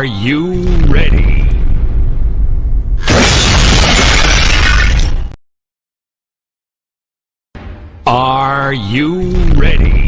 Are you ready? Are you ready?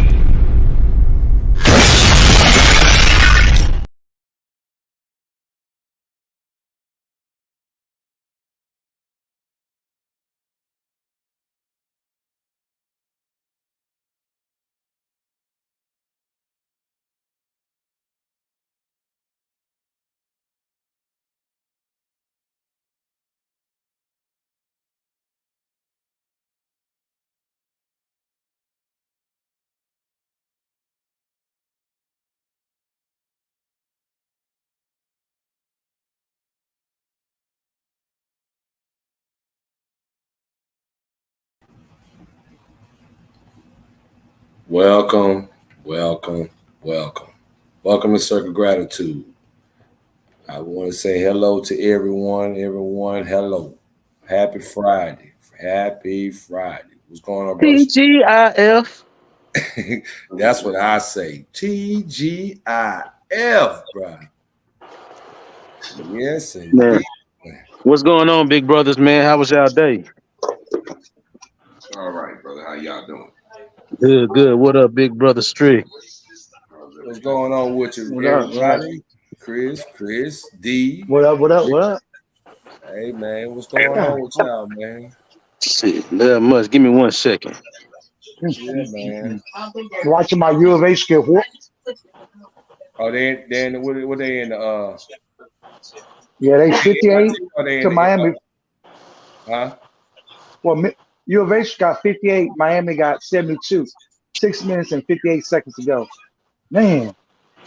Welcome to Circle Gratitude. I want to say hello to everyone. Everyone, hello. Happy Friday. Happy Friday. What's going on, bro? TGIF. That's what I say. TGIF, bro. Yes, Man, indeed. what's going on, big brothers, man? How was y'all day? All right, brother. How y'all doing? Good. What up, big brother Strick? What's going on with you, What up? everybody? Chris, D. What up? Hey, man. What's going on with y'all, man? Shit, that much. Give me 1 second. Yeah, man. Watching my U of H get whooped. Oh, they in what they in the Yeah, they 58 Are they in to the Miami. huh? Well, U of H got 58. Miami got 72. 6 minutes and 58 seconds to go. Man,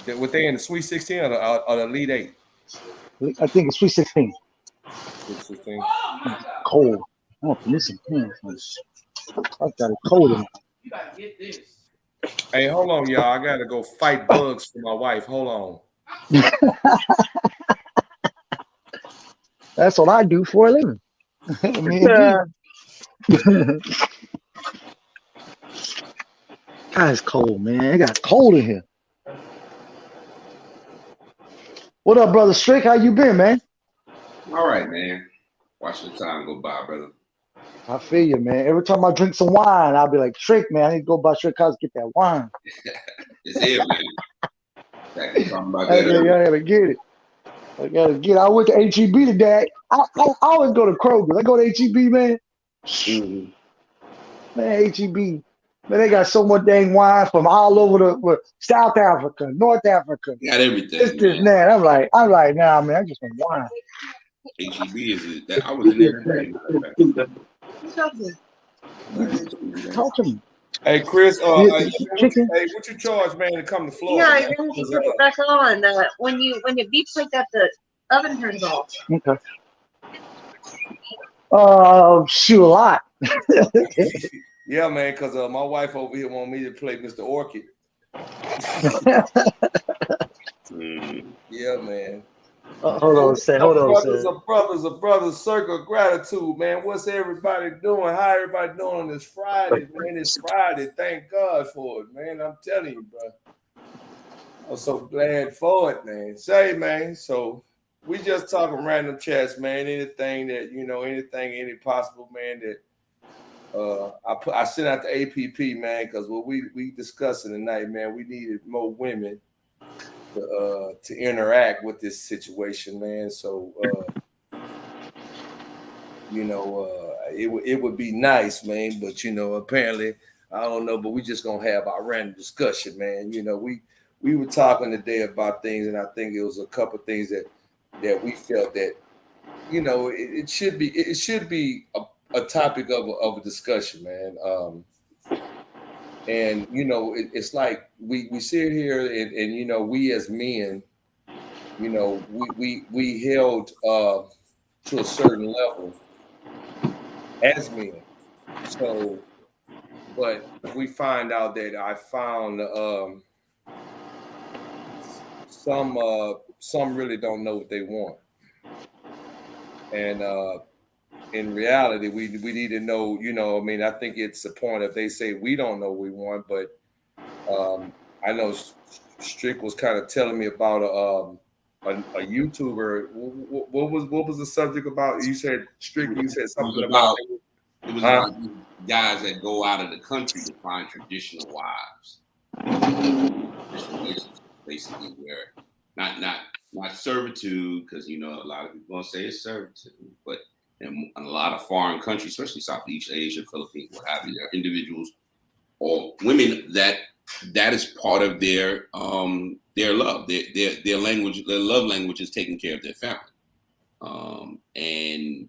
What they in the Sweet 16 or the Elite 8? I think it's 316. Sweet 16. Cold. I want to miss some pants. I got a cold in You gotta get this. Hey, hold on, y'all. I gotta go fight bugs for my wife. Hold on. That's what I do for a living. Me and you. God, it's cold, man. It got cold in here. What up, brother Strick? How you been, man? All right, man. Watch the time go by, brother. I feel you, man. Every time I drink some wine, I'll be like, Strick, man, I need to go by Strick House get that wine. It's here, man. Talking about I that earlier. gotta get it. I went to HEB today. I always go to Kroger. I go to HEB, man. Mm-hmm. Man, HEB. Man, they got so much dang wine from all over the South Africa, North Africa. Got everything, This, man. that. I'm like, nah, man, I just want wine. HEB is it? I was in there today. Talk to me. Hey, Chris, Chicken. what you charge, man, to come to Florida? Yeah, then you put it back on. When it beeps like that, the oven turns off. Okay. Shoot, a lot. Yeah, man, because my wife over here want me to play Mr. Orchid. Yeah, man. Hold on a second. Brothers, circle gratitude, man. What's everybody doing? How everybody doing on this Friday, man? It's Friday. Thank God for it, man. I'm telling you, bro. I'm so glad for it, man. Say, man. So we just talking random chats, man. Anything that any possible, man. That I sent out the APP, man, because what we discussing tonight, man. We needed more women to interact with this situation, man. So it would be nice, man. But apparently, I don't know. But we just gonna have our random discussion, man. We were talking today about things, and I think it was a couple of things that we felt that it should be a topic of a discussion, man. And it's like we sit here and we as men, we held to a certain level as men. So, but we find out that I found some really don't know what they want, and in reality, we need to know. I think it's the point if they say we don't know what we want, but I know Strick was kind of telling me about a YouTuber. What was the subject about? You said strictly. You said something It about. was about guys that go out of the country to find traditional wives. Basically, where not servitude, because you know a lot of people gonna say it's servitude, but in a lot of foreign countries, especially Southeast Asia, Philippines, what have you, there are individuals or women that is part of their love, their language, their love language is taking care of their family, and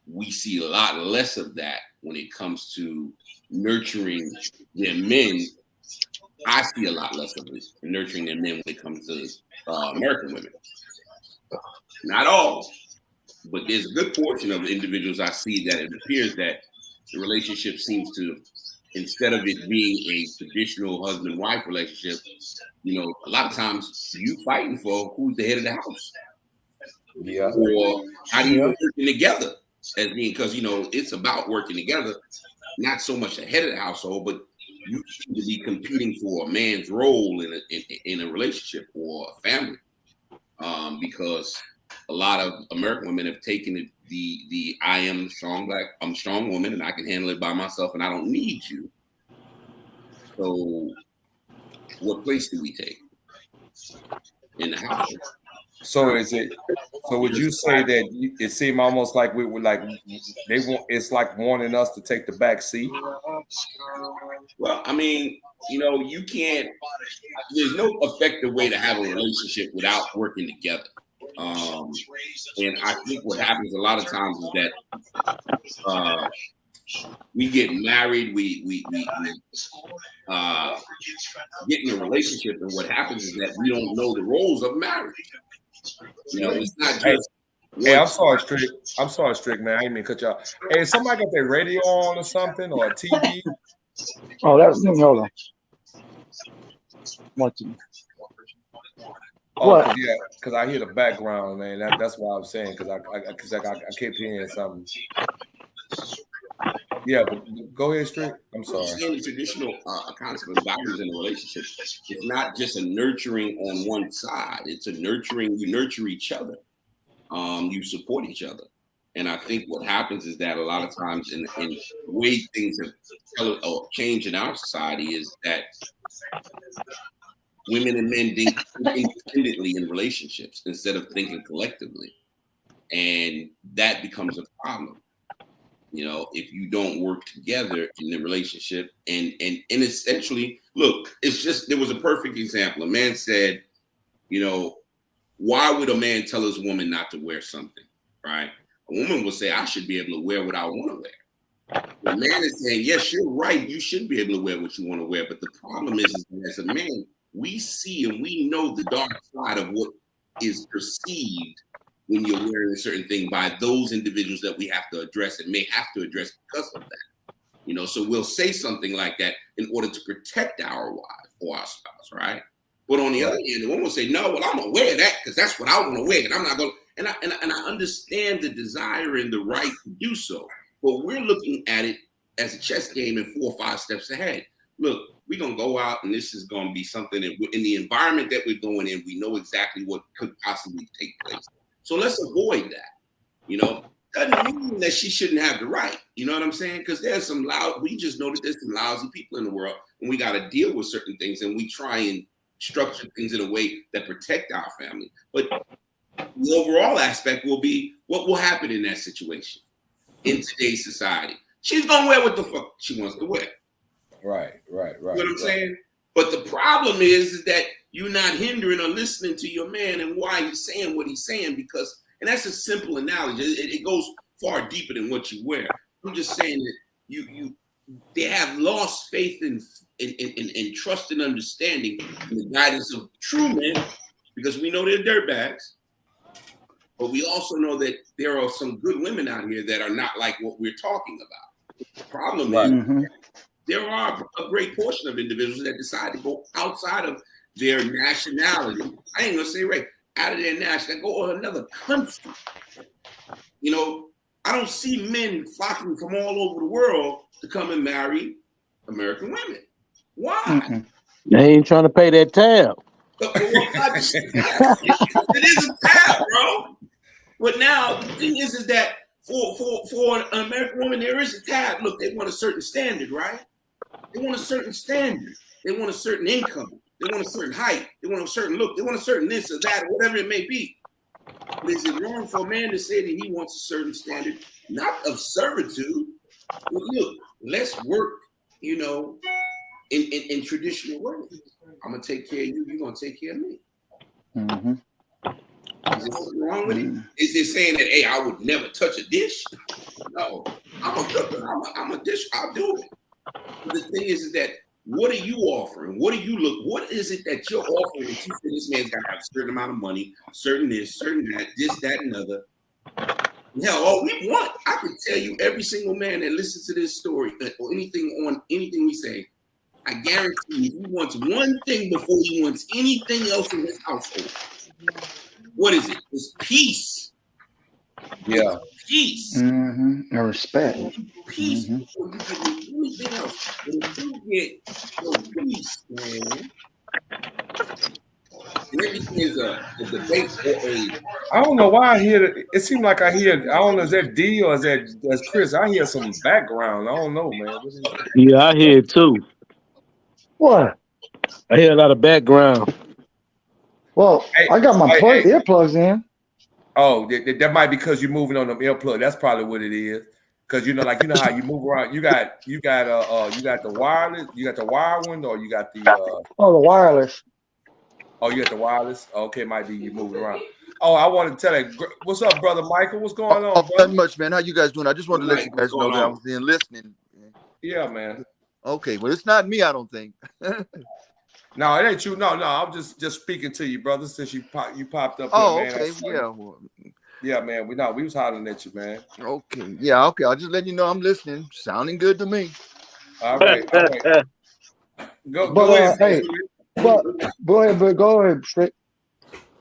we see a lot less of that when it comes to nurturing their men. I see a lot less of it in nurturing their men when it comes to American women. Not all, but there's a good portion of individuals I see that it appears that the relationship seems to, instead of it being a traditional husband-wife relationship, you know, a lot of times you fighting for who's the head of the house. Yeah. Or how do you work together? As being, because you know it's about working together, not so much the head of the household, but you seem to be competing for a man's role in a relationship or a family, because a lot of American women have taken the I am strong black, I'm a strong woman and I can handle it by myself and I don't need you. So what place do we take in the house? So is it? So would you say that it seemed almost like we were like they want? It's like wanting us to take the back seat. Well, I mean, you know, you can't. There's no effective way to have a relationship without working together. And I think what happens a lot of times is that we get married, we get in a relationship, and what happens is that we don't know the roles of marriage. You know, it's not just. Hey, I'm sorry, Strick, man. I didn't mean to cut you off. Hey, somebody got their radio on or something, or a TV? Oh, that's me. Hold on. Watching. Oh, What? yeah, because I hear the background, man. That's why I'm saying, because I kept hearing something. Yeah, but go ahead, Strick. I'm sorry. In the traditional concept of values in a relationship, it's not just a nurturing on one side. It's a nurturing. You nurture each other. You support each other. And I think what happens is that a lot of times in the way things have changed in our society is that women and men think independently in relationships instead of thinking collectively. And that becomes a problem. You know, if you don't work together in the relationship and essentially, look, it's just, there was a perfect example. A man said, you know, why would a man tell his woman not to wear something, right? A woman will say, I should be able to wear what I want to wear. The man is saying, yes, you're right. You should be able to wear what you want to wear. But the problem is that as a man, we see and we know the dark side of what is perceived when you're wearing a certain thing by those individuals that we have to address and may have to address because of that. You know, so we'll say something like that in order to protect our wife or our spouse, right? But on the other hand, the woman will say, no, well, I'm gonna wear that because that's what I want to wear, and I'm not gonna. And I understand the desire and the right to do so, but we're looking at it as a chess game and 4 or 5 steps ahead. Look, we're gonna go out, and this is gonna be something that in the environment that we're going in, we know exactly what could possibly take place. So let's avoid that. You know, doesn't mean that she shouldn't have the right. You know what I'm saying? Because there's some we just know that there's some lousy people in the world, and we got to deal with certain things, and we try and structure things in a way that protect our family. But the overall aspect will be what will happen in that situation in today's society. She's gonna wear what the fuck she wants to wear. Right. You know what I'm saying? But the problem is that you're not hindering or listening to your man and why he's saying what he's saying, because, and that's a simple analogy. It goes far deeper than what you wear. I'm just saying that they have lost faith in trust and understanding in the guidance of true men, because we know they're dirtbags, but we also know that there are some good women out here that are not like what we're talking about. The problem is there are a great portion of individuals that decide to go outside of their nationality. I ain't gonna say right, out of their nationality, go to another country. You know, I don't see men flocking from all over the world to come and marry American women. Why? They ain't trying to pay that tab. But it is a tab, bro. But now the thing is that for an American woman, there is a tab. Look, they want a certain standard, right? They want a certain standard. They want a certain income. They want a certain height. They want a certain look. They want a certain this or that, or whatever it may be. But is it wrong for a man to say that he wants a certain standard, not of servitude? But look, let's work, you know, in traditional ways. I'm gonna take care of you. You're gonna take care of me. Mm-hmm. Is there something wrong with it? Is it saying that, hey, I would never touch a dish? No, I'm a cooker. I'm a dish. I'll do it. But the thing is that what are you offering? What do you look? What is it that you're offering? That you say this man's got to have a certain amount of money, certain this, certain that, this, that, and other. Hell, all we want. I can tell you, every single man that listens to this story or anything on anything we say, I guarantee you, he wants one thing before he wants anything else in his household. What is it? It's peace. Yeah. Peace. Mm-hmm. And respect. Peace. Mm-hmm. Before you give me anything else. When you get your peace, man, and everything is a debate for a. I don't know why I hear it. It seems like I hear. I don't know, is that D or is that Chris? I hear some background. I don't know, man. What is it? Yeah, I hear it too. What? I hear a lot of background. Well, Hey, I got my earplugs in. Oh, that might be because you're moving on them earplug. That's probably what it is. Because you know how you move around. You got the wireless. You got the wire one, or you got the Oh, the wireless. Oh, you got the wireless. Okay, might be you moving around. Oh, I want to tell you, what's up, brother Michael? What's going on, brother? Nothing much, man. How you guys doing? I just wanted to let you guys know that I was in listening. Yeah, man. Okay, well, it's not me, I don't think. No, it ain't you. No, I'm just speaking to you, brother. Since you popped up. Oh, here, man. okay, yeah. Well, yeah, man. We was hollering at you, man. okay, yeah, okay. I'll just let you know I'm listening. Sounding good to me. All right. Go ahead. Hey, but go ahead, straight.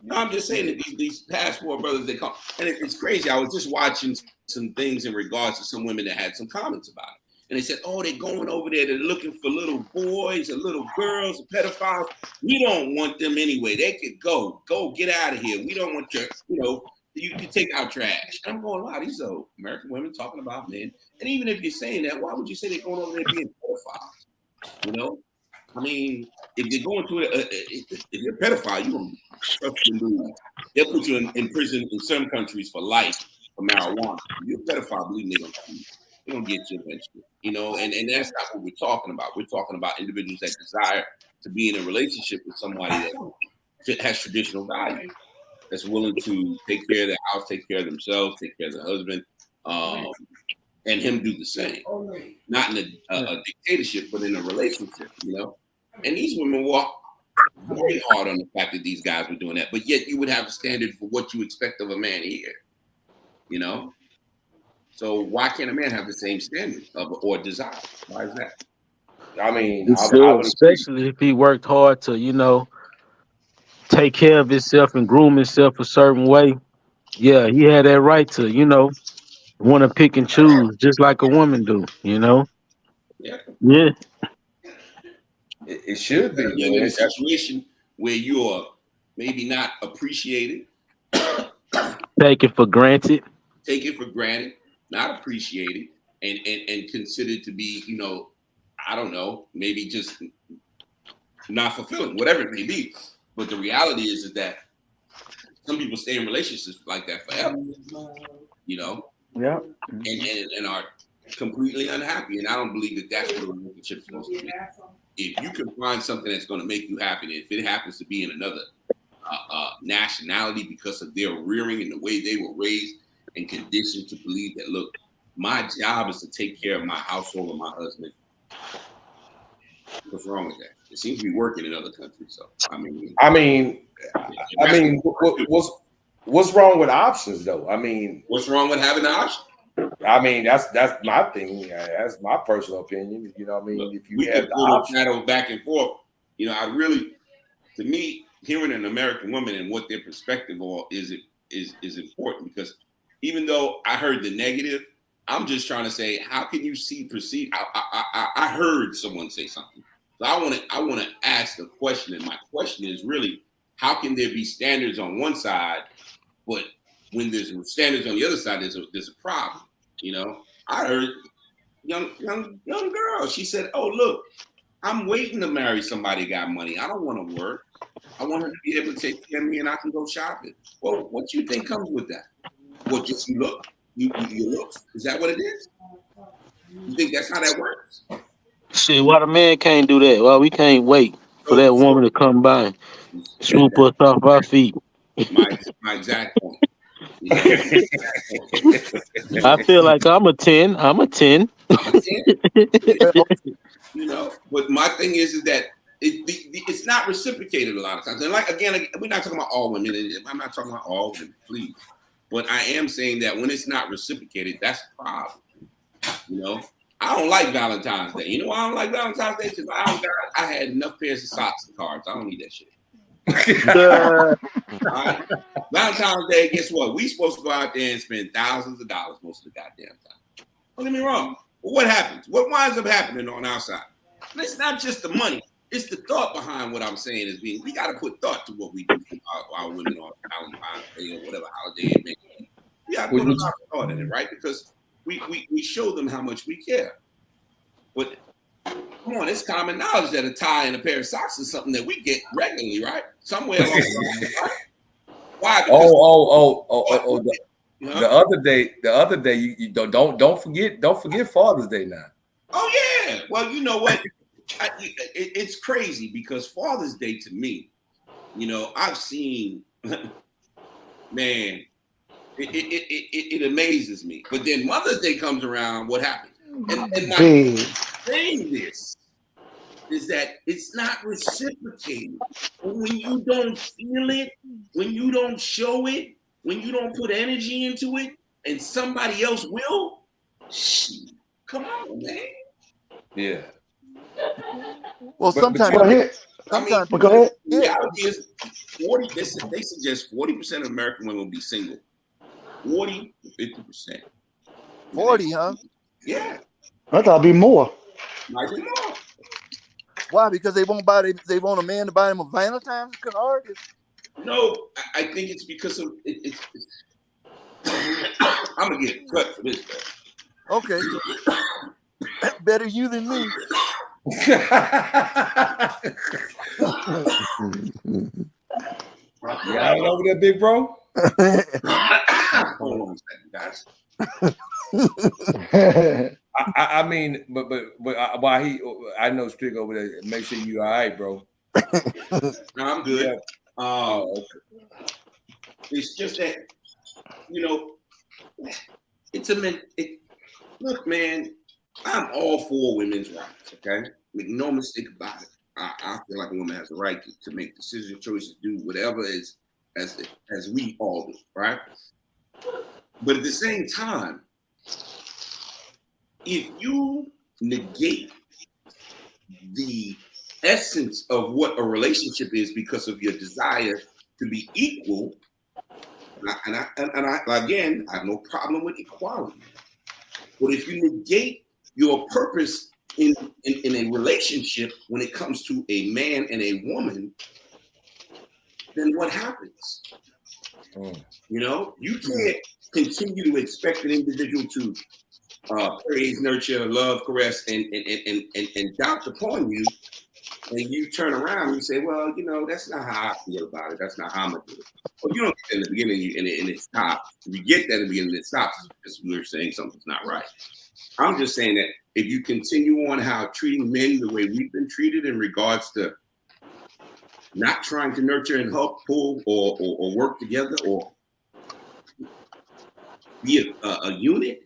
No, I'm just saying that these passport brothers, they come, and it's crazy. I was just watching some things in regards to some women that had some comments about it. And they said, oh, they're going over there. They're looking for little boys and little girls, and pedophiles. We don't want them anyway. They could go get out of here. We don't want your, you can take our trash. And I'm going, wow, these are American women talking about men. And even if you're saying that, why would you say they're going over there being pedophiles? I mean, if they're going to it, if you're a pedophile, you're going to lose. They'll put you in prison in some countries for life for marijuana. If you're a pedophile, believe me, they're going to get you eventually. And that's not what we're talking about. We're talking about individuals that desire to be in a relationship with somebody that has traditional values, that's willing to take care of their house, take care of themselves, take care of their husband, and him do the same. Not in a dictatorship, but in a relationship, And these women walk very hard on the fact that these guys were doing that, but yet you would have a standard for what you expect of a man here, So why can't a man have the same standard or desire? Why is that? I mean, especially if he worked hard to, take care of himself and groom himself a certain way. Yeah, he had that right to, want to pick and choose just like a woman do, Yeah. Yeah. It should be. You're in a situation where you're maybe not appreciated. Take it for granted. Not appreciated, and considered to be, I don't know, maybe just not fulfilling, whatever it may be. But the reality is that some people stay in relationships like that forever, Yeah. and are completely unhappy. And I don't believe that that's what a relationship is supposed to be. If you can find something that's going to make you happy, and if it happens to be in another nationality because of their rearing and the way they were raised and conditioned to believe that, look, my job is to take care of my household and my husband. What's wrong with that? It seems to be working in other countries. So what's wrong with options though? What's wrong with having the option? That's my thing. That's my personal opinion. Look, if you we have can the pull option, battle back and forth. To me, hearing an American woman and what their perspective is important, because even though I heard the negative, I'm just trying to say, how can you perceive? I heard someone say something. So I want to ask a question, and my question is really, how can there be standards on one side, but when there's standards on the other side, there's a problem? You know, I heard young girl. She said, "Oh, look, I'm waiting to marry somebody got money. I don't want to work. I want her to be able to take care of me, and I can go shopping." Well, what do you think comes with that? What, just you look? You look? Is that what it is? You think that's how that works? Shit, why the man can't do that? Why we can't wait for that woman to come by, swoop us off our feet? My exact point. I feel like I'm a 10. I'm a 10. You know, but my thing is that it's not reciprocated a lot of times. And like again, we're not talking about all women. I'm not talking about all women, please. But I am saying that when it's not reciprocated, that's the problem. You know, I don't like Valentine's Day. You know why I don't like Valentine's Day? Because I had enough pairs of socks and cards. I don't need that shit. Right? Valentine's Day, guess what? We supposed to go out there and spend thousands of dollars most of the goddamn time. Don't get me wrong. But what happens? What winds up happening on our side? And it's not just the money. It's the thought behind what I'm saying is being. We got to put thought to what we do for our women on Valentine's Day or whatever holiday it may be. We got to put a lot of thought in it, right? Because we show them how much we care. But come on, it's common knowledge that a tie and a pair of socks is something that we get regularly, right? Somewhere along the line, right? Why? Because The other day, you don't forget Father's Day now. Oh yeah. Well, you know what? It's crazy because Father's Day to me, you know, I've seen, man, it amazes me. But then Mother's Day comes around, what happens? And my saying this is that it's not reciprocated. When you don't feel it, when you don't show it, when you don't put energy into it, and somebody else will, shit, come on, man. Yeah. Well, sometimes. Go ahead. Go ahead. The reality is 40. They suggest 40% of American women will be single. 40 to 50%. 40, huh? Yeah. I thought it'd be more. Might be more. Why? Because they want a man to buy them a Valentine's card. No, I think it's because of it's I'm gonna get cut for this. Okay. Better you than me. Yeah, over there, big bro. Hold on a second, guys. I mean, but why I know Strick over there. Make sure you all right, bro. No, I'm good. Yeah. It's just that, you know, look, man, I'm all for women's rights, okay? Make no mistake about it. I feel like a woman has a right to make decision choices, do whatever as we all do, right? But at the same time, if you negate the essence of what a relationship is because of your desire to be equal, and I again, I have no problem with equality. But if you negate your purpose in a relationship when it comes to a man and a woman, then what happens? You know, you can't continue to expect an individual to praise, nurture, love, caress, and doubt upon you, and you turn around and you say, well, you know, that's not how I feel about it. That's not how I'm gonna do it. Well, you don't get that in the beginning and it stops. If you get that in the beginning and it stops, because we're saying something's not right. I'm just saying that if you continue on how treating men the way we've been treated in regards to not trying to nurture and help, pull, or work together, or be a unit,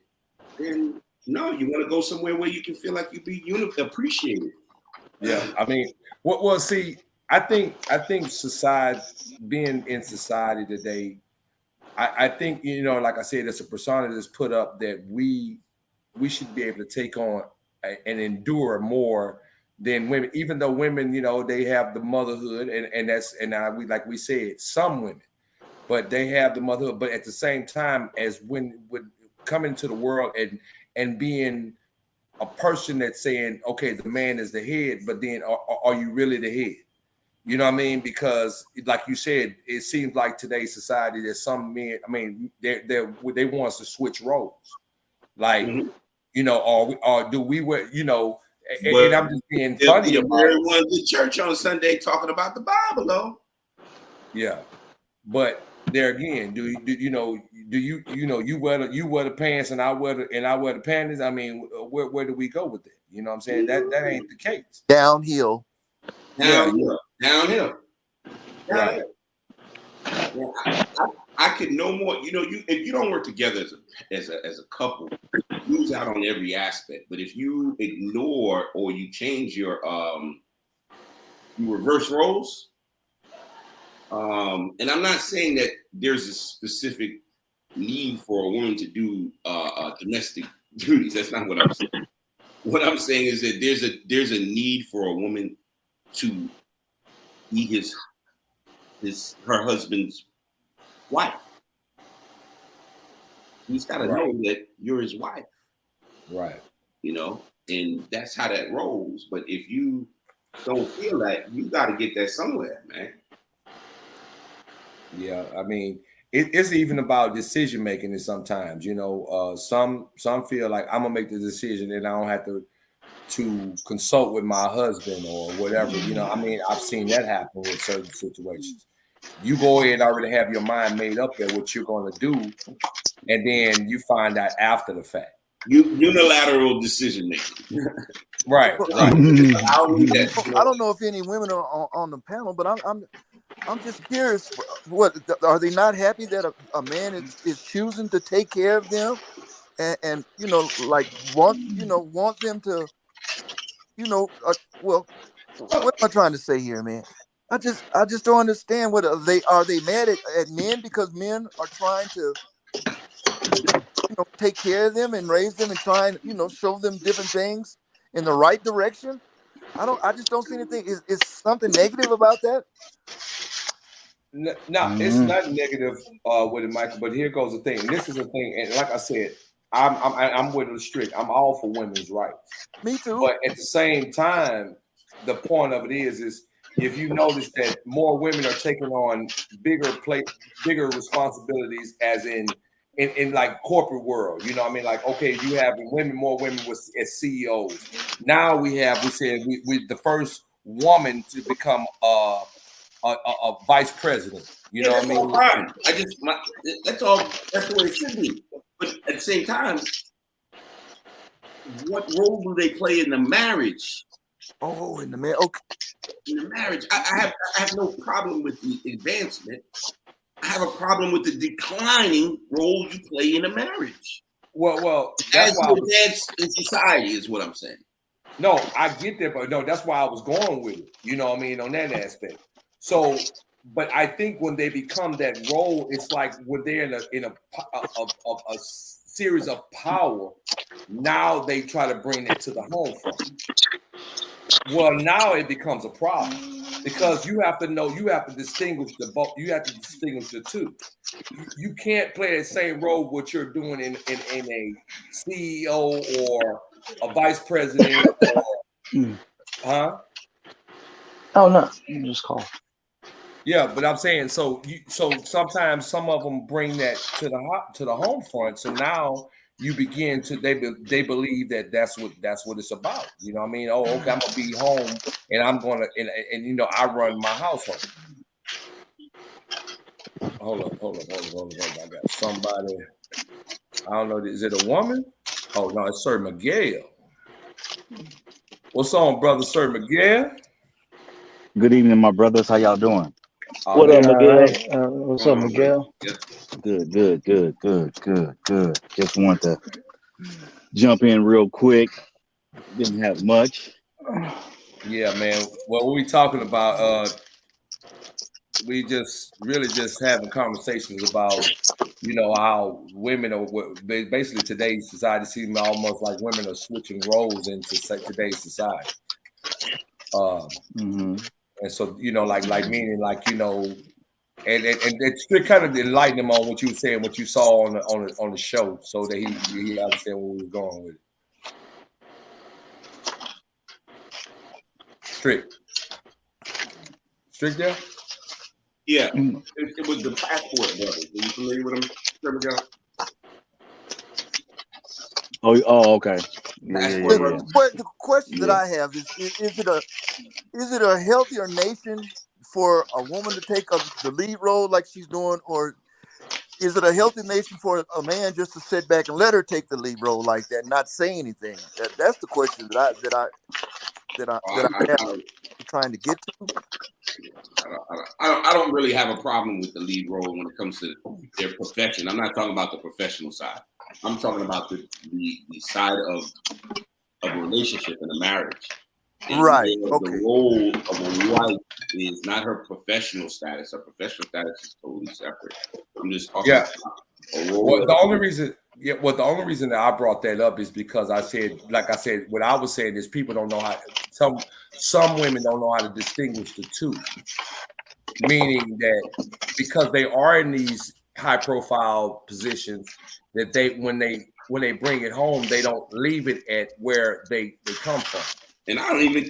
then no, you want to go somewhere where you can feel like you be appreciated. Yeah, I mean, well, see, I think society, being in society today, I think, you know, like I said, it's a persona that's put up that we should be able to take on and endure more than women, even though women, you know, they have the motherhood we, like we said, some women, but they have the motherhood. But at the same time, as when coming to the world and being a person that's saying, okay, the man is the head, but then are you really the head? You know what I mean? Because like you said, it seems like today's society that some men, I mean, they want us to switch roles. Like, you know, or do we wear, you know, and I'm just being funny the about very ones at church on Sunday talking about the Bible, though. Yeah, but there again, do you wear the pants and I wear the panties? I mean, where do we go with it? You know what I'm saying? That ain't the case. Downhill. Downhill. Right. Yeah, I could no more. You know, if you don't work together as a couple, you lose out on every aspect. But if you ignore or you change your you reverse roles, and I'm not saying that there's a specific need for a woman to do domestic duties. That's not what I'm saying. What I'm saying is that there's a need for a woman to be her husband's wife. He's got to know that you're his wife. Right. You know, and that's how that rolls. But if you don't feel that, you got to get that somewhere, man. Yeah, I mean, it's even about decision making. And sometimes, you know, some feel like I'm gonna make the decision and I don't have to consult with my husband or whatever. You know, I mean, I've seen that happen with certain situations. You go ahead and already have your mind made up there what you're going to do, and then you find out after the fact. Unilateral decision making. Right. I don't know if any women are on the panel, but I'm just curious. What are they not happy that a man is choosing to take care of them, and you know, like want them to, you know, well, what am I trying to say here, man? I just don't understand. What are they mad at men because men are trying to, you know, take care of them and raise them and try and, you know, show them different things in the right direction? I just don't see anything. Is something negative about that? No, it's not negative with it, Michael. But here goes the thing. And this is the thing. And like I said, I'm with the strict. I'm all for women's rights. Me too. But at the same time, the point of it is if you notice that more women are taking on bigger responsibilities, as in like corporate world, you know what I mean? Like, okay, you have more women as CEOs. Now we said we the first woman to become a vice president. You know what I mean? Fine. That's all. That's the way it should be. But at the same time, what role do they play in the marriage? Oh, in the marriage. Okay. In the marriage, I have no problem with the advancement. I have a problem with the declining role you play in a marriage. Well, as you advance in society is what I'm saying. No, I get that, but no, that's why I was going with it. You know what I mean, on that aspect. So, but I think when they become that role, it's like when they're in a series of power. Now they try to bring it to the home front. Well, now it becomes a problem because you have to distinguish the two. You can't play the same role what you're doing in a CEO or a vice president. Huh? Oh no, you just call. Yeah, but I'm saying so sometimes some of them bring that to the home front. So now you begin to they believe that that's what it's about. You know what I mean? Oh, okay, I'm gonna be home and I'm gonna and you know I run my household. Hold on. I got somebody. I don't know. Is it a woman? Oh no, it's Sir Miguel. What's on, brother Sir Miguel? Good evening, my brothers. How y'all doing? What up, Miguel? What's up, Miguel? Good. Just want to jump in real quick. Didn't have much. Yeah, man. What we talking about? We just having conversations about, you know, how women are basically today's society seems almost like women are switching roles into today's society. And so, you know, like meaning like, you know, and it kind of enlighten him on what you were saying, what you saw on the show, so that he understand where we were going with it. Strict there? Yeah, it was the Passport Brothers. Are you familiar with them, Trevor John? Oh, okay. Yeah, Passport Brothers. The question that I have is it a healthier nation for a woman to take the lead role like she's doing, or is it a healthy nation for a man just to sit back and let her take the lead role like that and not say anything? That's the question that I'm trying to get to. I don't really have a problem with the lead role when it comes to their profession. I'm not talking about the professional side. I'm talking about the side of a relationship and a marriage. And right. Okay. The role of a wife is not her professional status. Her professional status is totally separate. I'm just talking about a role. Well, the only reason that I brought that up is because I said, what I was saying is people don't know how. Some women don't know how to distinguish the two. Meaning that because they are in these high-profile positions, that when they bring it home, they don't leave it at where they come from. And I don't even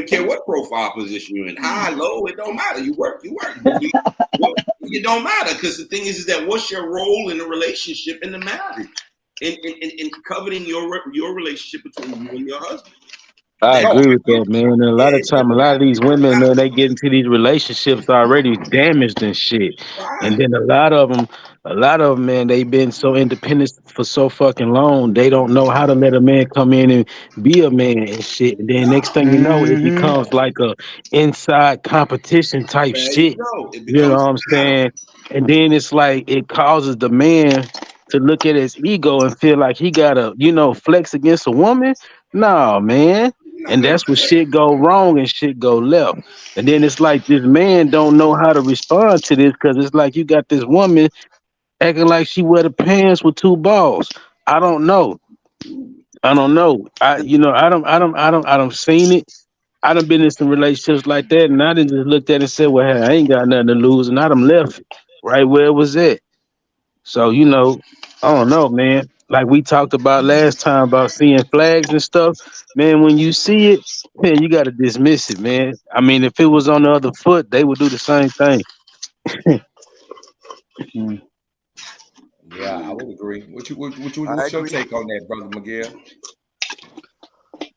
care what profile position you're in. High, low, it don't matter. You work. It don't matter, because the thing is that what's your role in the relationship in the marriage, in coveting your relationship between you and your husband. I agree with that, man. And a lot of these women, man, they get into these relationships already damaged and shit. And then a lot of them, man, they've been so independent for so fucking long, they don't know how to let a man come in and be a man and shit. And then next thing you know, it becomes like a inside competition type shit. You know what I'm saying? And then it's like it causes the man to look at his ego and feel like he gotta, flex against a woman. No, man. And that's where shit go wrong and shit go left. And then it's like this man don't know how to respond to this, because it's like you got this woman acting like she wear the pants with two balls. I don't know. I don't seen it. I done been in some relationships like that, and I done just looked at it and said, well, hey, I ain't got nothing to lose, and I done left it right where it was at. So, I don't know, man. Like we talked about last time about seeing flags and stuff, man, when you see it, man, you got to dismiss it, man. I mean, if it was on the other foot, they would do the same thing. Yeah, I would agree. What's your take on that, Brother Miguel?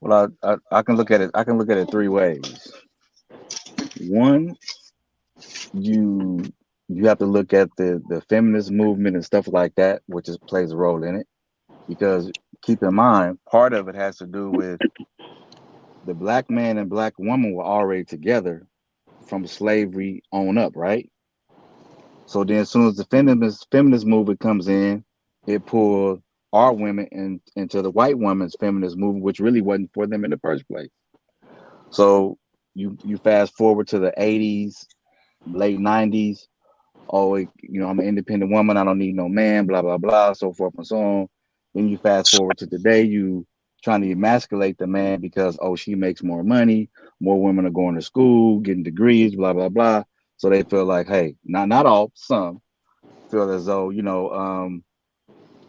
Well, I can look at it. I can look at it three ways. One, you have to look at the feminist movement and stuff like that, which plays a role in it. Because keep in mind, part of it has to do with the black man and black woman were already together from slavery on up, right? So then as soon as the feminist movement comes in, it pulled our women into the white women's feminist movement, which really wasn't for them in the first place. So you fast forward to the 80s, late 90s. Oh, I'm an independent woman. I don't need no man, blah, blah, blah, so forth and so on. Then you fast forward to today, you trying to emasculate the man because, she makes more money. More women are going to school, getting degrees, blah, blah, blah. So they feel like, hey, not all, some feel as though,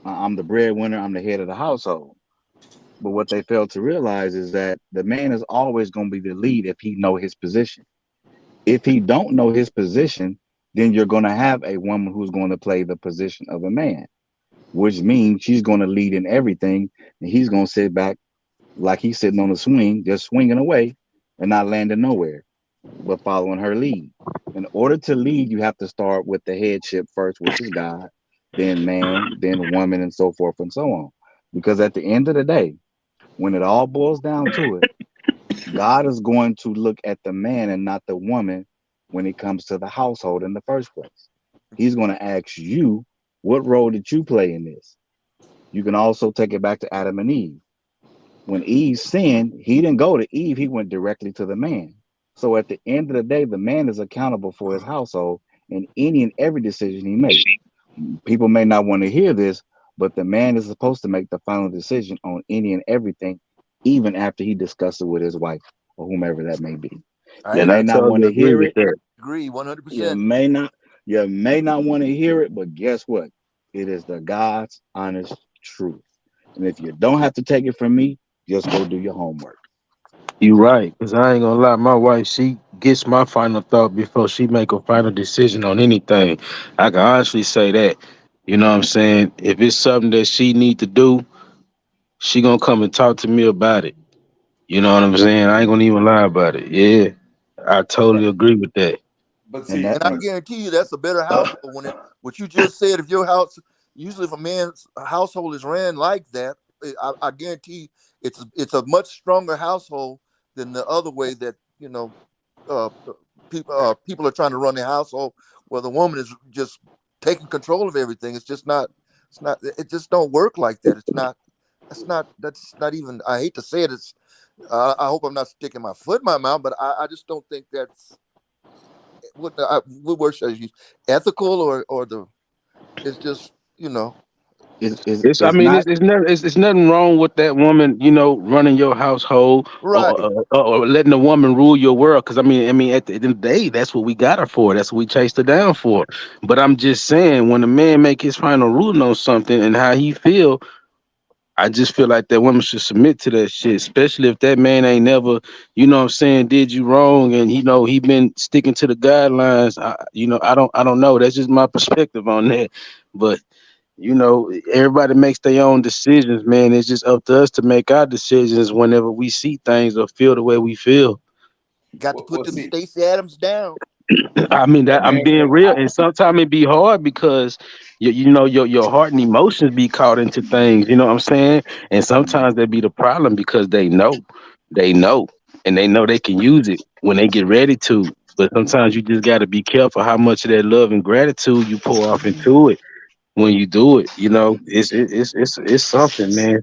I'm the breadwinner, I'm the head of the household. But what they fail to realize is that the man is always going to be the lead if he know his position. If he don't know his position, then you're going to have a woman who's going to play the position of a man, which means she's going to lead in everything, and he's going to sit back like he's sitting on a swing, just swinging away and not landing nowhere, but following her lead. In order to lead, you have to start with the headship first, which is God, then man, then woman, and so forth and so on. Because at the end of the day, when it all boils down to it, God is going to look at the man and not the woman when it comes to the household in the first place. He's going to ask you, what role did you play in this? You can also take it back to Adam and Eve. When Eve sinned, he didn't go to Eve, he went directly to the man. So at the end of the day, the man is accountable for his household and any and every decision he makes. People may not want to hear this, but the man is supposed to make the final decision on any and everything, even after he discusses it with his wife or whomever that may be. You may not want to hear it. Agree 100%. You may not want to hear it, but guess what? It is the God's honest truth. And if you don't have to take it from me, just go do your homework. You right, because I ain't gonna lie, my wife, she gets my final thought before she make a final decision on anything. I can honestly say that. You know what I'm saying? If it's something that she need to do, she gonna come and talk to me about it. You know what I'm saying? I ain't gonna even lie about it. Yeah, I totally agree with that. But And see, that And I and guarantee you that's a better household when it what you just said. If your house, usually if a man's household is ran like that, I guarantee it's a much stronger household than the other way that uh, people are trying to run their household where the woman is just taking control of everything. It's just not. It's not. It just don't work like that. It's not. That's not. That's not even. I hate to say it. It's. I hope I'm not sticking my foot in my mouth, but I just don't think that's what word should I use? Ethical or the? It's just is It's is It's, I is mean, not it's nothing wrong with that woman, running your household right. or letting the woman rule your world. Because I mean, at the end of the day, that's what we got her for. That's what we chased her down for. But I'm just saying, when a man make his final ruling on something and how he feel, I just feel like that woman should submit to that shit, especially if that man ain't never, what I'm saying, did you wrong, and he been sticking to the guidelines. I don't know. That's just my perspective on that. But everybody makes their own decisions, man. It's just up to us to make our decisions whenever we see things or feel the way we feel. Got to put well, them see, Stacey Adams down. I mean that I'm man, being real, and sometimes it be hard because your heart and emotions be caught into things. You know what I'm saying? And sometimes that be the problem because they know, and they know they can use it when they get ready to. But sometimes you just got to be careful how much of that love and gratitude you pour off into it when you do it. It's something, man.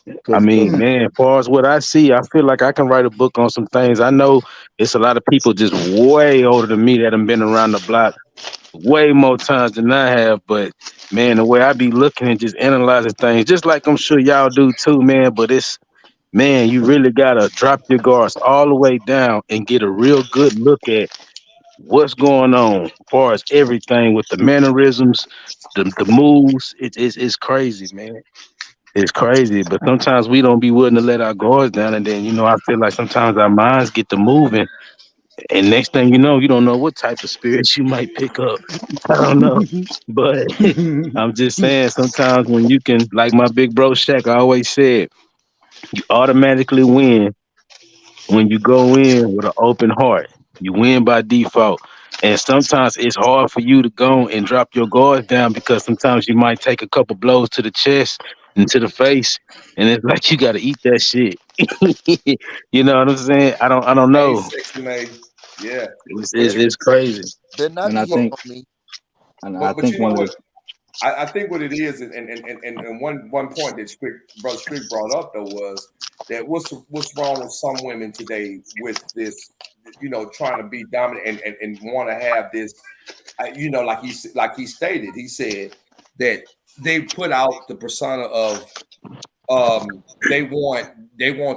I because mean, man, as far as what I see, I feel like I can write a book on some things. I know it's a lot of people just way older than me that have been around the block way more times than I have. But man, the way I be looking and just analyzing things, just like I'm sure y'all do too, man. But man, you really gotta drop your guards all the way down and get a real good look at what's going on as far as everything with the mannerisms, the moves. It's crazy, man. It's crazy, but sometimes we don't be willing to let our guards down, and then I feel like sometimes our minds get to moving, and next thing you don't know what type of spirits you might pick up. I don't know, but I'm just saying sometimes when you can, like my big bro Shaq always said, you automatically win when you go in with an open heart. You win by default. And sometimes it's hard for you to go and drop your guards down because sometimes you might take a couple blows to the chest and to the face, and it's like you got to eat that shit. You know what I'm saying? I don't hey, know. Sexy May, yeah, It's, but it's, you, it's crazy. Better not and be I hitting think on me. and I but think you know one of what? the I think what it is, and one point that Brother Strick brought up though was that what's wrong with some women today with this, trying to be dominant and want to have this, like he stated, he said that they put out the persona of they want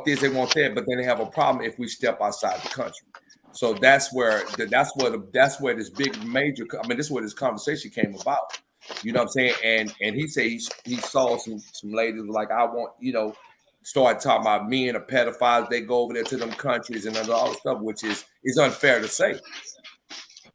this, they want that, but then they have a problem if we step outside the country. So that's where this big major, I mean, this is where this conversation came about. You know what I'm saying? And he said he saw some ladies like, I want, start talking about men or pedophiles. They go over there to them countries and all the stuff, which is unfair to say.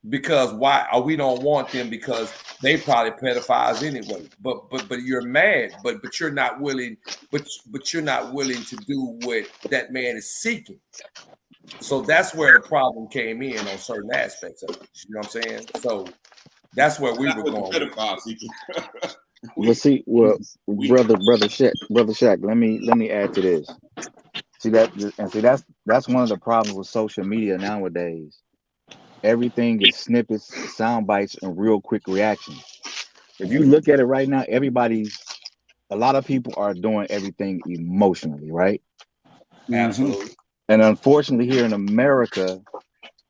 Because why? We don't want them because they probably pedophiles anyway. But you're mad, but you're not willing, but you're not willing to do what that man is seeking. So that's where the problem came in on certain aspects of it. You know what I'm saying? So that's where we That's were what the going with it. pedophile seeking. well see well we brother Shaq, let me add to this. See that's one of the problems with social media nowadays. Everything is snippets, sound bites, and real quick reactions. If you look at it right now, a lot of people are doing everything emotionally, right? Mm-hmm. Absolutely. And unfortunately, here in America,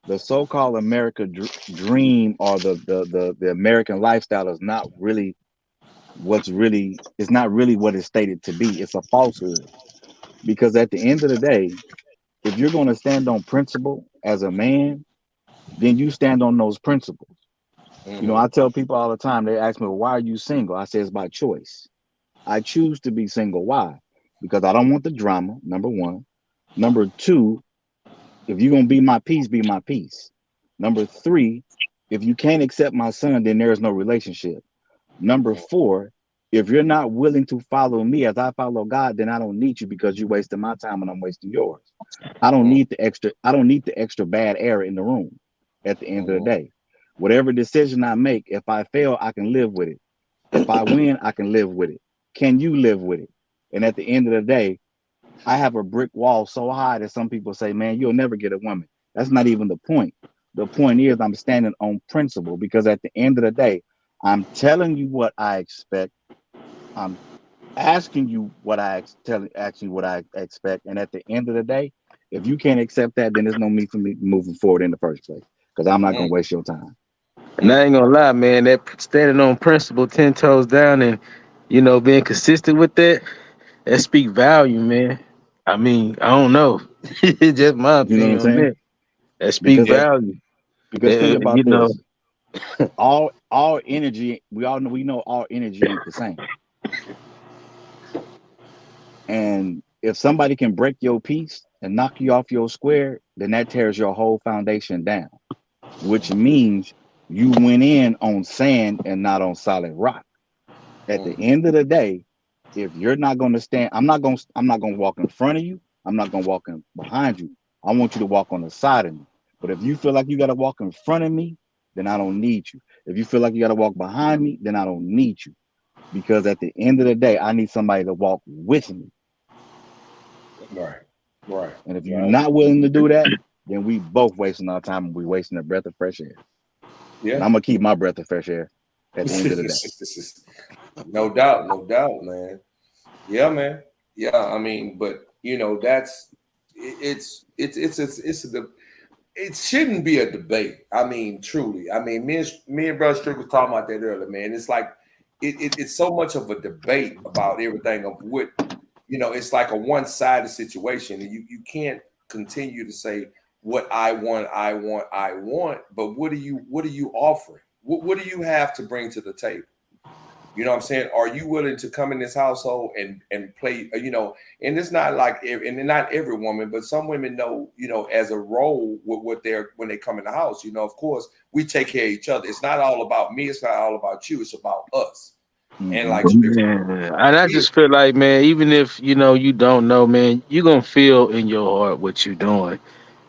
the so-called America dream or the American lifestyle is not really it's not really what it's stated to be. It's a falsehood. Because at the end of the day, if you're going to stand on principle as a man, then you stand on those principles. Mm-hmm. I tell people all the time, they ask me, well, why are you single? I say it's by choice. I choose to be single. Why? Because I don't want the drama, number one. Number two, if you're gonna be my peace, be my peace. Number three, if you can't accept my son, then there is no relationship. Number four, if you're not willing to follow me as I follow God, then I don't need you because you're wasting my time and I'm wasting yours. I don't need the extra bad air in the room at the end of the day. Whatever decision I make, if I fail, I can live with it. If I win, I can live with it. Can you live with it? And at the end of the day, I have a brick wall so high that some people say, man, you'll never get a woman. That's not even the point. The point is I'm standing on principle because at the end of the day, I'm telling you what I expect. I'm asking you what I expect. And at the end of the day, if you can't accept that, then there's no need for me moving forward in the first place because I'm not going to waste your time. And I ain't gonna lie, man, that standing on principle 10 toes down and, you know, being consistent with that speak value, man. I mean, I don't know. It's just my You know what I'm opinion on saying? that. That speak value. Because think about you know, this. all energy, we know all energy ain't the same. And if somebody can break your piece and knock you off your square, then that tears your whole foundation down, which means you went in on sand and not on solid rock. At the end of the day, if you're not going to stand, I'm not going to walk in front of you. I'm not going to walk in behind you. I want you to walk on the side of me. But if you feel like you got to walk in front of me, then I don't need you. If you feel like you got to walk behind me, then I don't need you. Because at the end of the day, I need somebody to walk with me. Right. And if you're not willing to do that, then we both wasting our time and we wasting a breath of fresh air. Yeah. And I'm gonna keep my breath of fresh air at the end of the day. No doubt, man. Yeah, man. Yeah, I mean, but you know, it shouldn't be a debate. I mean, truly. I mean, me and Brother Strick was talking about that earlier, man. It's like it's so much of a debate about everything of what, you know, it's like a one-sided situation. And you can't continue to say what I want, but what are you offering? What do you have to bring to the table? You know what I'm saying? Are you willing to come in this household and play, you know, and it's not like, and not every woman, but some women know, you know, as a role with what when they come in the house, you know, of course, we take care of each other. It's not all about me. It's not all about you. It's about us. And like, and I just feel like, man, even if, you know, you don't know, man, you're going to feel in your heart what you're doing.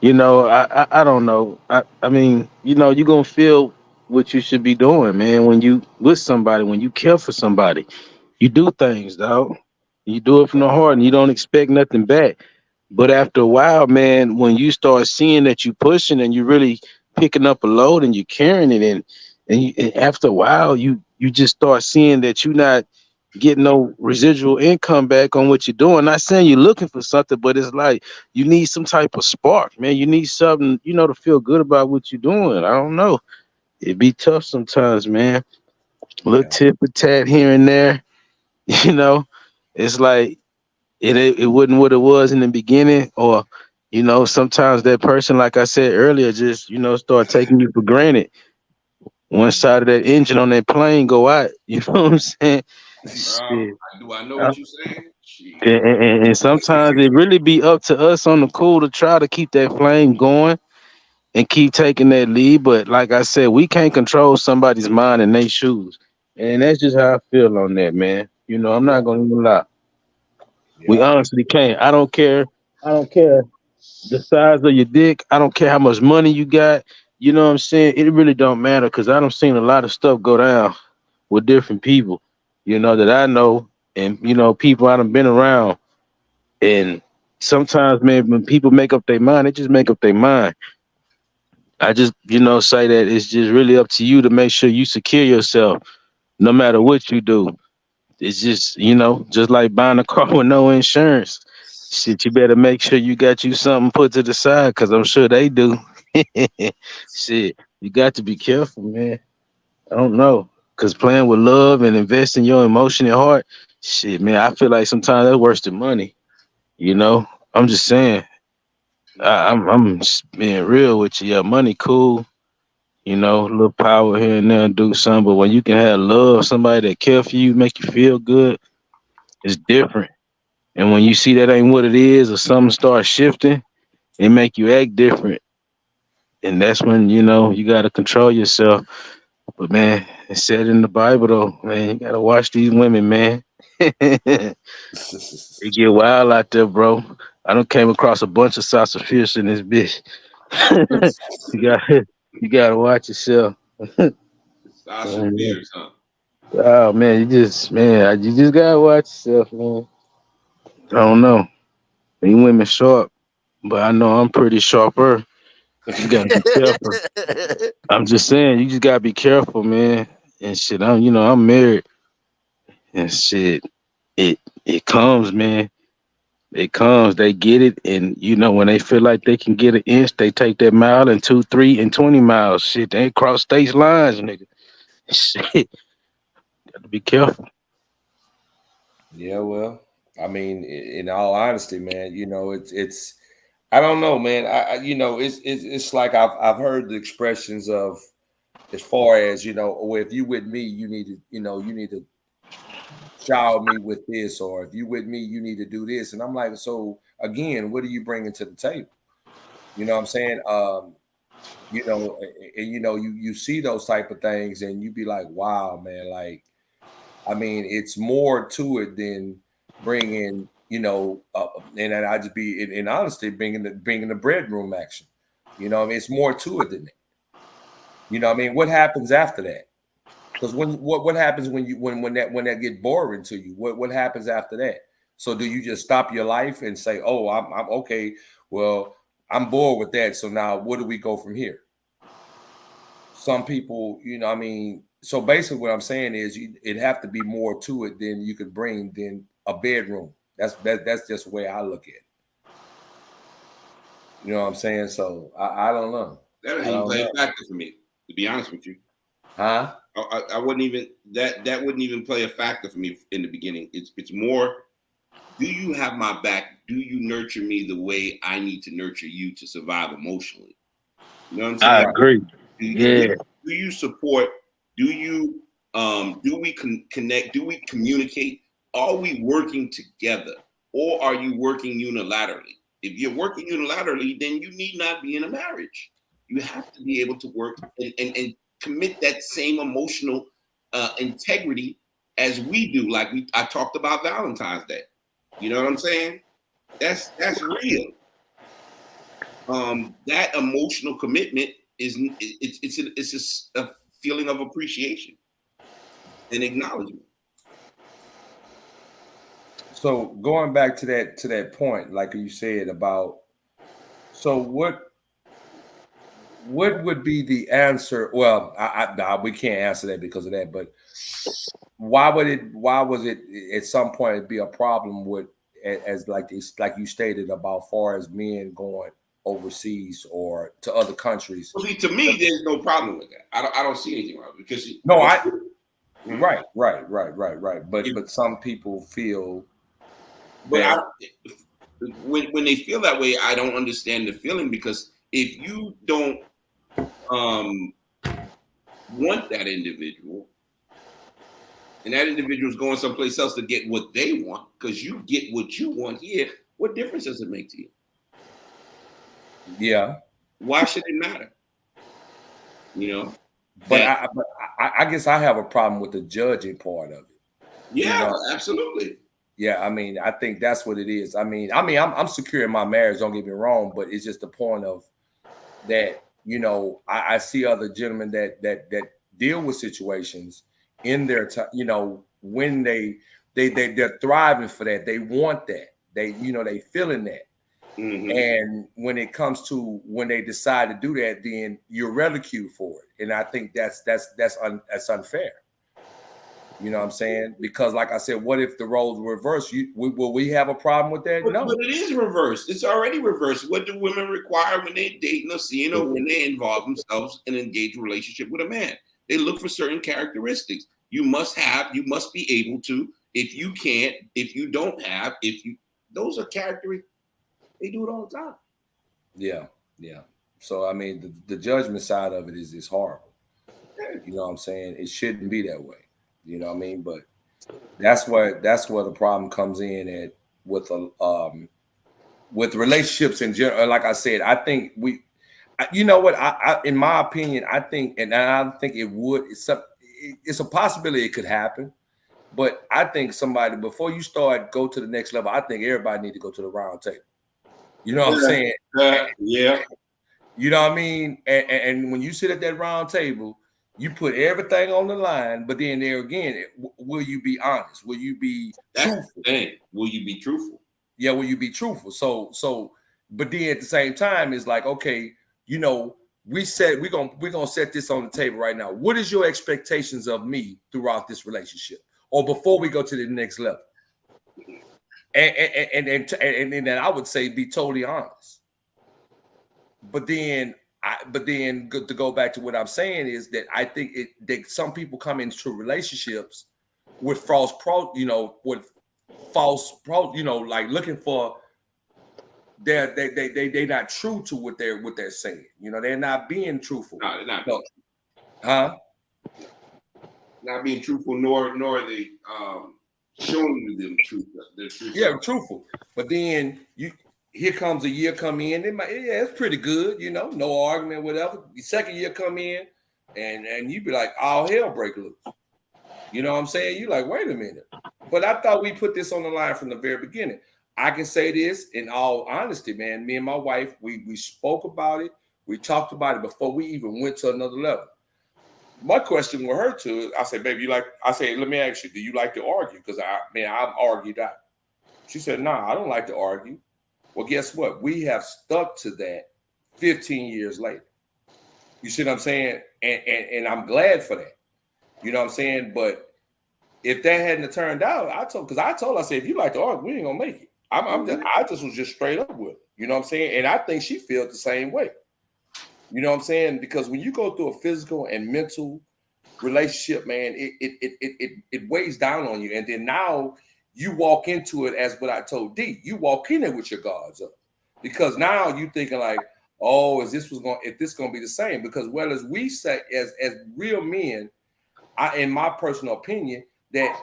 You know, I don't know. I mean, you know, you're going to feel what you should be doing, man. When you with somebody, when you care for somebody, you do things, dog. You do it from the heart and you don't expect nothing back. But after a while, man, when you start seeing that you pushing and you really picking up a load and you're carrying it and after a while, you just start seeing that you're not getting no residual income back on what you're doing. Not saying you're looking for something, but it's like you need some type of spark, man. You need something, you know, to feel good about what you're doing. I don't know. It'd be tough sometimes, man. Little tip for tat here and there. You know, it's like it wasn't what it was in the beginning, or you know, sometimes that person, like I said earlier, just you know, start taking you for granted. One side of that engine on that plane go out. You know what I'm saying? Do I know what you're saying? And sometimes it really be up to us on the cool to try to keep that flame going and keep taking that lead. But like I said, we can't control somebody's mind in their shoes. And that's just how I feel on that, man. You know, I'm not gonna even lie. We honestly can't. I don't care the size of your dick. I don't care how much money you got. You know what I'm saying? It really don't matter because I don't seen a lot of stuff go down with different people, you know, that I know, and you know, people I done been around. And sometimes, man, when people make up their mind, they just make up their mind. I just, you know, say that it's just really up to you to make sure you secure yourself, no matter what you do. It's just, you know, just like buying a car with no insurance. Shit, you better make sure you got you something put to the side, because I'm sure they do. Shit, you got to be careful, man. I don't know, because playing with love and investing your emotion and heart, shit, man, I feel like sometimes that's worse than money. You know, I'm just saying. I'm just being real with you. Yeah, money cool. You know, a little power here and there, do something. But when you can have love, somebody that care for you, make you feel good, it's different. And when you see that ain't what it is, or something starts shifting, it make you act different. And that's when, you know, you got to control yourself. But man, it's said in the Bible though, man, you got to watch these women, man. It get wild out there, bro. I done came across a bunch of sausages in this bitch. you got to watch yourself. Sasha Fierce, huh? Oh man, you just gotta watch yourself, man. I don't know. These women sharp, but I know I'm pretty sharper. You gotta be careful. I'm just saying, you just gotta be careful, man. And shit, I'm married, and shit, it comes, man. It comes, they get it, and you know when they feel like they can get an inch, they take that mile and 2, 3, and 20 miles. Shit, they ain't cross state lines, nigga. Shit, gotta be careful. Yeah, well, I mean, in all honesty, man, you know, it's I don't know, man. You know, it's like I've heard the expressions of, as far as, you know, oh, if you with me, you need to, you know, you need to shower me with this, or if you with me, you need to do this. And I'm like, so again, what are you bringing to the table? You know what I'm saying? You know, and you know, you see those type of things, and you be like, wow, man, like, I mean, it's more to it than bringing, you know, and I just be in honesty, bringing the bedroom action. You know, I mean, it's more to it than that. You know, I mean, what happens after that? Because what happens when that get boring to you? What happens after that? So do you just stop your life and say, oh, I'm okay? Well, I'm bored with that. So now, where do we go from here? Some people, you know, I mean, so basically what I'm saying is it have to be more to it than you could bring than a bedroom. That's just the way I look at it. You know what I'm saying? So I don't know. That doesn't even play a factor for me, to be honest with you. Huh? I wouldn't even that wouldn't even play a factor for me in the beginning. It's more, do you have my back? Do you nurture me the way I need to nurture you to survive emotionally? You know what I'm saying? I agree. Do you support? Do you do we connect? Do we communicate? Are we working together, or are you working unilaterally? If you're working unilaterally, then you need not be in a marriage. You have to be able to work and commit that same emotional integrity as we do. Like I talked about Valentine's Day. You know what I'm saying? That's real. That emotional commitment it's a feeling of appreciation and acknowledgement. So going back to that point, like you said about, so what would be the answer? Well, we can't answer that because of that, but why was it at some point it'd be a problem with, as like you stated about far as men going overseas or to other countries? Well, see, to me, there's no problem with that. I don't see anything wrong because right. But some people feel. But when they feel that way, I don't understand the feeling, because if you don't want that individual, and that individual is going someplace else to get what they want, because you get what you want here, what difference does it make to you? Yeah. Why should it matter? You know? But I guess I have a problem with the judging part of it. Yeah, you know? Absolutely. Yeah, I mean, I think that's what it is. I mean, I'm secure in my marriage, don't get me wrong, but it's just the point of that, you know, I see other gentlemen that deal with situations in their time, you know, when they're thriving for that. They want that. They, you know, they feeling that. Mm-hmm. And when it comes to when they decide to do that, then you're ridiculed for it. And I think that's unfair. You know what I'm saying? Because like I said, what if the roles were reversed? Will we have a problem with that? No. But it is reversed. It's already reversed. What do women require when they're dating or seeing, or when they involve themselves in an engaged relationship with a man? They look for certain characteristics. You must be able to. If you can't, if you don't have, those are characteristics. They do it all the time. Yeah. So I mean, the judgment side of it is horrible. You know what I'm saying? It shouldn't be that way. You know what I mean? But that's where the problem comes in at, with relationships in general. Like I said, I think you know what, I in my opinion, I think it would. It's a possibility it could happen, but I think somebody, before you go to the next level, I think everybody need to go to the round table. You know what I'm saying? Yeah. You know what I mean? And when you sit at that round table, you put everything on the line, but then there again, will you be honest? Will you be truthful? Will you be truthful? Yeah, will you be truthful? So, but then at the same time, it's like, okay, you know, we said we're gonna set this on the table right now. What is your expectations of me throughout this relationship, or before we go to the next level? And then I would say be totally honest. But then to go back to what I'm saying is that I think that some people come into relationships with like looking for they're not true to what they're saying. You know, they're not being truthful. No, they're not. Huh? Not being truthful, nor are they showing you them truth. Yeah, truthful. But then here comes a year come in. It's pretty good, you know, no argument, whatever. The second year come in, and you be like, all hell break loose. You know what I'm saying? You like, wait a minute. But I thought we put this on the line from the very beginning. I can say this in all honesty, man. Me and my wife, we spoke about it. We talked about it before we even went to another level. My question with her too, I said, baby, let me ask you, do you like to argue? Because I've argued out. She said, nah, I don't like to argue. Well, guess what? We have stuck to that 15 years later. You see what I'm saying? And I'm glad for that. You know what I'm saying? But if that hadn't turned out, I told her, I said, if you like to argue, we ain't gonna make it. I just was just straight up with it. You know what I'm saying? And I think she feels the same way. You know what I'm saying? Because when you go through a physical and mental relationship, man, it weighs down on you. And then now you walk into it as what I told D. You walk in there with your guards up. Because now you thinking like, oh, if this gonna be the same? Because well, as we say, as real men, in my personal opinion, that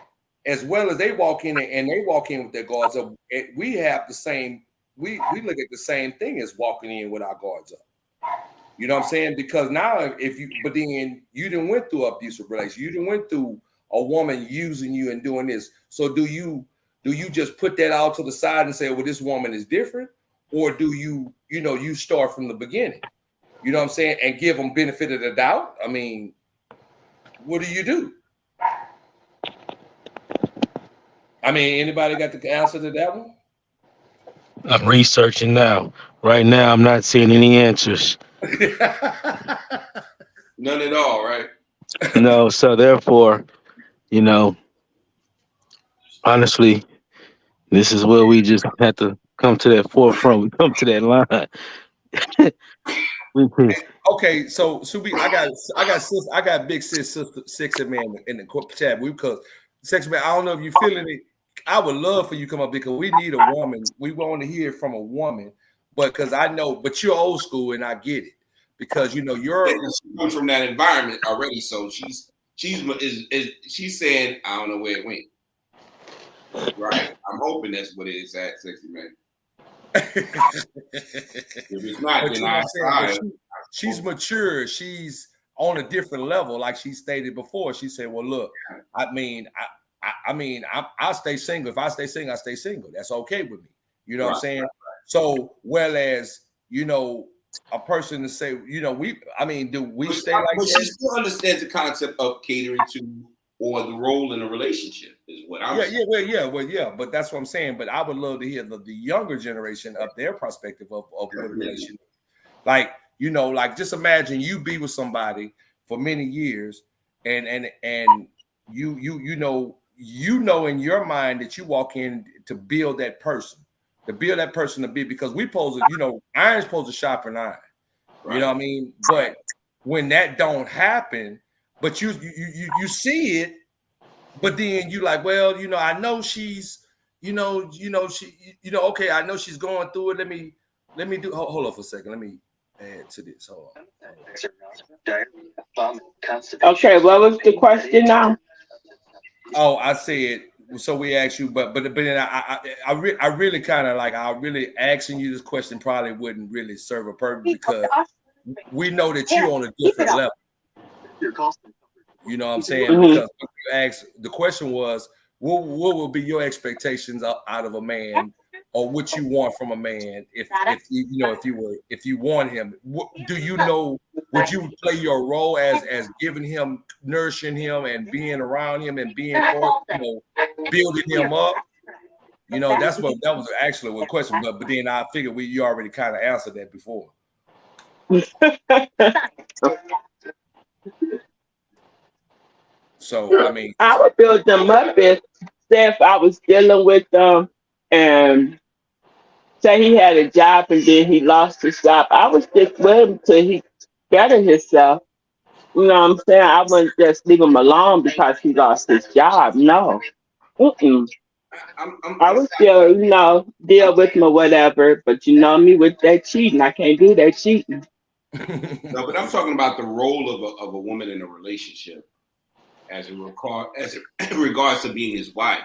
as well as they walk in and they walk in with their guards up, we have the same, we look at the same thing as walking in with our guards up. You know what I'm saying? Because now but then you done went through an abusive relationship. You done went through a woman using you and doing this. So do you just put that out to the side and say, well, this woman is different? Or do you start from the beginning? You know what I'm saying? And give them benefit of the doubt? I mean, what do? I mean, anybody got the answer to that one? I'm researching now. Right now, I'm not seeing any answers. None at all, right? No, so therefore, honestly, this is where we just have to come to that forefront. We come to that line. Okay, so Subi, I got big sis sister Sexy Man in the chat because Sexy Man, I don't know if you're feeling it. I would love for you to come up because we need a woman. We want to hear from a woman, but because I know, but you're old school and I get it because you're coming from that environment already. So she's saying I don't know where it went. Right. I'm hoping that's what it is at Sexy Man. If it's not, then she's mature. She's on a different level, like she stated before. She said, "Well, look, I'll stay single. If I stay single, I stay single. That's okay with me. You know what I'm saying? Right. So, whereas a person to say, do we stay like that? She still understands the concept of catering to or the role in a relationship is what I'm saying. Yeah. But that's what I'm saying. But I would love to hear the younger generation of their perspective of what a relationship. Like, just imagine you be with somebody for many years and you know in your mind that you walk in to build that person, to be, because we supposed to, iron's supposed to sharpen iron. Right. You know what I mean? But when that don't happen, but you see it, but then you like, well, I know she's, okay, I know she's going through it. Let me do. Hold on for a second. Let me add to this. Hold on. Okay, what was the question now? Oh, I said, so we asked you, but then I really kind of like, I really asking you this question probably wouldn't really serve a purpose because we know that you're on a different level. You know what I'm saying? Mhm. Because when you asked, the question was, what will be your expectations out of a man, or what you want from a man if you want him? Do you know? Would you play your role as giving him, nourishing him, and being around him and being for, building him up? You know, that was actually what question. But then I figured you already kind of answered that before. So I mean, I would build them up if, say, if I was dealing with them and say he had a job and then he lost his job, I would stick with him till he better himself. You know what I'm saying? I wouldn't just leave him alone because he lost his job. No. Mm-mm. I would still, deal with him or whatever, but you know me with that cheating. I can't do that cheating. No, but I'm talking about the role of a woman in a relationship as it regards to being his wife.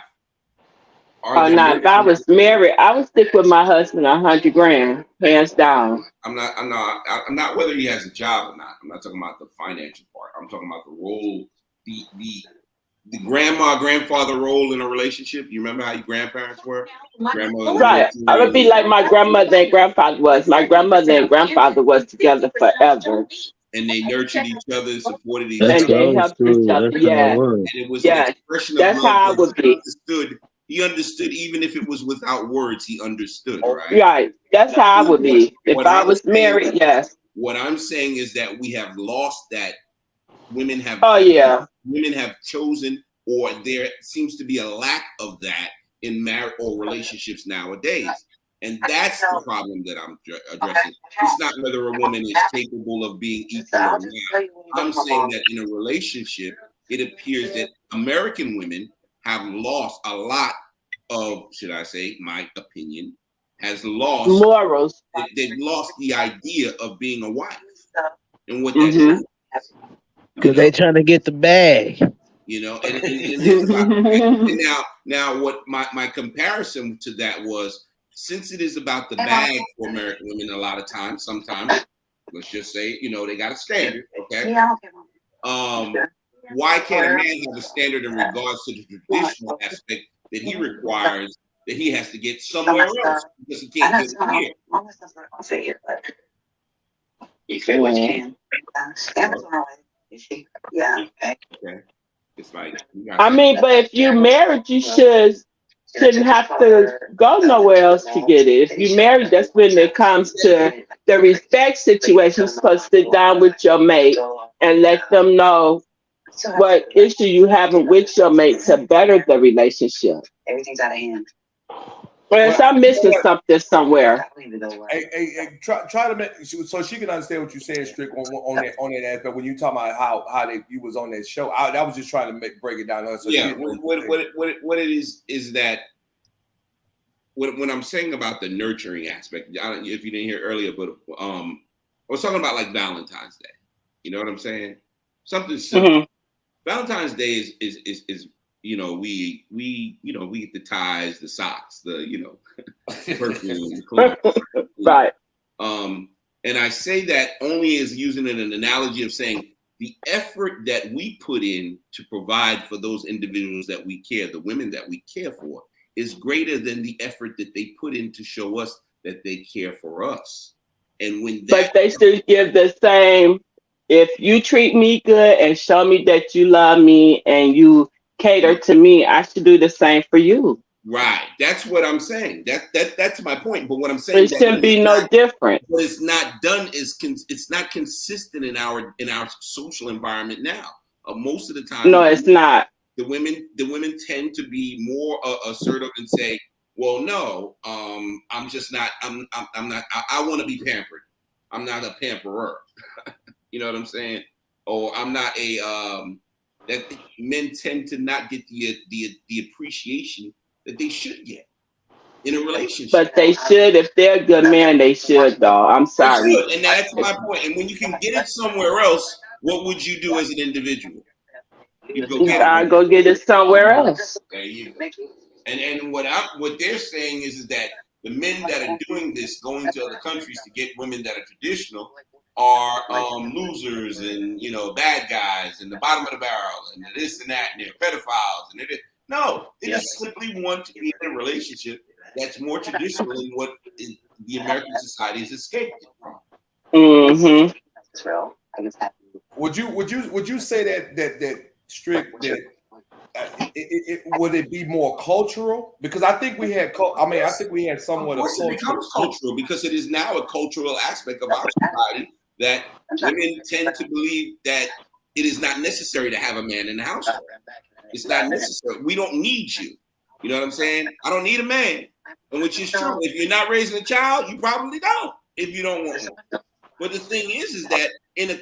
Oh, now if I was married, I would stick with my husband $100,000, hands down. I'm not whether he has a job or not. I'm not talking about the financial part. I'm talking about the role, the grandfather role in a relationship. You remember how your grandparents were? Right. I would be like my grandmother and grandfather was. My grandmother and grandfather was together forever. And they nurtured each other, supported each And other. they helped each other. Yeah. And it was an expression of That's love how I would be. He understood, even if it was without words, he understood, right? Right. That's how I would be. If I was married, yes. What I'm saying is that we have lost that. Women have chosen, or there seems to be a lack of that in marriage or relationships nowadays. And that's the problem that I'm addressing. It's not whether a woman is capable of being equal or not. I'm saying that in a relationship, it appears that American women have lost a lot of, should I say, my opinion, has lost morals. They've lost the idea of being a wife and what that is. Because they trying to get the bag. And now what my comparison to that was, since it is about the bag for American women a lot of times, sometimes, let's just say, they got a standard, okay? Why can't a man have a standard in regards to the traditional aspect that he requires, that he has to get somewhere else because he can't get it here? You feel what you can. Yeah. Okay. It's like, I mean, but if you're married, you shouldn't have to go nowhere else to get it. If you're married, that's when it comes to the respect situation. You're supposed to sit down with your mate and let them know what issue you having with your mate to better the relationship. Everything's out of hand. Well, I'm missing something somewhere. Hey, try to make so she can understand what you said, Strick, on that aspect. When you talk about how you was on that show, I was just trying to break it down. So yeah, what it is that when I'm saying about the nurturing aspect, if you didn't hear earlier, but I was talking about like Valentine's Day. You know what I'm saying? Something simple. Mm-hmm. Valentine's Day is we get the ties, the socks, the perfume, the clothes, right. And I say that only as using an analogy of saying the effort that we put in to provide for those individuals that we care, the women that we care for, is greater than the effort that they put in to show us that they care for us. And when but they should give the same. If you treat me good and show me that you love me and you cater to me, I should do the same for you. Right. That's what I'm saying. That's my point. But what I'm saying, it shouldn't be no different. But it's not done. It's not consistent in our social environment now. Most of the time, no, it's not. The women tend to be more assertive and say, "Well, no, I'm just not. I'm not. I want to be pampered. I'm not a pamperer." You know what I'm saying? Or I'm not a that men tend to not get the appreciation that they should get in a relationship. But they should, if they're a good man, they should, though. I'm sorry. And that's my point. And when you can get it somewhere else, what would you do as an individual? You go You get gotta it. go get it somewhere else. There you go. And what they're saying is that the men that are doing this, going to other countries to get women that are traditional, are losers and bad guys and the bottom of the barrel and this and that and they're pedophiles and no, they just simply want to be in a relationship that's more traditional than what the American society has escaped from. Mm-hmm. Would you say that strict that would it be more cultural? Because I think we had I think we had somewhat of it becomes cultural because it is now a cultural aspect of our society that women tend to believe that it is not necessary to have a man in the household. It's not necessary. We don't need you. You know what I'm saying? I don't need a man. And which is true. If you're not raising a child, you probably don't. If you don't want one. But the thing is that in a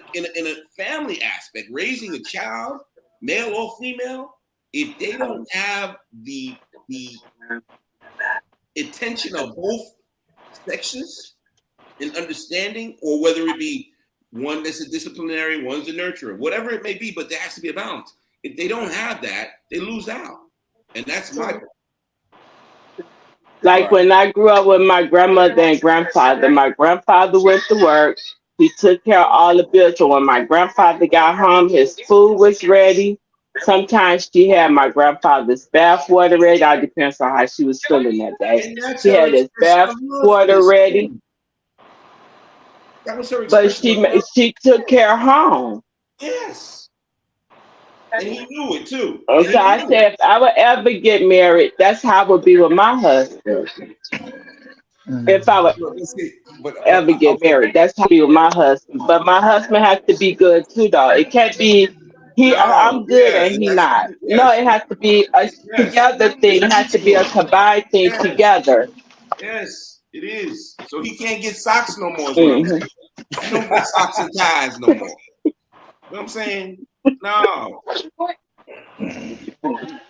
family aspect, raising a child, male or female, if they don't have the attention of both sexes in understanding, or whether it be one that's a disciplinary, one's a nurturer, whatever it may be, but there has to be a balance. If they don't have that, they lose out. And that's my point. Like when I grew up with my grandmother and grandfather, my grandfather went to work. He took care of all the bills. So when my grandfather got home, his food was ready. Sometimes she had my grandfather's bath water ready. All depends on how she was feeling that day. She had his bath water ready. That was her but she took care of home. Yes. And he knew it too. So I said, if I would ever get married, that's how I would be with my husband. If I would ever get married, that's how I would be with my husband. But my husband has to be good too, though. It can't be I'm good and he not. No, it has to be a together thing. It has to be a combined thing together. Yes, it is. So he can't get socks no more. He don't get socks and ties no more. You know what I'm saying? No.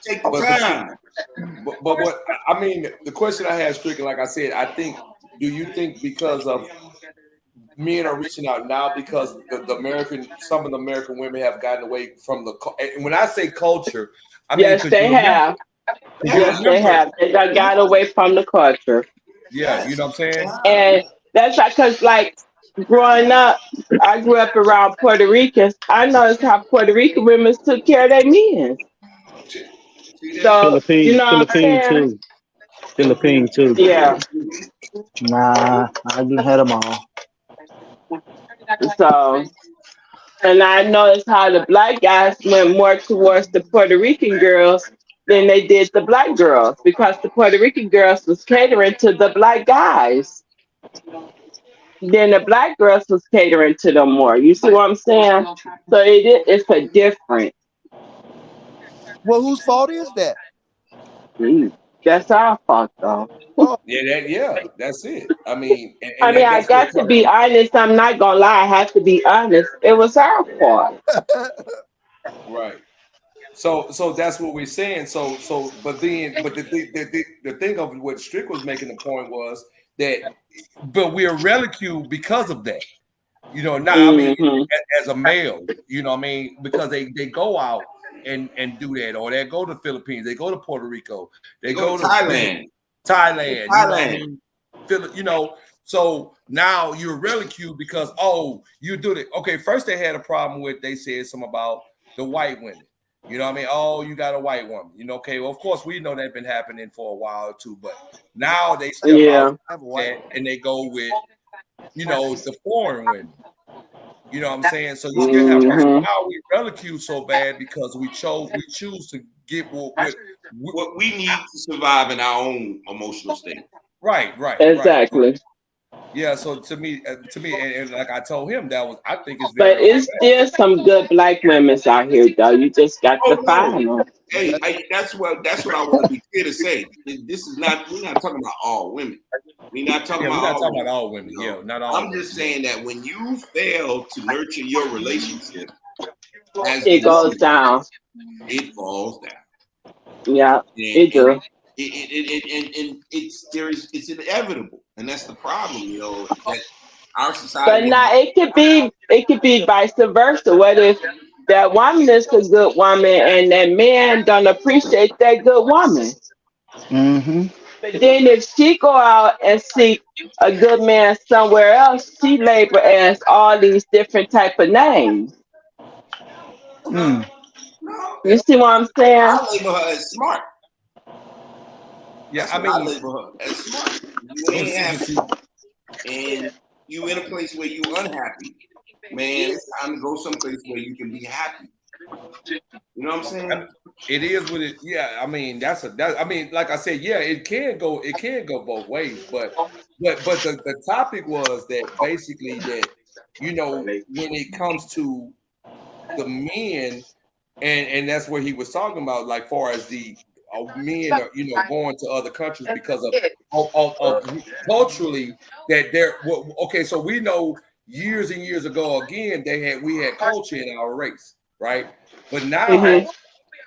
Take the time. But what I mean, the question I had, strictly, like I said, do you think because of men are reaching out now because some of the American women have gotten away from and when I say culture, I mean yes, they have. Yes, they have. They got away from the culture. Yeah, you know what I'm saying? And that's because, like, growing up, I grew up around Puerto Ricans. I noticed how Puerto Rican women took care of their men. So, Philippines too. Yeah. Nah, I didn't have them all. So, and I noticed how the black guys went more towards the Puerto Rican girls than they did the black girls, because the Puerto Rican girls was catering to the black guys. Then the black girls was catering to them more. You see what I'm saying? So it's a difference. Well, whose fault is that? That's our fault, though. Yeah, that's it. I mean, I got to be honest. I'm not gonna lie. I have to be honest. It was our fault. Right. So that's what we're saying. But the thing of what Strick was making the point was that, but we're ridiculed because of that. You know, not I mean, as a male, you know what I mean, because they go out and do that, or they go to the Philippines, they go to Puerto Rico, they go to Thailand. You know, so now you're ridiculed because you do it. Okay, first they had a problem with, they said something about the white women. You know what I mean? Oh, you got a white woman. You know, okay, well, of course we know that's been happening for a while too, but now they step out and they go with, you know, the foreign women. You know what I'm saying? So you still have now we ridicule so bad because we choose to get what we need to survive in our own emotional state. Right. Exactly. Right. Yeah. So to me, and like I told him, I think it's very. But it's still some good black women out here, though. You just got to find them. Hey, that's what I want to be clear to say. This is not. We're not talking about all women. We're not talking about all women. Yeah, not all. I'm just saying that when you fail to nurture your relationship, it goes down. It falls down. Yeah, it does. It's inevitable, and that's the problem, you know. That our society. But now it could be vice versa. What if that woman is a good woman, and that man don't appreciate that good woman. Mm-hmm. But then if she go out and seek a good man somewhere else, she labor as all these different type of names. Mm. No, You see what I'm saying? I label her as smart. Yeah, That's I what I mean, label her as smart. You but ain't see, happy, and you in a place where you unhappy. Man, it's time to go someplace where you can be happy. You know what I'm saying? it is what it. Yeah, I mean, I mean, like I said, yeah, it can go both ways, but the topic was that basically that when it comes to the men, and that's where he was talking about, like far as the men are going to other countries because of culturally that they're okay. So we know years and years ago, again, we had culture in our race, right? But now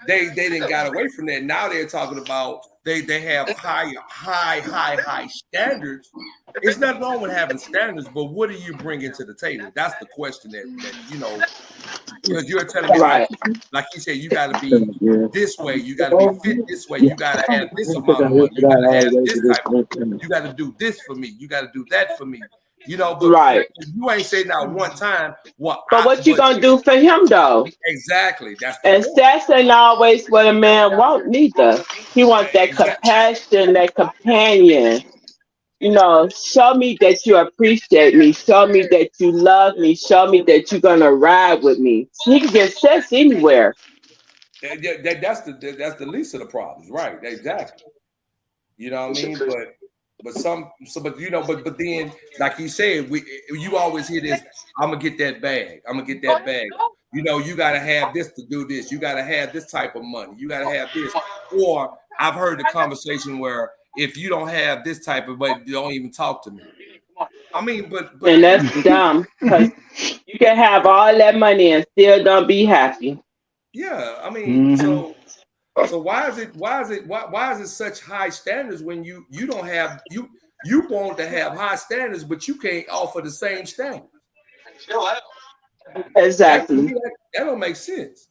they didn't got away from that. Now they're talking about they have high standards. It's not wrong with having standards, but what are you bringing to the table? That's the question that because you're telling me like you said, you got to be this way, you got to be fit this way, you got to have this amount of money, you got to have this type of, you got to do this for me, you got to do that for me, but you ain't say not one time but what you gonna do for him though? Exactly, that's and sex ain't always what a man want neither. He wants that compassion, that companion. Show me that you appreciate me. Show me that you love me. Show me that you're gonna ride with me. He can get sex anywhere. That's the least of the problems, right? Exactly. You know what I mean? But then, like you said, you always hear this. I'm gonna get that bag. I'm gonna get that bag. You gotta have this to do this. You gotta have this type of money. You gotta have this. Or I've heard the conversation where if you don't have this type of money, you don't even talk to me. I mean, but and that's dumb because you can have all that money and still don't be happy. Yeah, I mean, so why is it such high standards when you don't have you want to have high standards, but you can't offer the same standards? Exactly. That don't make sense.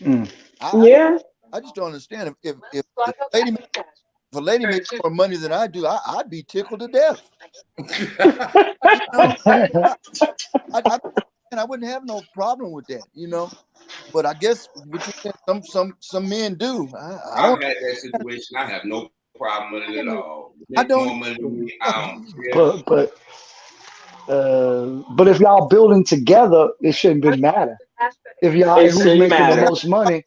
I just don't understand if a lady makes more money than I do, I'd be tickled to death. I wouldn't have no problem with that, But I guess what you said, some men do. I've had that situation. I have no problem with it at all. I don't. More money than me, I don't care. But if y'all building together, it shouldn't matter. If y'all who's making the most money,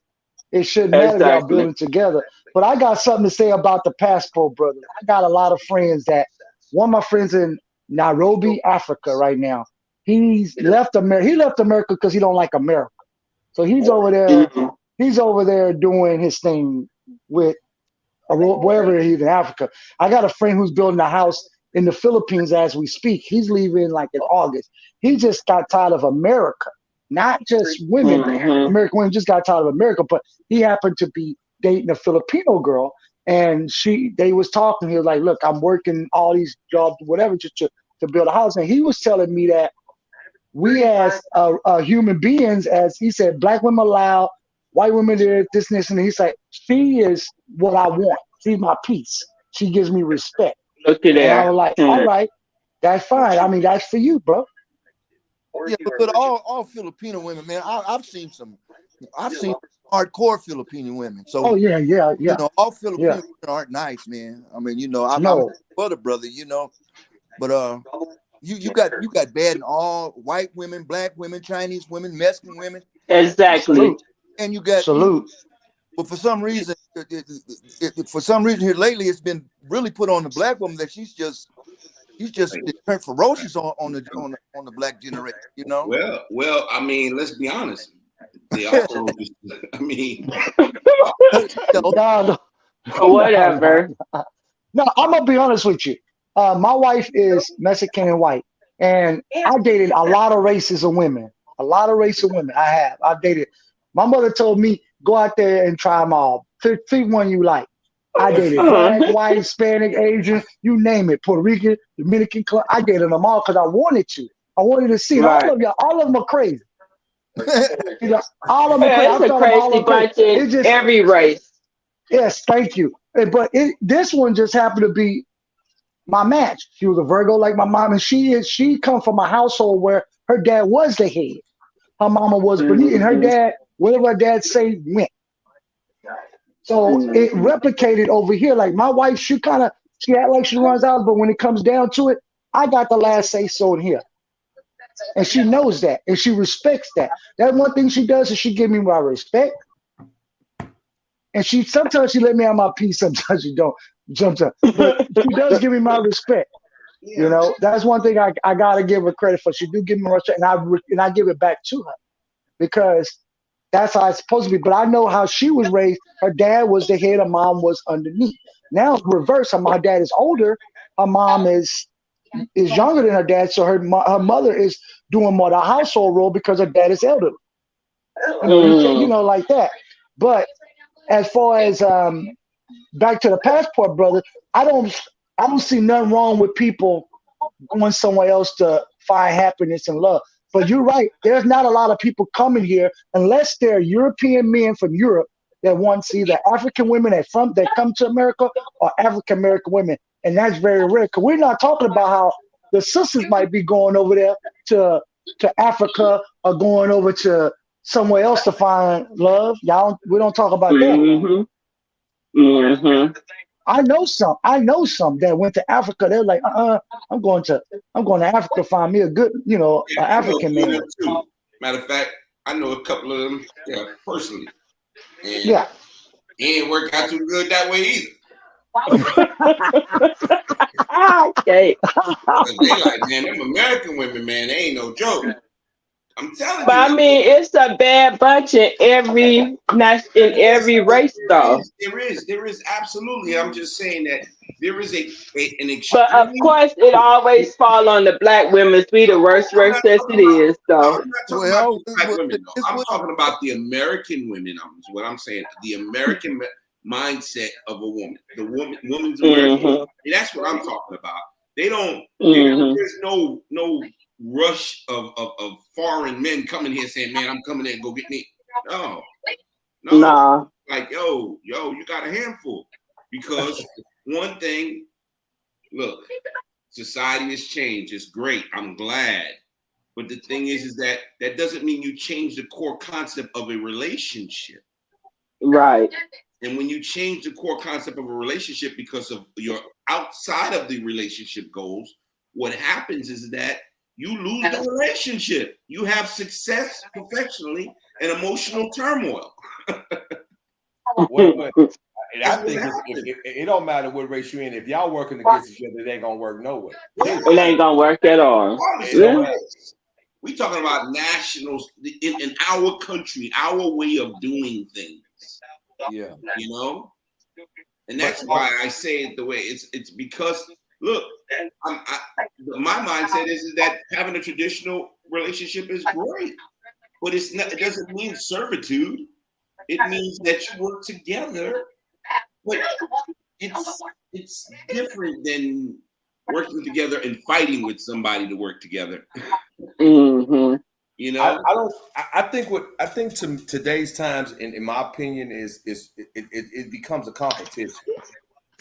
it shouldn't matter if y'all building together. But I got something to say about the Passport brothers. I got a lot of friends one of my friends in Nairobi, Africa right now. He left America because he don't like America. So he's over there. He's over there doing his thing with wherever he's in Africa. I got a friend who's building a house in the Philippines as we speak. He's leaving like in August. He just got tired of America, not just women. American women just got tired of America, but he happened to be dating a Filipino girl, and they was talking. He was like, "Look, I'm working all these jobs, whatever, just to build a house." And he was telling me that we as human beings, as he said, black women allowed, white women did this and this, and he's like, she is what I want. She's my piece. She gives me respect. Look at that. And I was like, all right, that's fine. I mean, that's for you, bro. Yeah, but all Filipino women, man, I've seen hardcore Filipino women. So yeah. All Filipino women aren't nice, man. I mean, I'm brother, but you got bad in all white women, black women, Chinese women, Mexican women. Exactly. And you got salute. But for some reason here lately, it's been really put on the black woman that she's just turned ferocious on the black generation. Well, I mean, let's be honest. They also, I mean, whatever. No, I'm gonna be honest with you. My wife is Mexican and white, and I dated a lot of races of women. I've dated. My mother told me, go out there and try them all. Pick one you like. I dated black, white, Hispanic, Asian, you name it, Puerto Rican, Dominican. I dated them all because I wanted to. I wanted to see. Right. All of them are crazy. You know, all of them. Well, I'm it's a talking about all crazy of them. bunch in It just every race. yes, thank you. But this one just happened to be my match. She was a Virgo like my mom, and she come from a household where her dad was the head. Her mama was beneath, and her dad, whatever her dad say, went. So it replicated over here. Like my wife, she act like she runs out, but when it comes down to it, I got the last say so in here. And she knows that, and she respects that. That one thing she does is she give me my respect. And sometimes she let me have my peace, sometimes she don't. Sometimes, but she does give me my respect. You know, that's one thing I gotta give her credit for. She do give me respect, and I give it back to her because that's how it's supposed to be. But I know how she was raised. Her dad was the head, her mom was underneath. Now it's reverse. Her dad is older. Her mom is younger than her dad, so her mother is doing more the household role because her dad is elderly. You know, like that. But as far as back to the passport, brother, I don't see nothing wrong with people going somewhere else to find happiness and love. But you're right. There's not a lot of people coming here unless they're European men from Europe that want either African women that come to America or African American women. And that's very rare. Because we're not talking about how the sisters might be going over there to Africa or going over to somewhere else to find love. We don't talk about that. I know some that went to Africa. They're like, I'm going to Africa to find me a good, African man. Matter of fact, I know a couple of them, personally. And yeah, it ain't worked out too good that way either. Okay. They like, man, them American women, man, they ain't no joke. I'm telling you. But I mean, it's a bad bunch in every race, though. There is absolutely. I'm just saying that there is an extreme. But of course, it always fall on the black women. Be the worst race as it is, though. I'm not talking about the black women, though. I'm talking about the American women. Is what I'm saying. The American mindset of a woman. The woman's American. And that's what I'm talking about. They don't. There's no rush of foreign men coming here saying, man, I'm coming in and go get me. No. Nah. Like, yo, you got a handful. Because one thing, look, society has changed. It's great. I'm glad. But the thing is that doesn't mean you change the core concept of a relationship. Right. And when you change the core concept of a relationship because of your outside of the relationship goals, what happens is that you lose the relationship. You have success professionally and emotional turmoil. And I think it don't matter what race you're in. If y'all working against each other, it ain't gonna work no way. It ain't gonna work at all. We talking about nationals in our country, our way of doing things. Yeah, and that's why I say it the way it's because look, my mindset is that having a traditional relationship is great, but it doesn't mean servitude. It means that you work together, but it's different than working together and fighting with somebody to work together. I think to today's times, in my opinion, is it becomes a competition,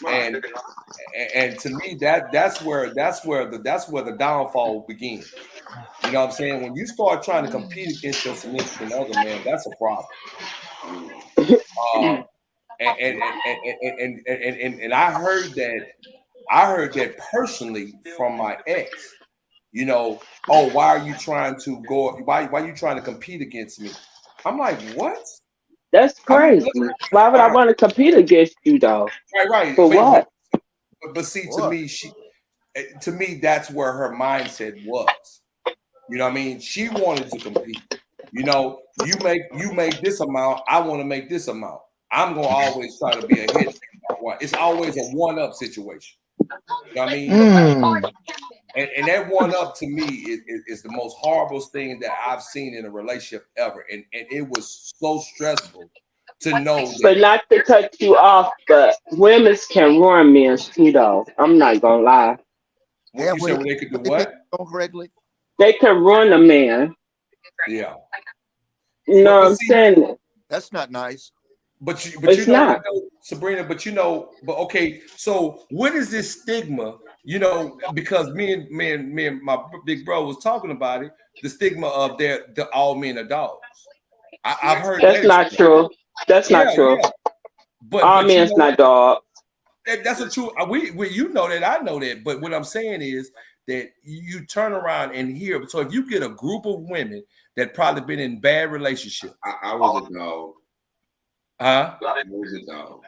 and to me that's where the downfall begins. You know what I'm saying? When you start trying to compete against your significant other, man, that's a problem. And I heard that personally from my ex. Why are you trying to why are you trying to compete against me? I'm like, what? That's crazy. Why would I want to compete against you, though? Right. For what? But see, to me, that's where her mindset was. You know what I mean? She wanted to compete. You make this amount, I want to make this amount. I'm gonna always try to be ahead. It's always a one-up situation. You know what I mean? And that one-up to me is the most horrible thing that I've seen in a relationship ever. And it was so stressful to know that. But not to cut you off, but women can ruin men too, though. I'm not gonna lie. You said they could do what? Correctly. They can ruin a man. Yeah. No, I'm saying that's not nice. But you it's know not. what though, Sabrina, but okay, so what is this stigma? You know, because me and my big bro was talking about it, the stigma of the all men are dogs. I've heard That's that. not true. That's not true. Yeah. All men's not dogs. That's a true. We you know that, I know that. But what I'm saying is that you turn around and hear. So if you get a group of women that probably been in bad relationships, I was a dog. Huh? I was a dog.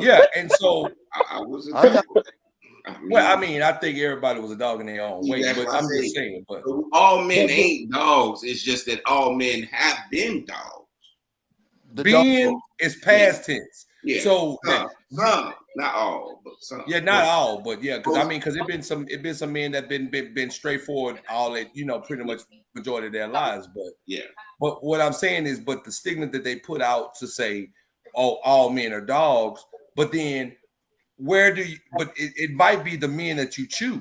Yeah, and so I was a dog. Well, I mean, I think everybody was a dog in their own way, That's but what I'm I just say. saying. But all men ain't dogs. It's just that all men have been dogs. Being is past tense. Yeah. So some, not all, but some. Yeah, not all, but yeah, because it been some men that been straightforward all that, you know, pretty much majority of their lives. But yeah. But what I'm saying is, but the stigma that they put out to say, oh, all men are dogs, but then where do you? But it might be the men that you choose.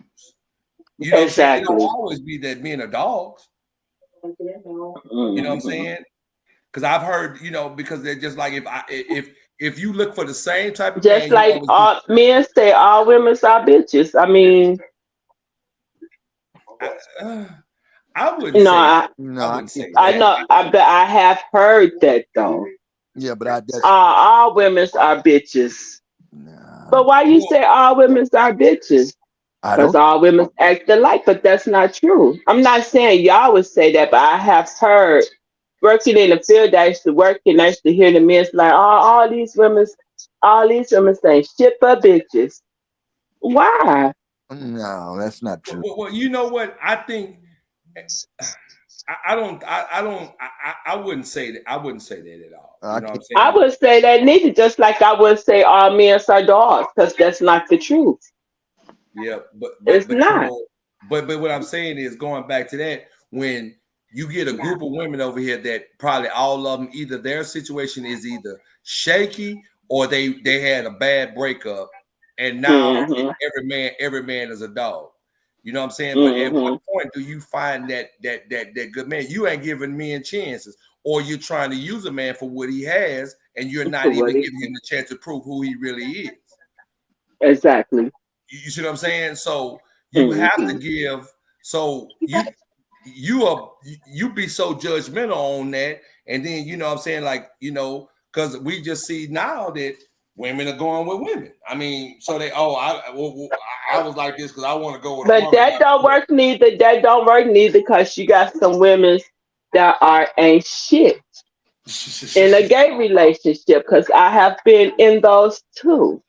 You know, exactly. It don't always be that men are dogs. You know what I'm saying? Because I've heard, you know, because they're just like if you look for the same type of just man, like all men say all women are bitches. I mean, I wouldn't say that. I wouldn't say that. I know, but I have heard that though. Yeah, but all women are bitches. But why you say all women are bitches? Because all women act alike, but that's not true. I'm not saying y'all would say that, but I have heard, working in the field I used to work in, I used to hear the men like, all these women saying shit but bitches. Why? No, that's not true. Well, you know what? I think I wouldn't say that. I wouldn't say that at all. You know what I'm saying? I would say that neither, just like I would say all men are dogs, because that's not the truth. Yeah, but it's You not. know, but what I'm saying is, going back to that, when you get a group of women over here that probably all of them, either their situation is either shaky or they had a bad breakup, and now every man is a dog. You know what I'm saying? But at what point do you find that good man? You ain't giving men chances, or you're trying to use a man for what he has, and you're not even giving him the chance to prove who he really is. Exactly. You see what I'm saying? So you have to give. So you be so judgmental on that, and then you know what I'm saying, like, you know, because we just see now that women are going with women. I mean, so they I was like this because I want to go with. But that don't work neither. That don't work neither, because you got some women that ain't shit in a gay relationship. Because I have been in those too.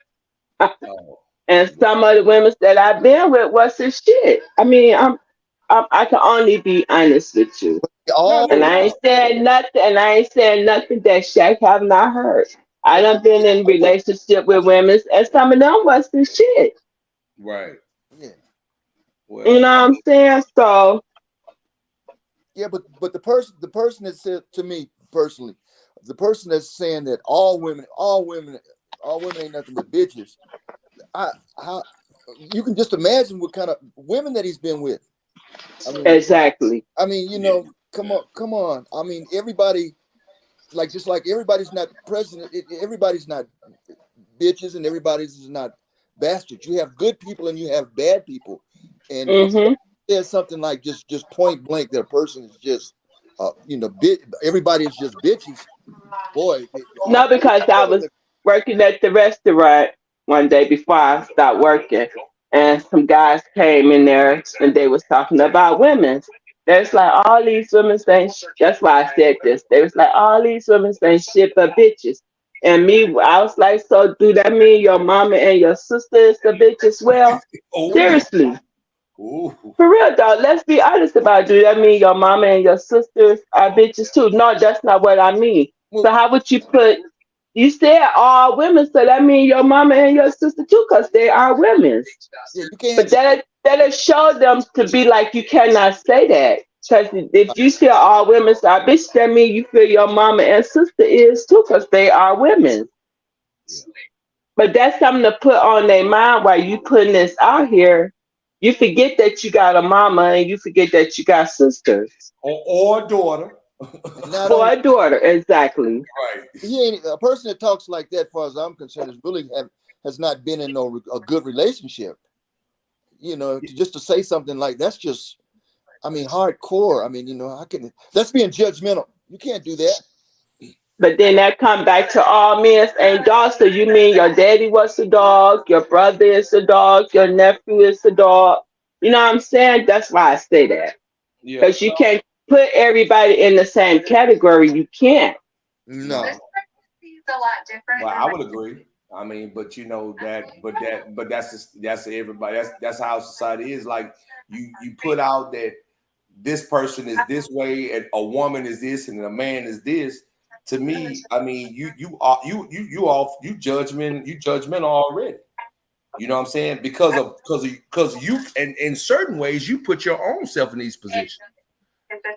And some of the women that I've been with wasn't shit. I mean, I can only be honest with you. And I ain't saying nothing. And I ain't saying nothing that Shaq have not heard. I done been in relationship with women, and some of them wasn't shit. Right. Yeah. Well, you know what I'm saying? So. Yeah, but the person that said to me personally, the person that's saying that all women ain't nothing but bitches. How you can just imagine what kind of women that he's been with. I mean, exactly. I mean, you know, come on. I mean, everybody, just like everybody's not president, everybody's not bitches and everybody's not bastards. You have good people and you have bad people, and there's something like just point blank that a person is just, everybody is just bitches. Boy, no, because I was working at the restaurant one day before I stopped working, and some guys came in there and they was talking about women. There's like all these women saying, that's why I said this. They was like all these women saying shit but bitches. And me, I was like, so do that mean your mama and your sister is a bitch as well? Seriously. For real though, let's be honest about it. Do that mean your mama and your sisters are bitches too? No, that's not what I mean. So how would you put, you said all women, so that means your mama and your sister too, because they are women. Yeah, you can't. But that'll show them to be like, you cannot say that. Because if you say all women are bitches, that means you feel your mama and sister is too, because they are women. Yeah. But that's something to put on their mind while you putting this out here. You forget that you got a mama and you forget that you got sisters. Or a daughter. Not For only a daughter, exactly. Right. he ain't a person that talks like that, as far as I'm concerned, has not been in a good relationship. You know, just to say something like that's just, I mean, hardcore. I mean, you know, that's being judgmental. You can't do that. But then that come back to all men and dogs. So you mean your daddy was a dog, your brother is a dog, your nephew is a dog. You know what I'm saying? That's why I say that. Yeah. Because you can't put everybody in the same category. You can't. No. It's a lot different. Well, I would agree. I mean, but you know but that's everybody. That's how society is. Like you put out that this person is this way, and a woman is this, and a man is this. To me, I mean, you judgmental already. You know what I'm saying? Because you and in certain ways you put your own self in these positions.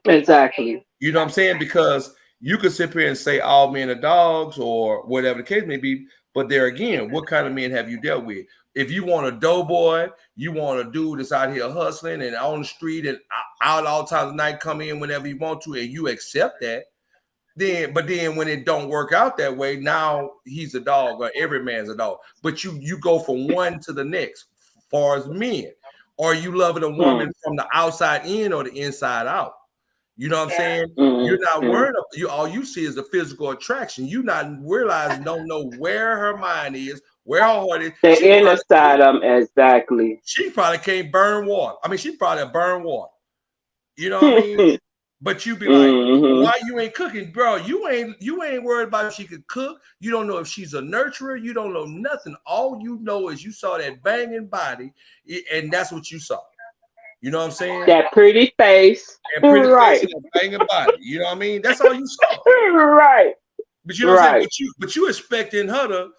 Exactly. You know what I'm saying? Because you could sit here and say all men are dogs or whatever the case may be. But there again, what kind of men have you dealt with? If you want a doughboy, you want a dude that's out here hustling and on the street and out all times of night, come in whenever you want to, and you accept that. Then when it don't work out that way, now he's a dog or every man's a dog. But you go from one to the next, as far as men. Are you loving a woman from the outside in or the inside out? You know what I'm saying? You're not worried. All you see is a physical attraction. You not realizing, don't know where her mind is, where her heart is. The inner side of them, exactly. She probably can't burn water. I mean, she probably burn water. You know what I mean? But you be like, why you ain't cooking, bro? You ain't worried about if she could cook. You don't know if she's a nurturer. You don't know nothing. All you know is you saw that banging body, and that's what you saw. You know what I'm saying? That pretty face. And pretty right. face and banging body. You know what I mean? That's all you saw. right. But you know what I'm saying? But you expecting her to,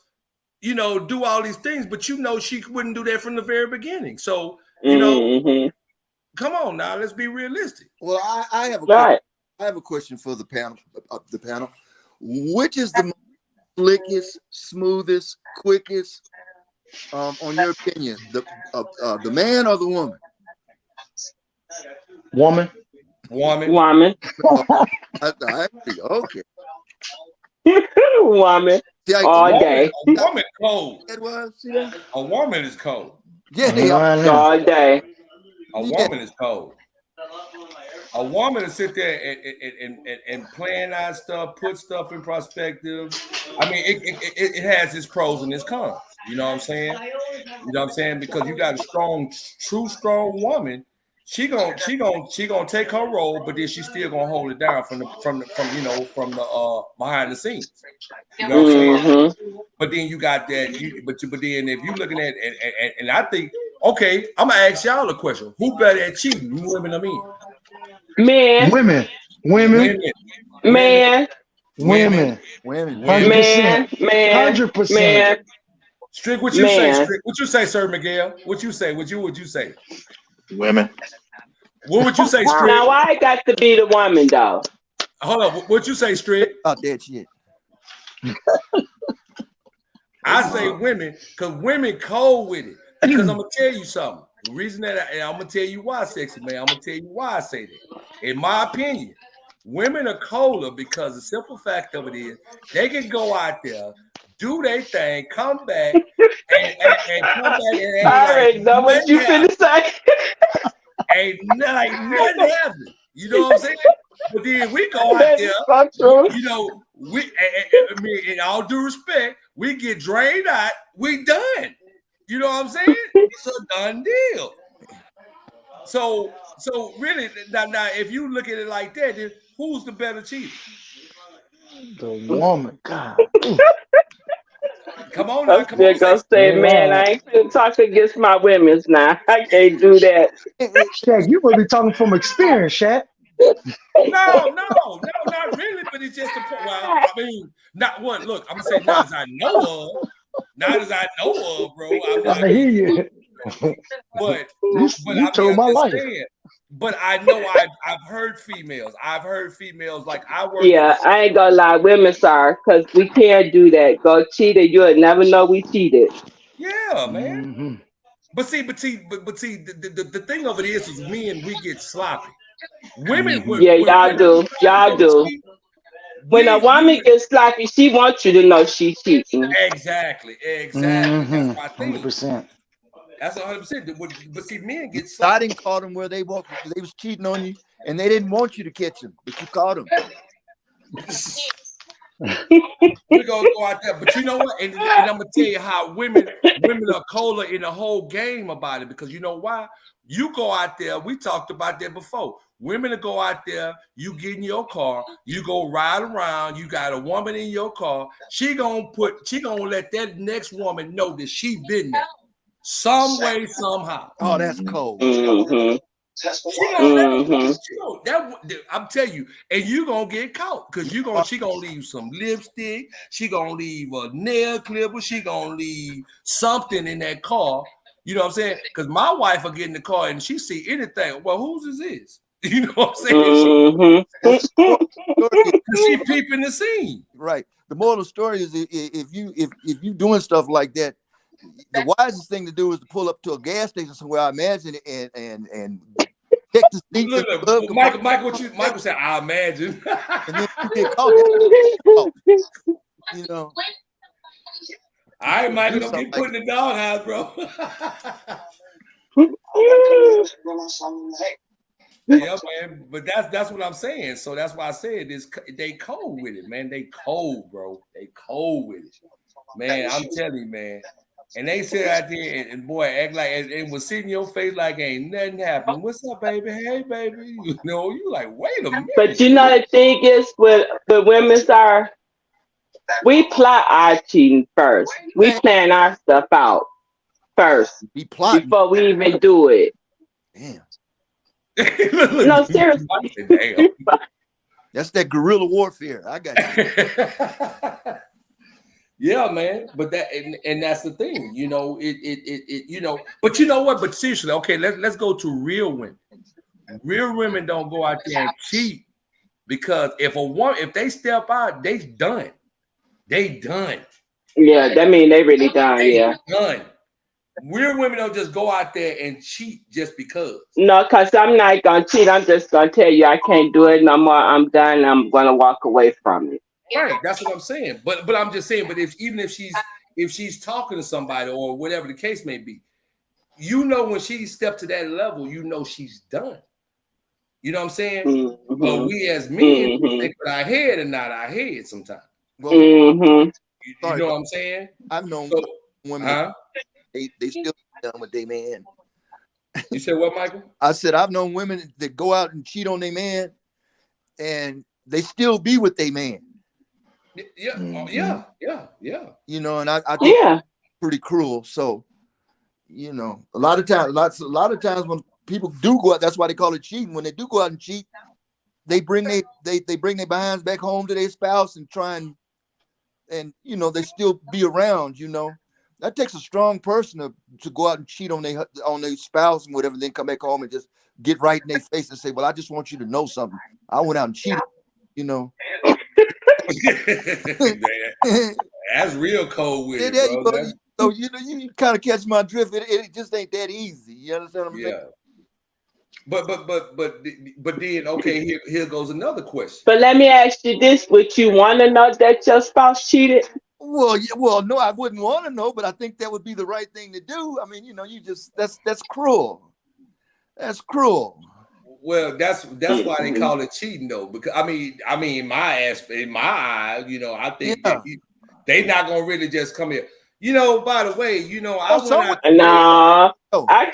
you know, do all these things, but you know she wouldn't do that from the very beginning. So, you know, come on now, let's be realistic. Well, I have a question for the panel. Which is the slickest, smoothest, quickest, on your opinion, the man or the woman? Woman. Okay. Woman. All day. A woman cold. See a woman is cold. Yeah, they are. All day. A woman is cold. A woman to sit there and plan out stuff, put stuff in perspective. I mean, it has its pros and its cons. You know what I'm saying? You know what I'm saying? Because you got a true strong woman. She gonna take her role, but then she's still gonna hold it down from the behind the scenes. You know what I'm saying? But then you got that. But then if you're looking at and I think, okay, I'm gonna ask y'all a question: who better at cheating, women or men? Men. Women. 100%. Strick, what you say? Strick? What you say, Sir Miguel? What you say? What you say? Women. What would you say, Strick? Now, why I got to be the woman, though? Hold on. What you say, Strick? Oh, that shit. I say women, because women cold with it. Because I'm gonna tell you something. The reason that I'm gonna tell you why, sexy man. I'm gonna tell you why I say that. In my opinion, women are colder because the simple fact of it is they can go out there, do their thing, come back, and come back and I already know what you finna say. Ain't nothing happening. You know what I'm saying? But then we go out there, you know, I mean, in all due respect, we get drained out, we done. You know what I'm saying? It's a done deal. So really, now if you look at it like that, then who's the better cheater? The woman. God. Come on now. They're gonna say, man, I ain't finna talk against my women's now. I can't do that. Shaq, you must be talking from experience, Shaq. No, not really. But it's just a point. Well, I mean, not what. Look, I'm gonna say not as I know of. Not as I know of, bro. I hear you. But you told my life. But I know I've heard females. I've heard females like I work. Yeah, I ain't gonna lie, women sorry, because we can't do that. Go cheated, you'll never know we cheated. Yeah, man. But see, the thing of it is men, we get sloppy. Women, Yeah, y'all do. Y'all do. When a woman gets sloppy, she wants you to know she's cheating. Exactly. That's my thing. 100%. That's 100%. But see, men get I sloppy. didn't call them where they was cheating on you, and they didn't want you to catch them, but you caught them. We're gonna go out there, but you know what? And I'm gonna tell you how women are colder in the whole game about it, because you know why? You go out there, we talked about that before. Women will go out there, you get in your car, you go ride around, you got a woman in your car, she gonna let that next woman know that she been there some way, somehow. Oh, that's cold. Mm-hmm. I'm telling you, and you gonna get caught because she gonna leave some lipstick, she gonna leave a nail clipper, she gonna leave something in that car. You know what I'm saying? Because my wife will get in the car and she see anything. Well, whose is this? You know what I'm saying? She peeping the scene. Right. The moral of the story is if you doing stuff like that, the wisest thing to do is to pull up to a gas station somewhere, I imagine, and check the seats. Look, Michael said, I imagine. And then you get caught. You know. All right, Michael, don't keep putting the doghouse, bro. Yeah, man, but that's what I'm saying. So that's why I said this. They cold with it, man. They cold, bro. They cold with it, man. I'm telling you, man. And they sit out there and boy act like and was sitting in your face like ain't nothing happened. What's up, baby? Hey, baby. You know, you like, wait a minute. But you know the thing is with the women's are, we plot our cheating first. We plan our stuff out first before we even do it. Damn. No, seriously. Damn. That's that guerrilla warfare. I got you. Yeah, man. But and that's the thing, you know. It you know. But you know what? But seriously, okay, let's go to real women. Real women don't go out there and cheat because if they step out, they done. They done. Yeah, that mean they really done. Yeah, done. Real women don't just go out there and cheat just because. No, because I'm not gonna cheat. I'm just gonna tell you I can't do it no more. I'm done. I'm gonna walk away from it. Right, that's what I'm saying. But I'm just saying. But if she's talking to somebody or whatever the case may be, you know, when she steps to that level, you know she's done. You know what I'm saying? Mm-hmm. But we as men we think with our head and not our head sometimes. Well, you know what I'm saying? I've known women. They still done with their man. You said what, Michael? I said I've known women that go out and cheat on their man, and they still be with their man. Yeah. You know, and I think it's pretty cruel. So, you know, a lot of times when people do go out, that's why they call it cheating. When they do go out and cheat, they bring their behinds back home to their spouse and try and you know, they still be around. You know, that takes a strong person to go out and cheat on their spouse and whatever, then come back home and just get right in their face and say, "Well, I just want you to know something. I went out and cheated." You know. That's real cold with it, bro. So you know, you kind of catch my drift. It just ain't that easy. You understand what I'm saying? But then okay, here goes another question. But let me ask you this: would you want to know that your spouse cheated? Well, no, I wouldn't want to know, but I think that would be the right thing to do. I mean, you know, that's cruel. That's cruel. Well, that's why they call it cheating, though. Because I mean, in my eye, you know, I think they not gonna really just come here. You know, by the way, you know, I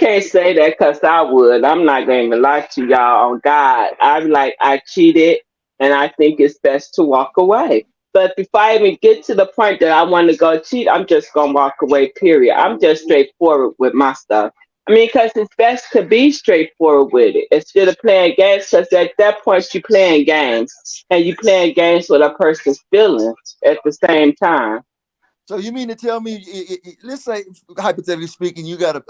can't say that because I would. I'm not going to lie to y'all on God. I'm like, I cheated, and I think it's best to walk away. But before I even get to the point that I want to go cheat, I'm just gonna walk away. Period. I'm just straightforward with my stuff. I mean, because it's best to be straightforward with it instead of playing games. Because at that point, you're playing games, and you're playing games with a person's feelings at the same time. So you mean to tell me, let's say, hypothetically speaking, you got a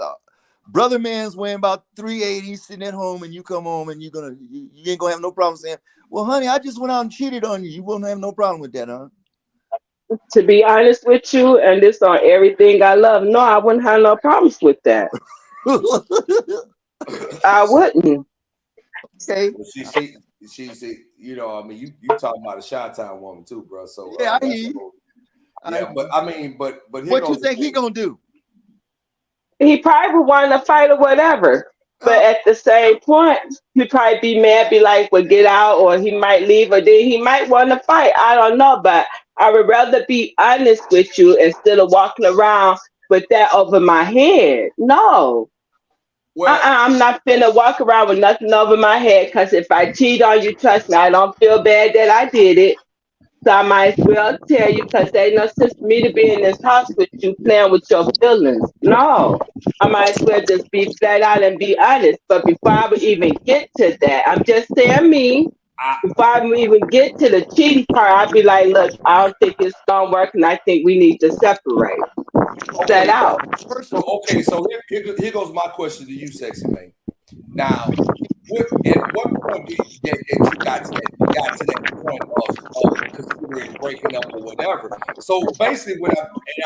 brother man's weighing about 380, sitting at home, and you come home and you ain't gonna have no problem saying, "Well, honey, I just went out and cheated on you." You won't have no problem with that, huh? To be honest with you, and this on everything I love, no, I wouldn't have no problems with that. I wouldn't. Okay. She's you know, I mean, you talking about a Chi-Town woman too, bro. So yeah, I hear you. Yeah, but I mean, but what you think he gonna do? He probably would want to fight or whatever. But at the same point, he'd probably be mad, be like, well, get out, or he might leave, or then he might want to fight. I don't know, but I would rather be honest with you instead of walking around with that over my head. No. Well, I'm not finna walk around with nothing over my head, because if I cheat on you, trust me, I don't feel bad that I did it. So I might as well tell you, because there ain't no sense for me to be in this house with you playing with your feelings. No, I might as well just be flat out and be honest. But before I would even get to that, I'm just saying me. Before I would even get to the cheating part, I'd be like, look, I don't think it's gonna work, and I think we need to separate. Set out. Okay, so here goes my question to you, Sexy Man. Now, at what point did you got to that point of considering breaking up or whatever? So basically,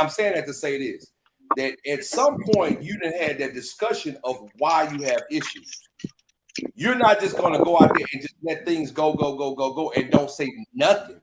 I'm saying that to say this, that at some point you done had that discussion of why you have issues. You're not just gonna go out there and just let things go, and don't say nothing.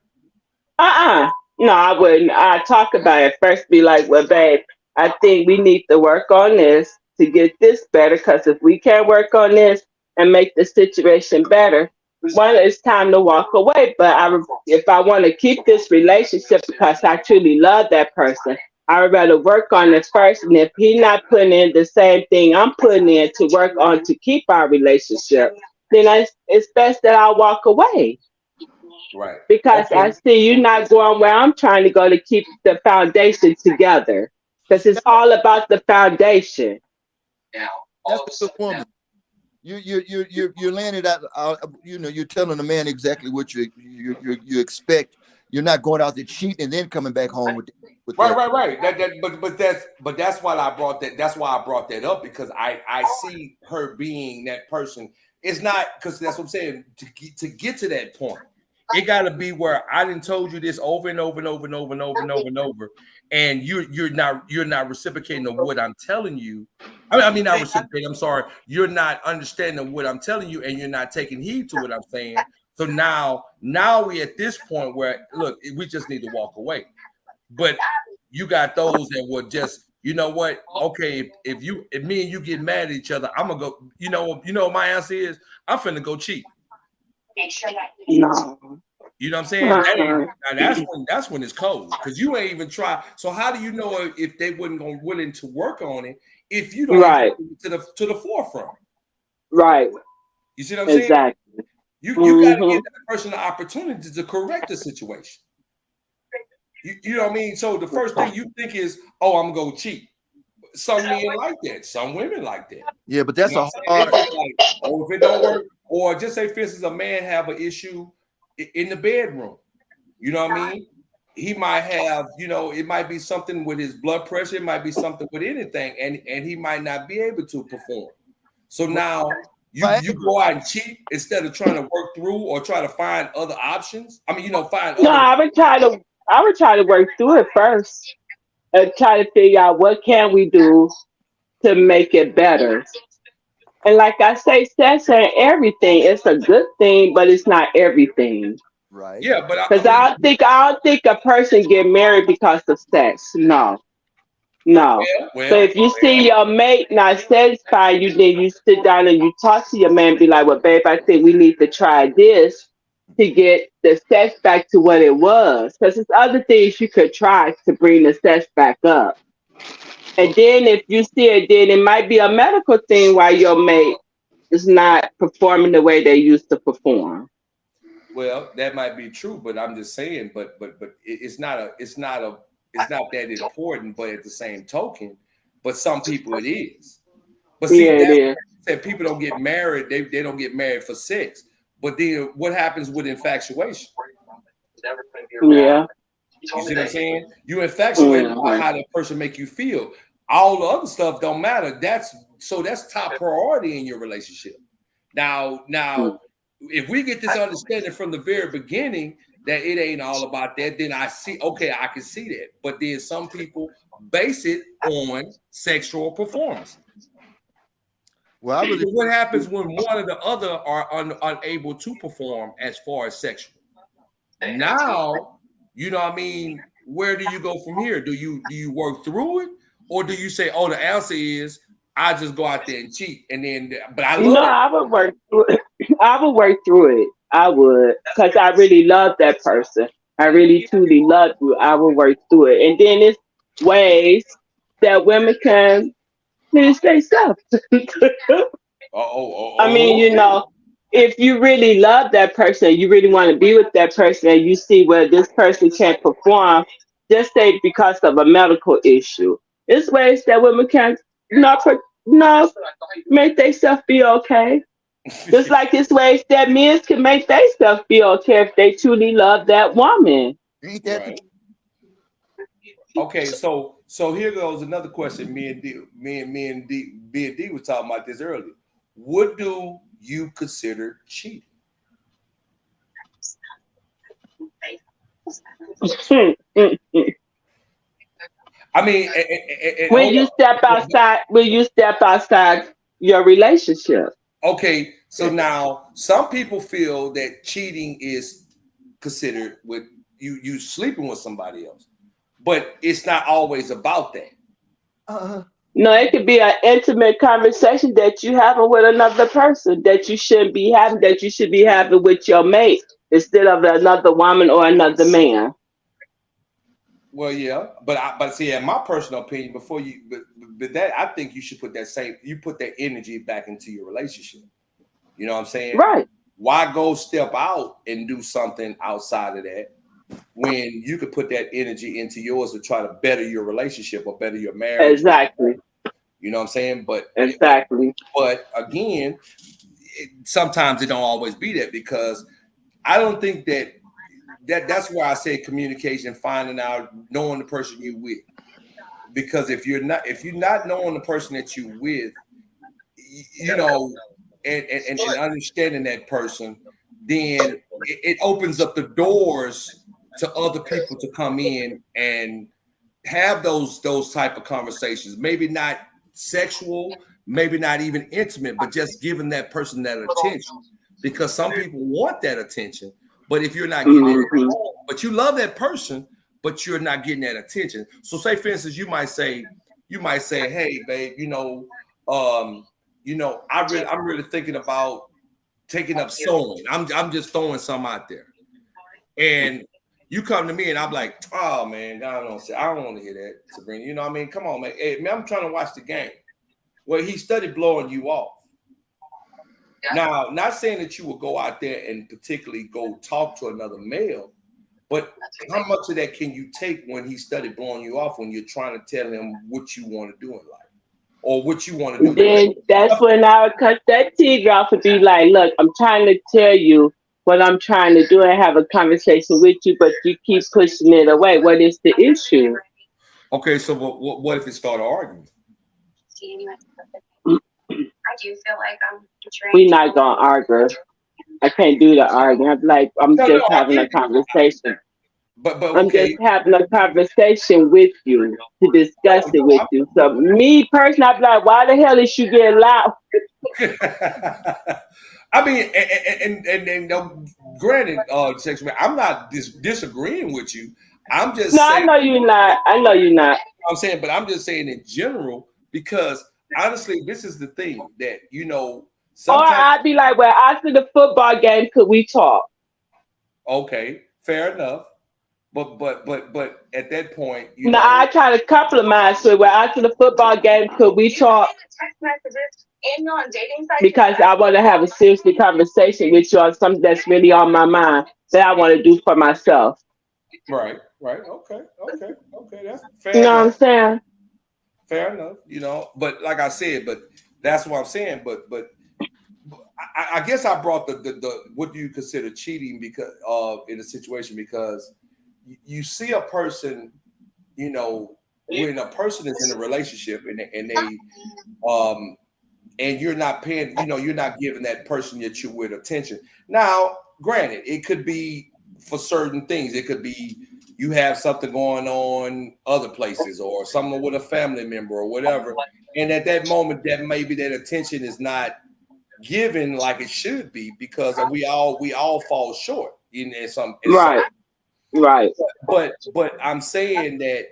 No, I wouldn't. I talk about it first. Be like, well, babe, I think we need to work on this to get this better. Because if we can't work on this and make the situation better, one, it's time to walk away. But if I want to keep this relationship because I truly love that person, I would rather work on this first. And if he's not putting in the same thing I'm putting in to work on to keep our relationship, then it's best that I walk away. Right. Because I see you're not going where I'm trying to go to keep the foundation together. Because it's all about the foundation. That's a good woman. You're laying it out. You know, you're telling the man exactly what you expect. You're not going out there cheating and then coming back home with right. But that's why I brought that. That's why I brought that up, because I see her being that person. It's not, because that's what I'm saying. To get to that point, it got to be where I done told you this over and over, and you're not reciprocating of what I'm telling you. I mean, not reciprocating. I'm sorry, you're not understanding what I'm telling you, and you're not taking heed to what I'm saying. So now we at this point where, look, we just need to walk away. But you got those that would just, you know what? Okay, if me and you get mad at each other, I'm gonna go. You know, my answer is I'm finna go cheat. No. You know what I'm saying? That's when it's cold, because you ain't even try. So how do you know if they wasn't willing to work on it if you don't get to the forefront? Right. You see what I'm saying? Exactly. You got to give that person the opportunity to correct the situation. You know what I mean? So the first thing you think is, oh, I'm gonna go cheat. Some men like that. Some women like that. Yeah, but that's a hard. Like, oh, if it don't work, or just say, for instance, a man have an issue in the bedroom. You know what I mean? He might have, it might be something with his blood pressure. It might be something with anything, and he might not be able to perform. So now you go out and cheat instead of trying to work through or try to find other options. I mean, find. No, I would try to work through it first and try to figure out what can we do to make it better. And like I say, sex ain't everything. It's a good thing, but it's not everything. Right. Yeah, but because I don't think a person get married because of sex. No. So if you see your mate not satisfied, then you sit down and you talk to your man and be like, well, babe, I think we need to try this to get the sex back to what it was. Because there's other things you could try to bring the sex back up. And then if you see it, then it might be a medical thing why your mate is not performing the way they used to perform. Well, that might be true, but I'm just saying, but it's not that important, but at the same token, but some people it is. But see, it is. People don't get married, they don't get married for sex. But then what happens with infatuation? Yeah. You see what I'm saying? You infatuated by how that person make you feel. All the other stuff don't matter. That's top priority in your relationship. Now, if we get this understanding from the very beginning that it ain't all about that, then I can see that. But then some people base it on sexual performance. Well, I really. What happens when one or the other are unable to perform as far as sexual? Now, you know what I mean? Where do you go from here? Do you work through it, or do you say, "Oh, the answer is I just go out there and cheat," and then? But I love. No, I would work through it. I would work through it. I would, because I really love that person. I really truly love you. I would work through it, and then it's ways that women can please themselves. I mean, you know, if you really love that person, you really want to be with that person, and you see where this person can't perform, just say because of a medical issue. It's ways that women can not make themselves be okay. Just like it's ways that men can make themselves be okay if they truly love that woman. Ain't that right. Okay, so here goes another question. Me and D was talking about this earlier. What do you consider cheating? I mean, when you step outside your relationship. Okay, so now some people feel that cheating is considered with you sleeping with somebody else, but it's not always about that. No, it could be an intimate conversation that you having with another person that you shouldn't be having, that you should be having with your mate instead of another woman or another man. Well, yeah, but see, in my personal opinion, before you, but that I think you should put that energy back into your relationship. You know what I'm saying? Right. Why go step out and do something outside of that when you could put that energy into yours to try to better your relationship or better your marriage? Exactly. You know what I'm saying? But exactly. But again, sometimes it don't always be that, because I don't think that's why I say communication, finding out, knowing the person you with. Because if you're not knowing the person that you with, you know, and understanding that person, then it opens up the doors to other people to come in and have those type of conversations. Maybe not sexual, maybe not even intimate, but just giving that person that attention. Because some people want that attention, but if you're not getting it, but you love that person, but you're not getting that attention. So say, for instance, you might say, hey, babe, I'm really thinking about taking up sewing. I'm just throwing some out there. And you come to me and I'm like, oh man, I don't want to hear that, Sabrina. You know what I mean? Come on, man. Hey, man, I'm trying to watch the game. Well, he studied blowing you off. Now, not saying that you will go out there and particularly go talk to another male, but how much of that can you take when he started blowing you off, when you're trying to tell him what you want to do in life or what you want to do? Then that's when I would cut that teeth off and be like, look, I'm trying to tell you what I'm trying to do and have a conversation with you, but you keep pushing it away. What is the issue? Okay, so what if it started arguing? I do feel like I'm betraying. We're not gonna argue. I can't do the arguing. I'm just having a conversation. But I'm just having a conversation with you to discuss it with you. So me personally, I'm like, why the hell is you getting loud? I mean, and granted, sex man, I'm not disagreeing with you. I'm just saying, I know you're not. I'm saying, but I'm just saying in general, because honestly, this is the thing that, sometimes. Or I'd be like, well, after the football game, could we talk? Okay, fair enough. But at that point, I try to compromise with, well, after the football game, could we talk? Because I want to have a serious conversation with you on something that's really on my mind that I want to do for myself. Right. Okay. That's fair. You know what I'm saying? Fair enough. But like I said, but that's what I'm saying. But I guess I brought the what do you consider cheating because in a situation, because you see a person, when a person is in a relationship and they and you're not paying, you're not giving that person that you're with attention. Now, granted, it could be for certain things. It could be you have something going on other places or someone with a family member or whatever, And at that moment, that maybe that attention is not given like it should be because we all fall short in some. Right. But I'm saying that,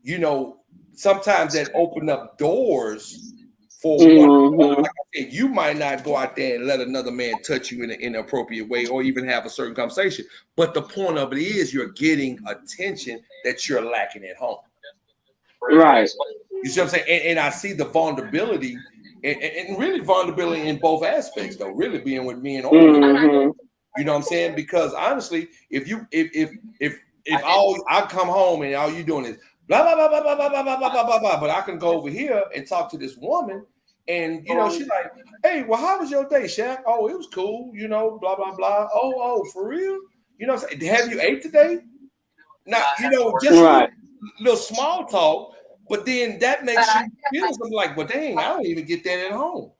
you know, sometimes that open up doors for one. Like I said, you might not go out there and let another man touch you in an inappropriate way or even have a certain conversation. But the point of it is you're getting attention that you're lacking at home. Right. You see what I'm saying? And I see the vulnerability and really vulnerability in both aspects, though, really being with men or women. You know what I'm saying? Because honestly, if all I come home and all you doing is blah blah blah blah blah blah blah blah blah blah, but I can go over here and talk to this woman, and you know she's like, "Hey, well, how was your day, Shaq? Oh, it was cool. You know, blah blah blah. Oh, for real? You know, have you ate today? Now, you know, just a little small talk, but then that makes you feel something like, but dang, I don't even get that at home.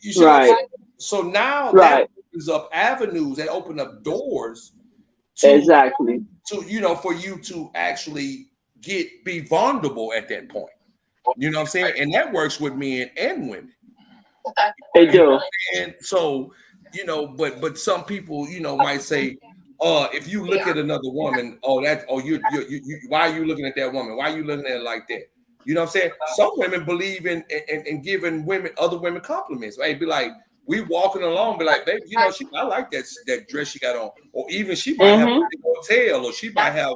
You see what I'm saying? So now that opens up avenues, that open up doors to, you know, for you to actually be vulnerable at that point. You know what I'm saying? And that works with men and women. They do. And so, you know, but some people, you know, might say, if you look at another woman, you why are you looking at that woman? Why are you looking at it like that? You know what I'm saying? Some women believe in giving other women compliments. Right? Be like, we walking along, be like, baby, you know, I like that dress she got on, or even she might have a big old tail, or she might have,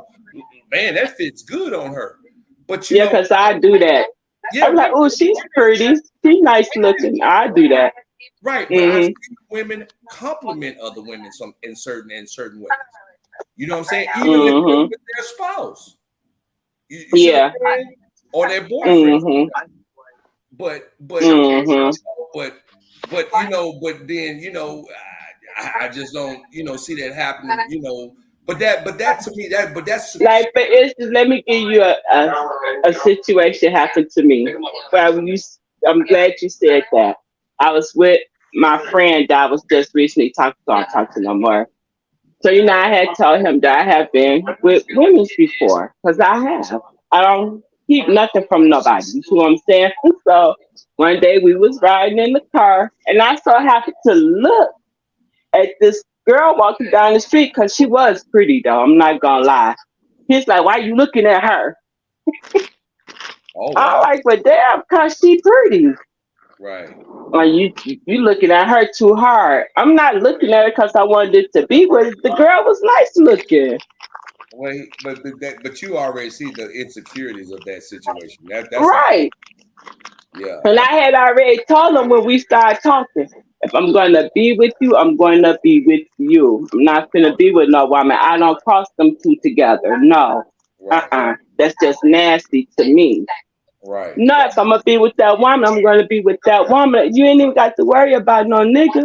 man, that fits good on her. But you know, because I do that. Yeah, I'm like, oh, she's pretty, she's nice looking. I do that. Right, but I see women compliment other women in certain ways. You know what I'm saying? Even with their spouse. You or their boyfriend. But you know, but then, you know, I just don't, you know, see that happening, you know. But that to me, that's like, but it's just, let me give you a situation happened to me. Well, I'm glad you said that. I was with my friend that I was just recently talking to. I talk to no more. So, you know, I had told him that I have been with women before, because I have. I don't keep nothing from nobody. You see what I'm saying? So one day we was riding in the car, and I so happened to look at this girl walking down the street, because she was pretty, though. I'm not gonna lie. He's like, why are you looking at her? Wow. I'm like, but damn, because she pretty. Right. Well, you looking at her too hard. I'm not looking at her because I wanted it to be with. The girl was nice looking. Well, but you already see the insecurities of that situation. That's right. Yeah. And I had already told them when we started talking, if I'm going to be with you, I'm going to be with you. I'm not going to be with no woman. I don't cross them two together. No. Right. That's just nasty to me. Right. No, if I'm going to be with that woman, I'm going to be with that woman. You ain't even got to worry about no nigga.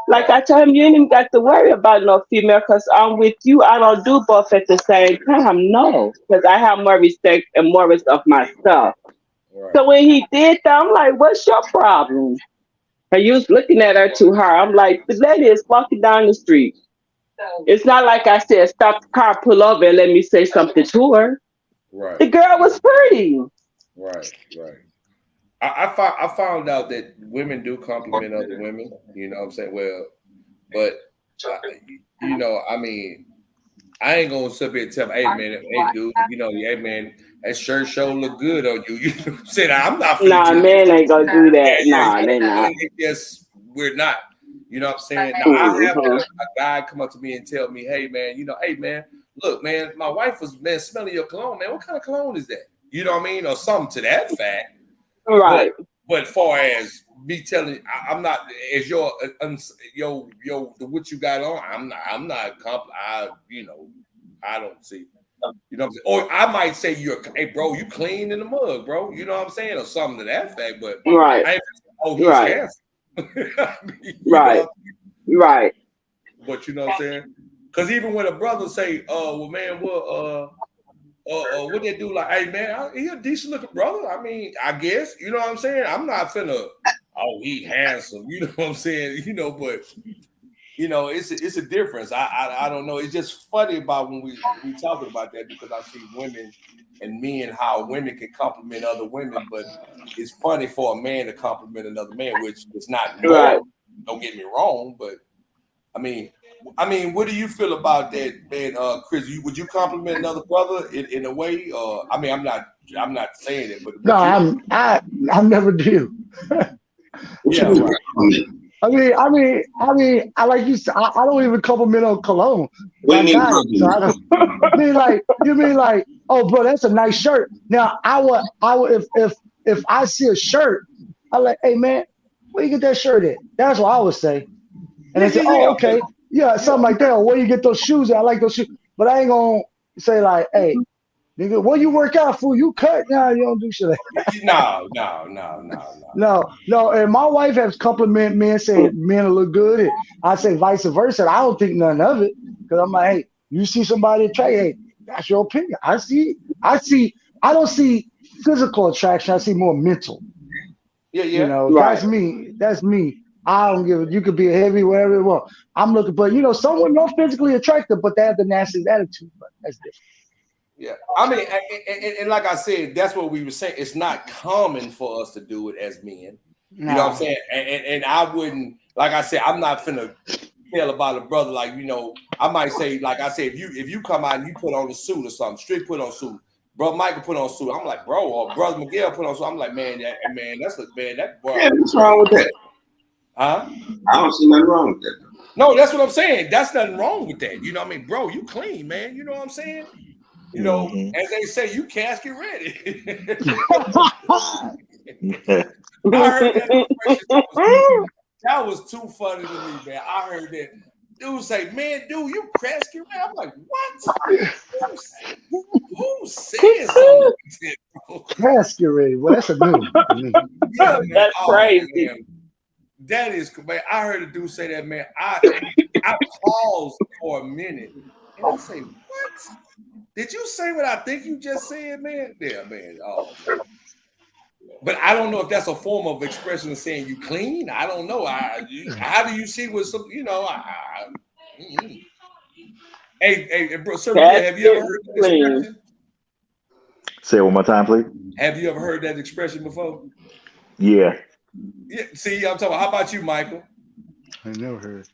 Like I told him, you ain't even got to worry about no female, because I'm with you. I don't do both at the same time. No, because I have more respect and more of myself. Right. So when he did that, I'm like, what's your problem? And you was looking at her too hard. I'm like, the lady is walking down the street. It's not like I said, stop the car, pull over, and let me say something to her. Right. The girl was pretty. Right. I found out that women do compliment other women. You know what I'm saying? Well, but you know, I mean, I ain't gonna sit here and tell, hey man, hey dude, you know, hey man, that shirt show look good on you. You know what I'm saying? I'm not. Nah, man ain't gonna do that. Nah, they not. Yes, we're not. You know what I'm saying? Now I have a guy come up to me and tell me, hey man, you know, hey man, look, man, my wife was smelling your cologne, man. What kind of cologne is that? You know what I mean? Or something to that fact. Right. But far as me telling, I'm not as your what you got on. I'm not. You know, I don't see. You know what I'm saying? Or I might say hey bro, you clean in the mug, bro. You know what I'm saying, or something to that fact. But right. I ain't, he's handsome. I mean, right. Right. But you know what I'm saying? Because even when a brother say, well, man, what they do, like, hey man, he a decent looking brother. I mean, I guess, you know what I'm saying? I'm not finna, he handsome, you know what I'm saying? You know, but you know, it's a difference. I don't know. It's just funny about when we talking about that because I see women and men how women can compliment other women, but it's funny for a man to compliment another man, which is not normal. Right. Don't get me wrong, but I mean, what do you feel about that, man? Chris, would you compliment another brother in a way? I mean, I'm not saying it, but No, I never do. yeah, right. I mean, I like you said, I don't even compliment on cologne. What do you Like, mean? so I don't, you mean like, oh, bro, that's a nice shirt. Now, I would, if I see a shirt, I like, hey man, where you get that shirt at? That's what I would say. And they say, oh, okay, yeah, something like that. Or where you get those shoes at? I like those shoes, but I ain't gonna say like, hey, nigga, where you work out for? You cut? Nah, you don't do shit like that. No. And my wife has complimented me and said men look good. And I say vice versa. I don't think none of it because I'm like, hey, you see somebody attract, hey, that's your opinion. I don't see physical attraction. I see more mental. Yeah. You know, Right. That's me. I don't give it. You could be a heavy, whatever you want. I'm looking, but you know, some women are physically attractive, but they have the nastiest attitude. But that's different. Yeah, I mean, and like I said, that's what we were saying. It's not common for us to do it as men. You know what I'm saying? And I wouldn't, like I said, I'm not finna tell about a brother. Like, you know, I might say, like I said, if you come out and you put on a suit or something, Strick put on a suit, Bro Michael put on a suit. I'm like, bro, or Brother Miguel put on a suit. I'm like, that boy. Yeah, what's wrong with that? Huh? I don't see nothing wrong with that. No, that's what I'm saying. That's nothing wrong with that. You know what I mean? Bro, you clean, man. You know what I'm saying? You know, as they say, you casket ready. I heard that expression. That was too funny to me, man. I heard that dude say, man, dude, you casket ready. I'm like, what? Who said something like that, bro? Casket ready. Well, that's a new one to me. Yeah, man. That's crazy. Man. That is, man. I heard a dude say that, man. I paused for a minute and I say, what? Did you say what I think you just said, man? Yeah, man. Oh, man. But I don't know if that's a form of expression of saying you clean. I don't know. How do you see what some, you know? Hey, bro, sir, have you ever heard that expression? Say it one more time, please. Have you ever heard that expression before? Yeah. Yeah. See, I'm talking about, how about you, Michael? I never heard.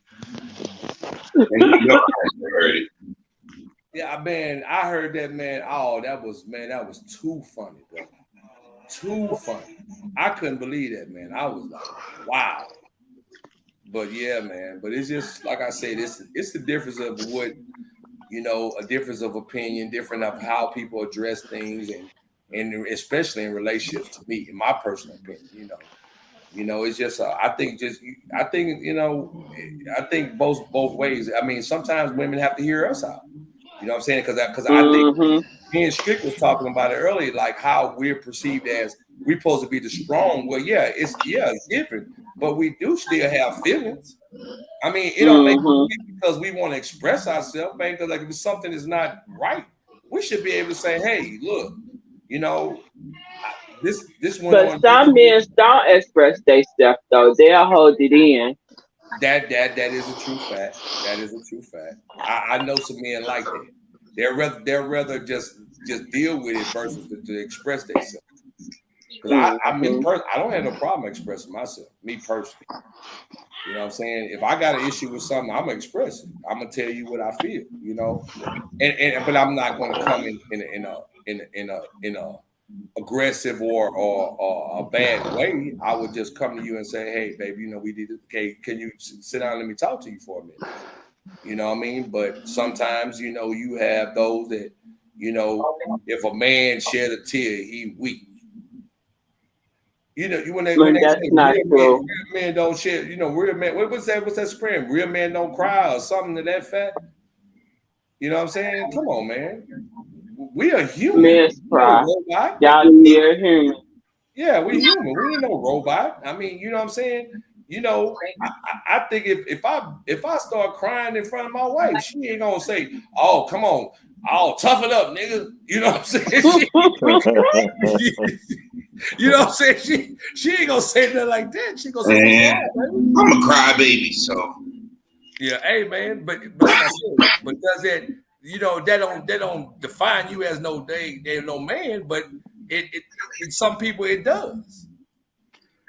Yeah, man, I heard that, man. Oh, that was too funny, bro. Too funny. I couldn't believe that, man. I was like, wow. But yeah, man. But it's just like I said, it's the difference of what, you know, a difference of opinion, different of how people address things, and especially in relationships. To me, in my personal opinion, you know, it's just I think both ways. I mean, sometimes women have to hear us out. You know what I'm saying? Because I think me and Strick was talking about it earlier, like how we're perceived as we're supposed to be the strong. Well, it's different, but we do still have feelings. I mean, it don't make it because we want to express ourselves, man. Because like if something is not right, we should be able to say, "Hey, look, you know, this one." But some men don't express themselves though; they'll hold it in. That is a true fact. That is a true fact. I know some men like that. They're rather just deal with it versus to express themselves. Because I don't have no problem expressing myself. Me personally, you know what I'm saying. If I got an issue with something, I'm gonna express it. I'm gonna tell you what I feel. You know, but I'm not gonna come in a aggressive or a bad way. I would just come to you and say, hey, baby, you know, we did it. Okay, can you sit down and let me talk to you for a minute? You know what I mean? But sometimes, you know, you have those that, you know, if a man shed a tear, he weak. You know, when they say real men don't shed, you know, real men, what's that spraying? Real men don't cry or something to that fact. You know what I'm saying? Come on, man. We are human. Y'all near human. Yeah, we're human. We ain't no robot. I mean, you know what I'm saying? You know, I think if I start crying in front of my wife, she ain't gonna say, "Oh, come on, tough it up, nigga." You know what I'm saying? You know what I'm saying? She ain't gonna say nothing like that. She gonna say, I'm a crybaby, so Yeah, hey man, but like I said, but does that, you know, that don't define you as no no man, but it some people it does.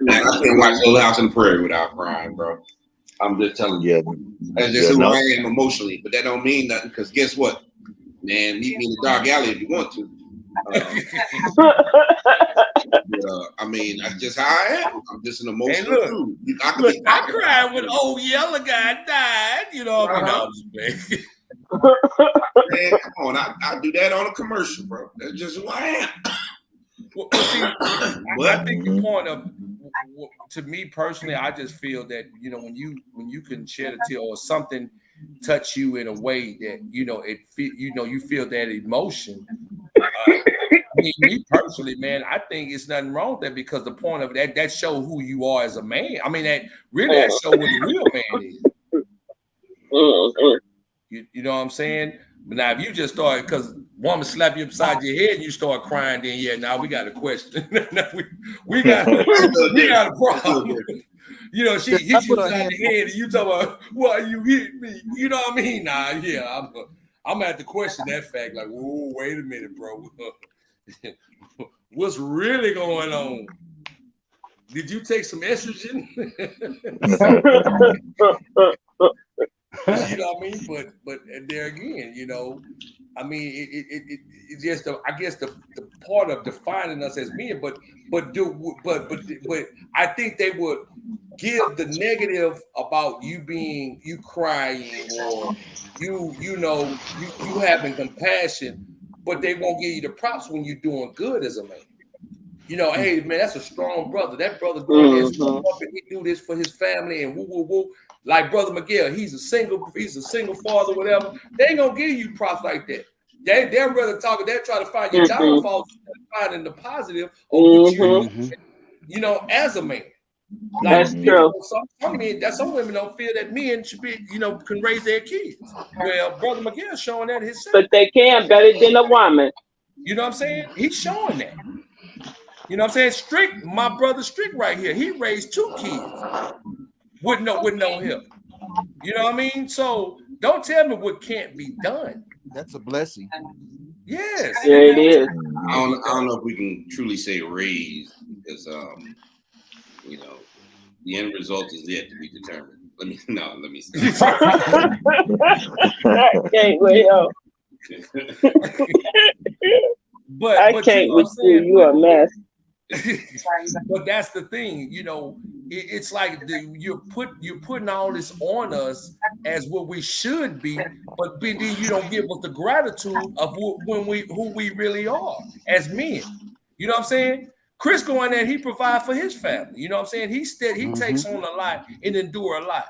Man, I can't watch Little House on the Prairie without crying, bro. I'm just telling you. That's just who I am emotionally, but that don't mean nothing because guess what? Man, meet me in the dark alley if you want to. I mean, that's just how I am. I'm just an emotional dude. I cried when old yellow guy died. You know what I mean? Man, come on. I do that on a commercial, bro. That's just who I am. Well, see, I think the point of, to me personally, I just feel that, you know, when you can shed a tear or something touch you in a way that, you know, you feel that emotion. I mean, me personally, man, I think it's nothing wrong with that because the point of that show who you are as a man. I mean, that show what the real man is. You know what I'm saying? But now if you just start, because woman slap you upside your head and you start crying, then yeah, now we got a question. we got a problem. You know, she hit you upside the head and you talk about why you hit me. You know what I mean? Nah, yeah, I'm gonna have to question that fact. Like, whoa, wait a minute, bro. What's really going on? Did you take some estrogen? You know what I mean? But there again, you know, I mean, it's just I guess the part of defining us as men, but I think they would give the negative about you crying or you having compassion, but they won't give you the props when you're doing good as a man. You know, hey man, that's a strong brother. That brother going there, he do this for his family and woo woo woo. Like Brother Miguel, he's a single father, whatever. They ain't gonna give you props like that. They're rather talking. They're trying to find your downfall, finding the positive of what you know, as a man. Like, that's true. Some women don't feel that men should be, you know, can raise their kids. Well, Brother Miguel showing that himself. But they can better than a woman. You know what I'm saying? He's showing that. You know what I'm saying? Strick, my brother Strick right here. He raised 2 kids with no help. You know what I mean? So don't tell me what can't be done. That's a blessing. Yes. Yeah, it is. I don't know if we can truly say raised because you know, the end result is yet to be determined. Let me see. I can't wait up. I can't with you. You a mess. But that's the thing, you know. It's like you're putting all this on us as what we should be, but then you don't give us the gratitude of who we really are as men. You know what I'm saying? Chris going there, he provide for his family. You know what I'm saying? He takes on a lot and endure a lot.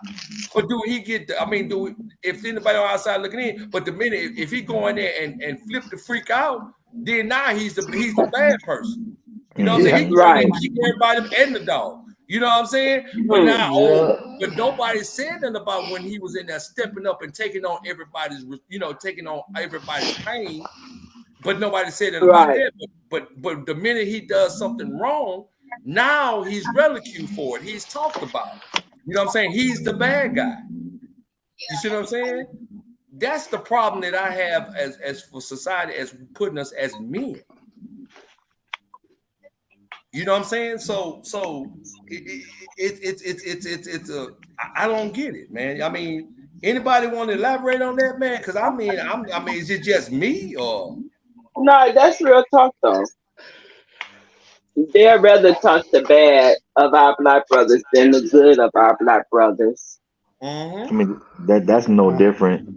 But do he get? If anybody on outside looking in, but the minute if he go in there and flip the freak out, then now he's the bad person. You know what I'm saying? He right. Keep everybody and the dog. You know what I'm saying? But now, but nobody said nothing about when he was in there stepping up and taking on everybody's pain. But nobody said that about that. But the minute he does something wrong, now he's ridiculed for it. He's talked about. You know what I'm saying? He's the bad guy. You see what I'm saying? That's the problem that I have as for society as putting us as men. You know what I'm saying? So it's I don't get it, man. I mean, anybody want to elaborate on that, man? Because I mean, is it just me or? No, that's real talk though. They'd rather talk the bad of our black brothers than the good of our black brothers. I mean, that's no different.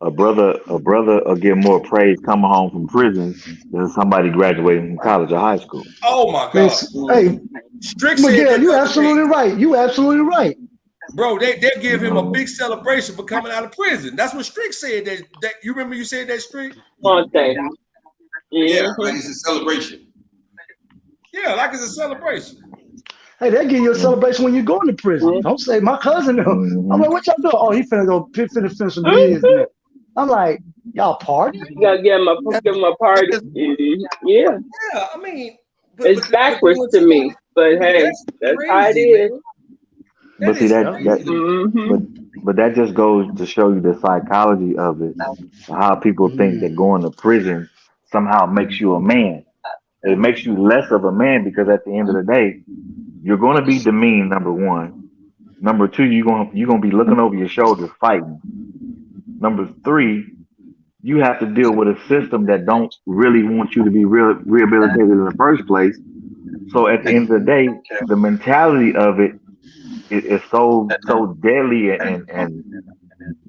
A brother will get more praise coming home from prison than somebody graduating from college or high school. Oh my God! Hey, Miguel, you're absolutely right. You absolutely right, bro. They give him a big celebration for coming out of prison. That's what Strick said. That you remember you said that, Strick? Okay. Yeah, like it's a celebration. Yeah, like it's a celebration. Hey, they give you a celebration when you go into prison. Don't say my cousin. I'm like, what y'all doing? Oh, he finna finish some business. I'm like, y'all party? You gotta give him a party. Yeah. Yeah, I mean, it's backwards to me, but hey, that's how it is. But see But that just goes to show you the psychology of it, how people think that going to prison somehow makes you a man. It makes you less of a man because at the end of the day, you're going to be demeaned. Number one. Number two, you're gonna be looking over your shoulder fighting. Number three, you have to deal with a system that don't really want you to be rehabilitated in the first place. So at the end of the day, the mentality of it is so deadly and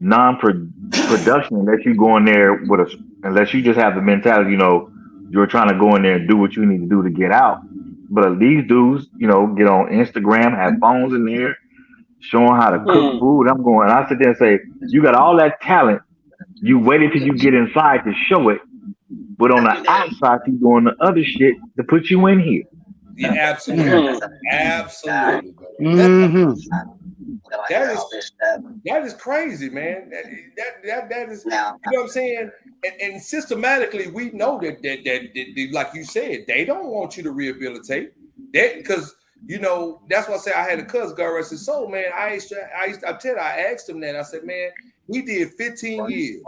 non-production unless you go in there with unless you just have the mentality, you're trying to go in there and do what you need to do to get out. But these dudes, get on Instagram, have phones in there, showing how to cook food. I sit there and say, you got all that talent. You waited till you get inside to show it, but on the outside, you doing the other shit to put you in here. Yeah, absolutely, absolutely. That is crazy, man. That is, you know what I'm saying. And systematically, we know that like you said, they don't want you to rehabilitate. That because that's why I say I had a cousin, God rest his soul, man. I asked him that. I said, man, he did 15 years.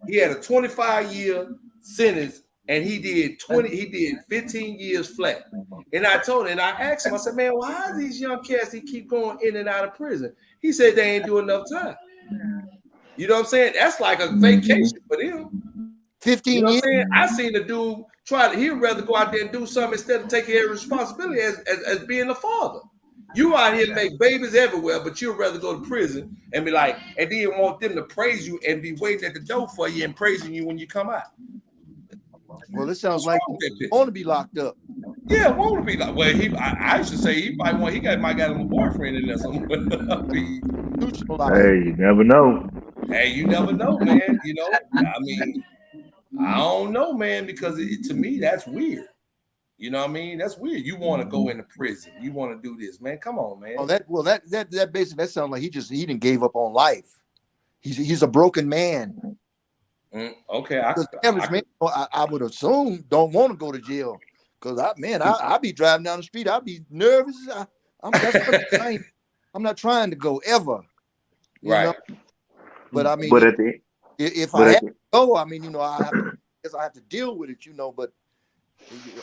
He had a 25-year sentence. And he did 15 years flat. And I told him, and I asked him, I said, man, why are these young cats, he keep going in and out of prison? He said they ain't doing enough time. You know what I'm saying? That's like a vacation for them. 15 years. I seen the dude he'd rather go out there and do something instead of taking every responsibility as being a father. You out here make babies everywhere, but you'd rather go to prison and be like, and then you want them to praise you and be waiting at the door for you and praising you when you come out. Well, it sounds like he want to be locked up. Yeah, want to be like. Well, I should say he might want. Might got him a boyfriend in there somewhere. Hey, you never know. Hey, you never know, man. I mean, I don't know, man, because to me that's weird. You know what I mean? That's weird. You want to go into prison. You want to do this, man. Come on, man. Oh, that basically that sounds like he didn't gave up on life. He's a broken man. Okay, average man, I would assume don't want to go to jail because I be driving down the street, I'd be nervous. I'm not trying to go ever, right? Know? But I mean, if I have to go, I mean, I have to deal with it, But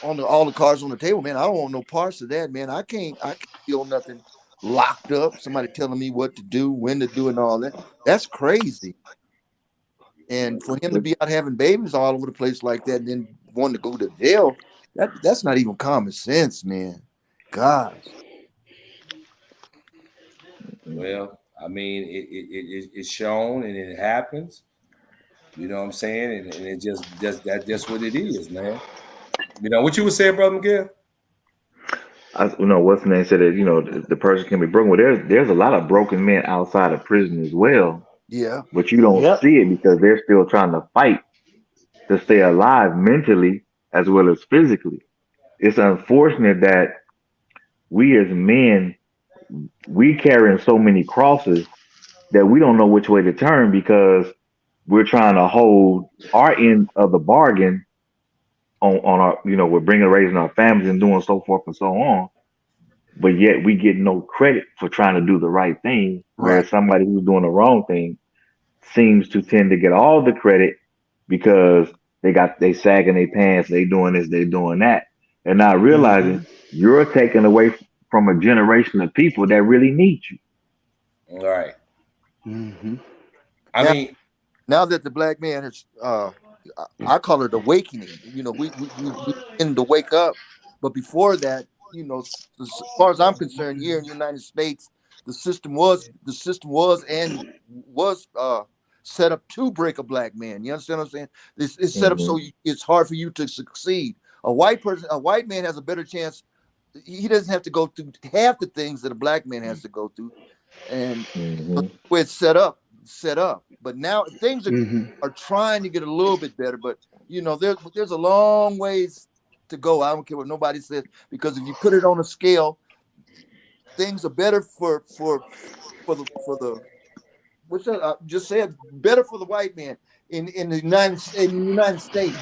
on all the cards on the table, man, I don't want no parts of that, man. I can't feel nothing locked up. Somebody telling me what to do, when to do, and all that. That's crazy. And for him to be out having babies all over the place like that and then wanting to go to jail, that's not even common sense, man. Gosh. Well, I mean, it's shown and it happens. You know what I'm saying? And it that's just what it is, man. What you would say, Brother Miguel? What's the name said that, the person can be broken. Well, there's a lot of broken men outside of prison as well. Yeah. But you don't see it because they're still trying to fight to stay alive mentally as well as physically. It's unfortunate that we as men, we carrying so many crosses that we don't know which way to turn because we're trying to hold our end of the bargain on our, we're raising our families and doing so forth and so on. But yet we get no credit for trying to do the right thing, whereas somebody who's doing the wrong thing seems to tend to get all the credit because they sagging their pants, they doing this, they doing that, and not realizing you're taking away from a generation of people that really need you. All right. I mean, now that the black man has, I call it awakening. We tend to wake up, but before that, as far as I'm concerned, here in the United States, the system was set up to break a black man. You understand what I'm saying? It's set up so it's hard for you to succeed. A white man has a better chance. He doesn't have to go through half the things that a black man has to go through, and the way it's set up. But now things are trying to get a little bit better. But there's a long ways to go. I don't care what nobody says, because if you put it on a scale, things are better for the which I just said, better for the white man in the United States.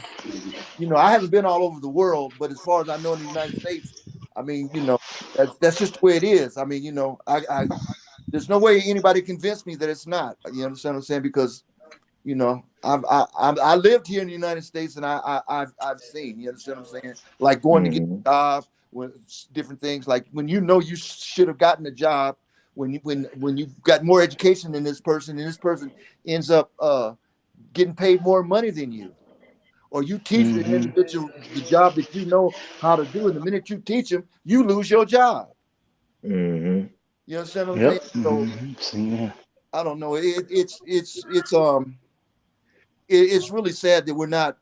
I haven't been all over the world, but as far as I know, in the United States, I mean, that's just the way it is. I mean, There's no way anybody convinced me that it's not. You understand what I'm saying? Because I lived here in the United States, and I've seen. You understand what I'm saying? Like going to get a job, with different things. Like when you should have gotten a job, when you got more education than this person, and this person ends up getting paid more money than you, or you teach the individual the job that you know how to do, and the minute you teach them, you lose your job. You understand what I'm saying? So I don't know. It's really sad that we're not.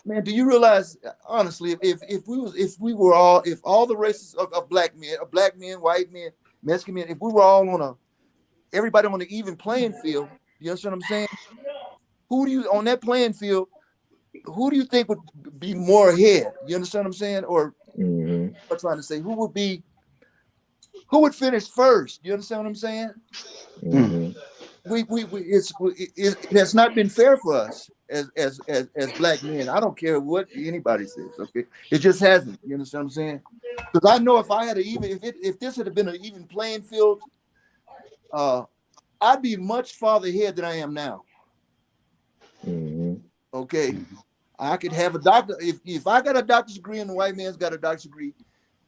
Man, do you realize, honestly, if all the races of black men, white men, Mexican men, if we were all everybody on the even playing field, you understand what I'm saying? Who do you on that playing field? Who do you think would be more ahead? You understand what I'm saying? Or I'm trying to say, who would finish first? You understand what I'm saying? It has not been fair for us as black men. I don't care what anybody says. Okay, it just hasn't. You understand what I'm saying? Because I know if I had if this had been an even playing field, I'd be much farther ahead than I am now. Okay, I could have a doctor. If I got a doctor's degree and the white man's got a doctor's degree,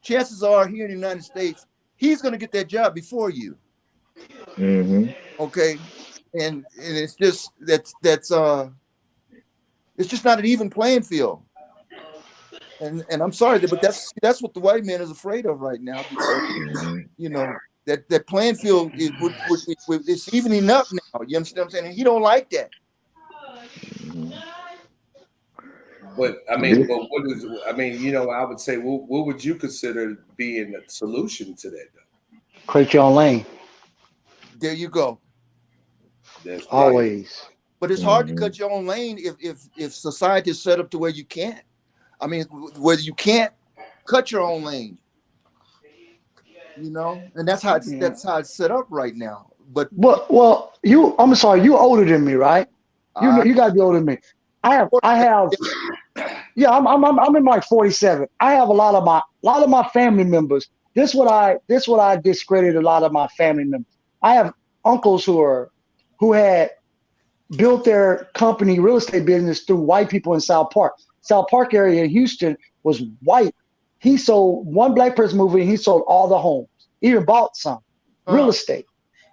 chances are here in the United States, he's going to get that job before you. Okay, and it's just it's just not an even playing field. And I'm sorry, but that's what the white man is afraid of right now, because that playing field it's evening up now. You understand what I'm saying? And he don't like that. But I mean, I would say, what would you consider being the solution to that, though? Create your own lane. There you go. That's always. Right. But it's hard to cut your own lane if society is set up to where you can't. I mean, where you can't cut your own lane. And that's how it's set up right now. But I'm sorry, you older than me, right? You gotta be older than me. I have. Yeah, I'm in my 47. I have a lot of my family members. This what I discredit a lot of my family members. I have uncles who had built their company real estate business through white people in South Park. South Park area in Houston was white. He sold one black person moving. He sold all the homes. Even bought some real estate.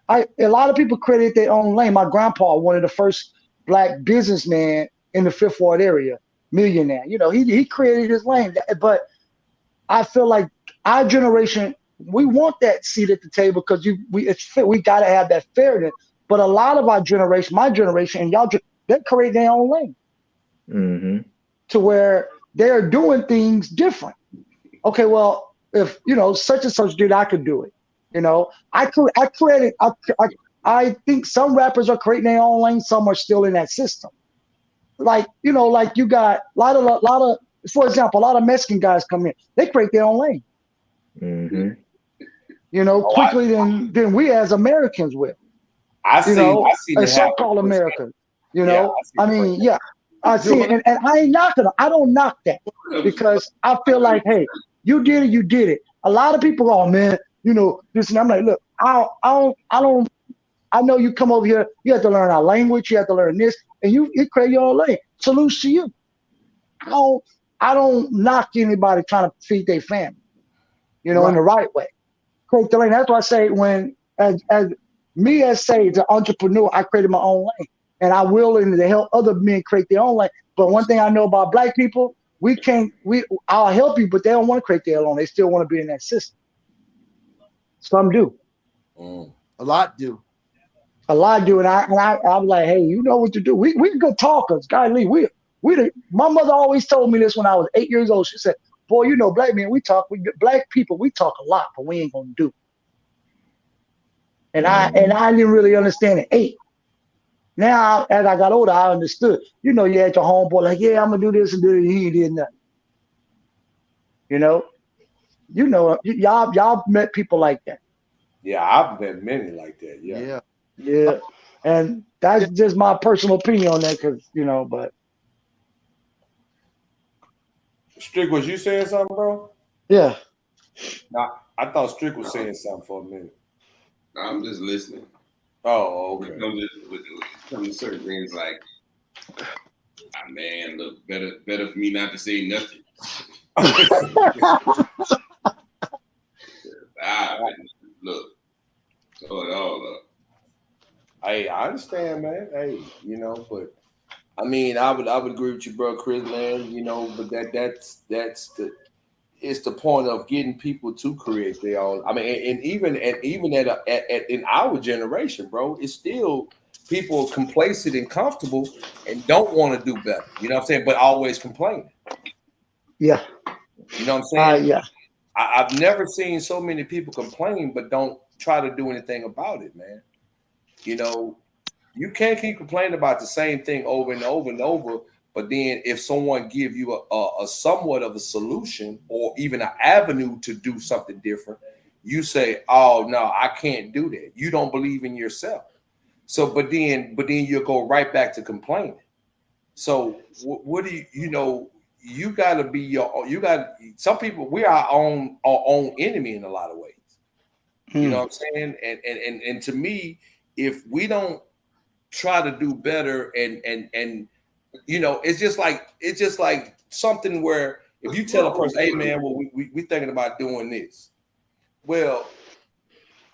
A lot of people credit their own lane. My grandpa, one of the first black businessmen in the Fifth Ward area, millionaire. He created his lane. But I feel like our generation, we want that seat at the table because we got to have that fairness. But a lot of our generation, my generation, and y'all, they create their own lane to where they're doing things different. Okay, well, if such and such did, I could do it. I think some rappers are creating their own lane. Some are still in that system. Like you got a lot of, for example, a lot of Mexican guys come in. They create their own lane. Quickly than we as Americans will. I see so-called Americans. I see it, and I ain't knocking them. I don't knock that because I feel like, hey, you did it, you did it. A lot of people, oh man, this, and I'm like, look, I know you come over here, you have to learn our language, you have to learn this, and you create your own lane. Salute to you. I don't knock anybody trying to feed their family, in the right way. Create the lane. That's why I say as the entrepreneur, I created my own lane. And I'm willing to help other men create their own lane. But one thing I know about black people, I'll help you, but they don't want to create their own. They still want to be in that system. Some do. A lot do. And I'm like, hey, you know what to do. We're good talkers. Guy Lee, my mother always told me this when I was 8 years old. She said, boy, black men, black people, we talk a lot, but we ain't going to do. And I didn't really understand at 8. Now, as I got older, I understood. You had your homeboy like, yeah, I'm gonna do this and do it. He ain't did nothing. Y'all met people like that. Yeah, I've met many like that. Yeah. And that's just my personal opinion on that, because but. Strick, was you saying something, bro? Yeah. Nah, I thought Strick was saying something for a minute. I'm just listening. Oh, okay. When it comes to certain things like, man, look, better for me not to say nothing. Look, throw it all up. Hey, I understand, man. Hey, but I mean, I would agree with you, bro, Chris, man. But that's it's the point of getting people to create their own. I mean, and even in our generation, bro, it's still people complacent and comfortable and don't want to do better. You know what I'm saying? But always complaining. Yeah. You know what I'm saying? Yeah. I've never seen so many people complain but don't try to do anything about it, man. You can't keep complaining about the same thing over and over and over. But then if someone give you a somewhat of a solution or even an avenue to do something different, you say, oh, no, I can't do that. You don't believe in yourself. So, but then you'll go right back to complaining. So what do you got to be some people, we're our own enemy in a lot of ways. You know what I'm saying? And to me, if we don't try to do better and it's just like something where if you tell a person, hey man, well, we thinking about doing this. Well,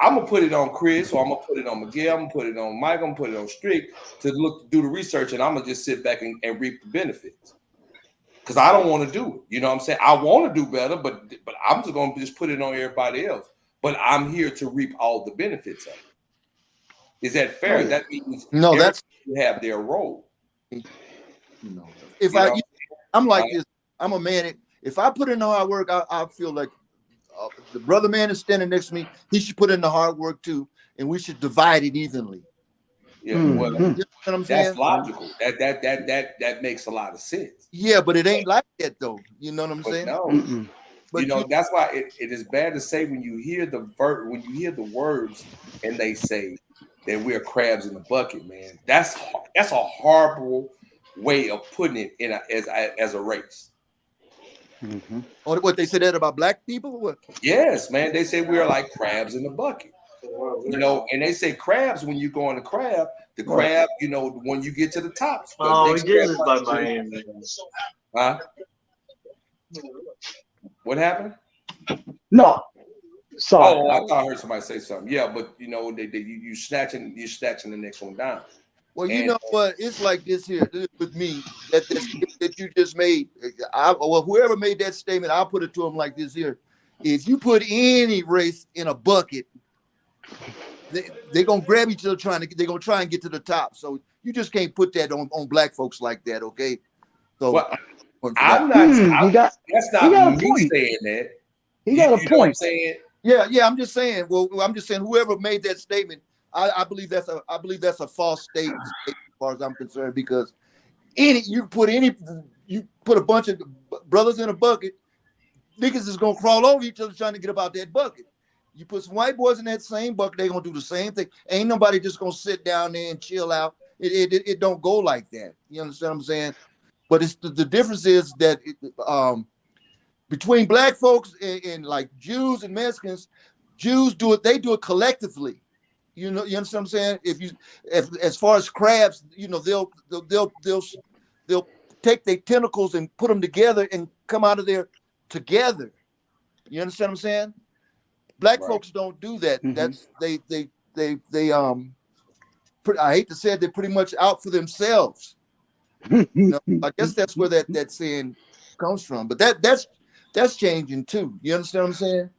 I'm gonna put it on Chris, or I'm gonna put it on Miguel, I'm gonna put it on Mike, I'm gonna put it on Strick to do the research, and I'm gonna just sit back and reap the benefits. Because I don't want to do it. You know what I'm saying? I want to do better, but I'm just gonna put it on everybody else. But I'm here to reap all the benefits of it. Is that fair? Oh, That means no, that's have their role. If I'm like this, I'm a man. If I put in the hard work, I feel like the brother man is standing next to me. He should put in the hard work too, and we should divide it evenly. Yeah, well, you know what I'm saying? That's logical. That makes a lot of sense. Yeah, but it ain't like that though. You know what I'm saying? No. But that's why it is bad to say when you hear the words and they say that we're crabs in the bucket, man. That's a horrible way of putting it as a race. Mm-hmm. Or what they said that about black people? What? Yes, man. They say we're like crabs in the bucket. And they say crabs when you go on the crab, when you get to the top. Oh, this is by Miami. Huh? What happened? No. Sorry. Oh, I thought I heard somebody say something. Yeah, but you're snatching the next one down. Well, you know what? It's like this here with me that you just made. Whoever made that statement, I'll put it to them like this here. If you put any race in a bucket, they're gonna grab each other they're gonna try and get to the top. So you just can't put that on black folks like that, okay? So I'm not. That's not me saying that. He got a point. Know what I'm saying? Yeah. I'm just saying. Well, I'm just saying. Whoever made that statement, I believe that's a false statement as far as I'm concerned. Because you put a bunch of brothers in a bucket, niggas is gonna crawl over each other trying to get about that bucket. You put some white boys in that same bucket, they're gonna do the same thing. Ain't nobody just gonna sit down there and chill out. It don't go like that. You understand what I'm saying? But it's the difference is that between black folks and like Jews and Mexicans, Jews do it collectively. You understand what I'm saying? As far as crabs, they'll take their tentacles and put them together and come out of there together. You understand what I'm saying? Black folks don't do that. Mm-hmm. That's they I hate to say it, they're pretty much out for themselves. I guess that's where that saying comes from. But that's changing too. You understand what I'm saying?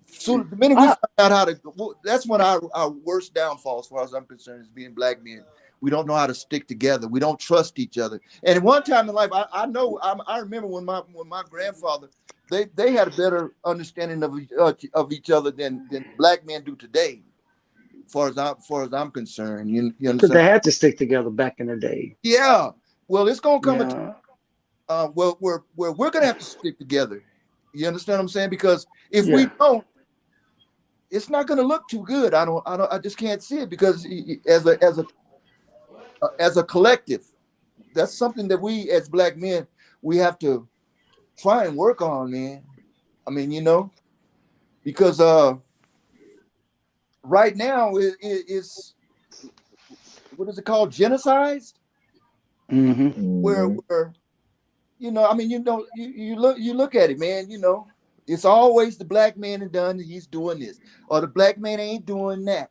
So the minute we find out how to, that's when our worst downfall, as far as I'm concerned, is being black men. We don't know how to stick together. We don't trust each other. And at one time in life, I remember when my grandfather, they had a better understanding of each other than black men do today. As far as I'm concerned, you understand? Because they had to stick together back in the day. Yeah. Well, it's gonna come where we're gonna have to stick together. You understand what I'm saying? Because if we don't, it's not gonna look too good. I just can't see it, because as a collective, that's something that we as black men, we have to try and work on, man. I mean, because right now it's what is it called? Genocide? Where I mean, you look at it, man, it's always the black man he's doing this, or the black man ain't doing that,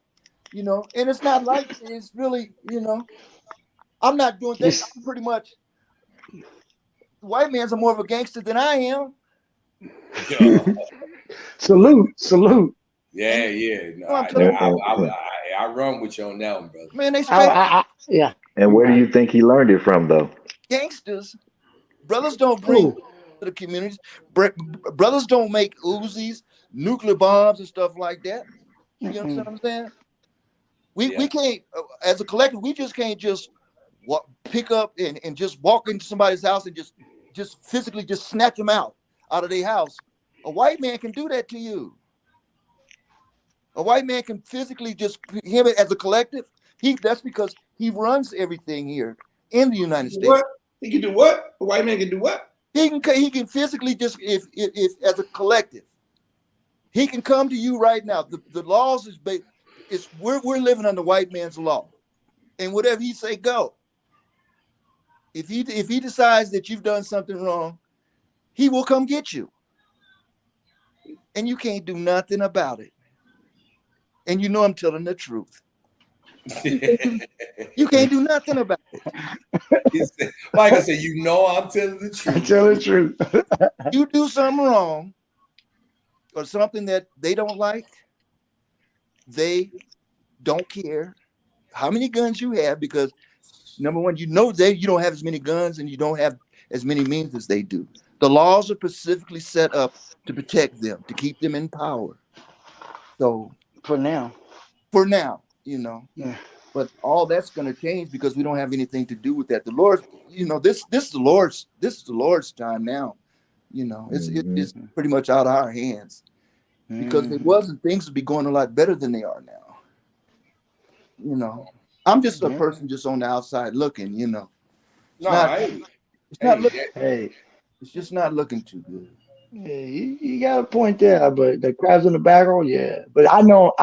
and it's not like it's really, I'm not doing things. I'm pretty much, the white man's more of a gangster than I am. Salute. Yeah. No, I run with you on that one, brother. Man, they yeah. And where do you think he learned it from, though? Gangsters. Brothers don't bring to the communities. Brothers don't make Uzis, nuclear bombs, and stuff like that. You understand what I'm saying? We can't, as a collective, we just can't just pick up and just walk into somebody's house and just physically just snatch them out of their house. A white man can do that to you. A white man can physically just, him as a collective, that's because he runs everything here in the United States. What? He can do what? A white man can do what? He can physically just, if as a collective, he can come to you right now. The laws we're living under white man's law, and whatever he say, go. If he decides that you've done something wrong, he will come get you, and you can't do nothing about it. And I'm telling the truth. You can't do nothing about it. Like I said, I'm telling the truth. I'm telling the truth. You do something wrong or something that they don't like, they don't care how many guns you have, because number one, you don't have as many guns and you don't have as many means as they do. The laws are specifically set up to protect them, to keep them in power. So for now, yeah. But all that's going to change because we don't have anything to do with that. The Lord, this is the Lord's time now. It's pretty much out of our hands, because if it wasn't, things would be going a lot better than they are now. I'm just a person just on the outside looking. It's just not looking too good. Yeah, you got a point there, but the crabs in the barrel, yeah. But I know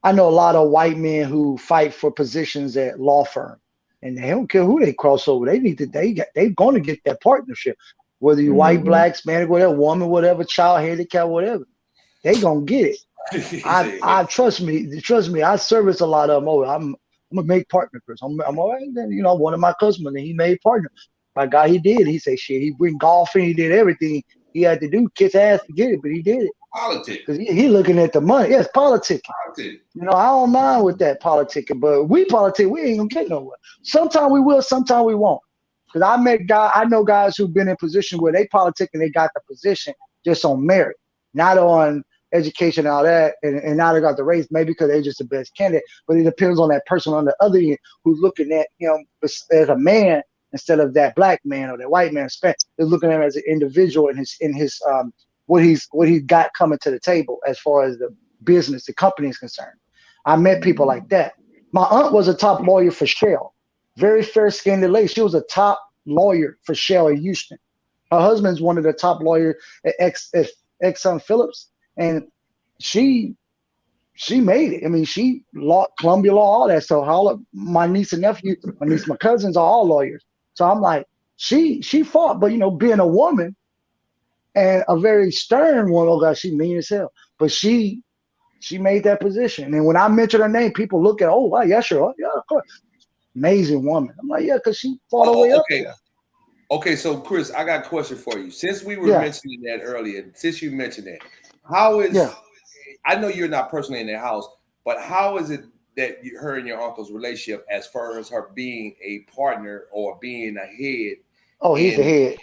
a lot of white men who fight for positions at law firm, and they don't care who they cross over. They're going to get that partnership, whether you white, black, Hispanic, whatever, woman, whatever, child, handicap, whatever. They gonna get it. I trust me. I service a lot of them. I'm gonna make partners. I'm all right. Then one of my customers, he made partner. My guy, he did. He said, shit, he went golfing, he did everything he had to do, kiss ass to get it, but he did it. Politics. Because he looking at the money. Yes, politicking. I don't mind with that politicking, but we ain't gonna get nowhere. Sometimes we will, sometimes we won't. Because I know guys who've been in position where they politic and they got the position just on merit, not on education and all that, and now they got the race, maybe because they're just the best candidate, but it depends on that person on the other end who's looking at him as a man instead of that black man or that white man. They're looking at him as an individual in his what he's got coming to the table as far as the business, the company is concerned. I met people like that. My aunt was a top lawyer for Shell, very fair-skinned lady. She was a top lawyer for Shell in Houston. Her husband's one of the top lawyers at Exxon Phillips, and she made it. I mean, she Columbia Law, all that. So all of my niece and nephew, my cousins are all lawyers. So I'm like, she fought, but being a woman and a very stern woman, oh God, she mean as hell. But she made that position. And when I mention her name, people look at, oh wow, yeah, sure, oh, yeah, of course. Amazing woman. I'm like, yeah, because she fought her way up there. Okay, so Chris, I got a question for you. Since we were mentioning that earlier, since you mentioned that, how is I know you're not personally in the house, but how is it that her and your uncle's relationship as far as her being a partner or being a head? Oh, he's the head.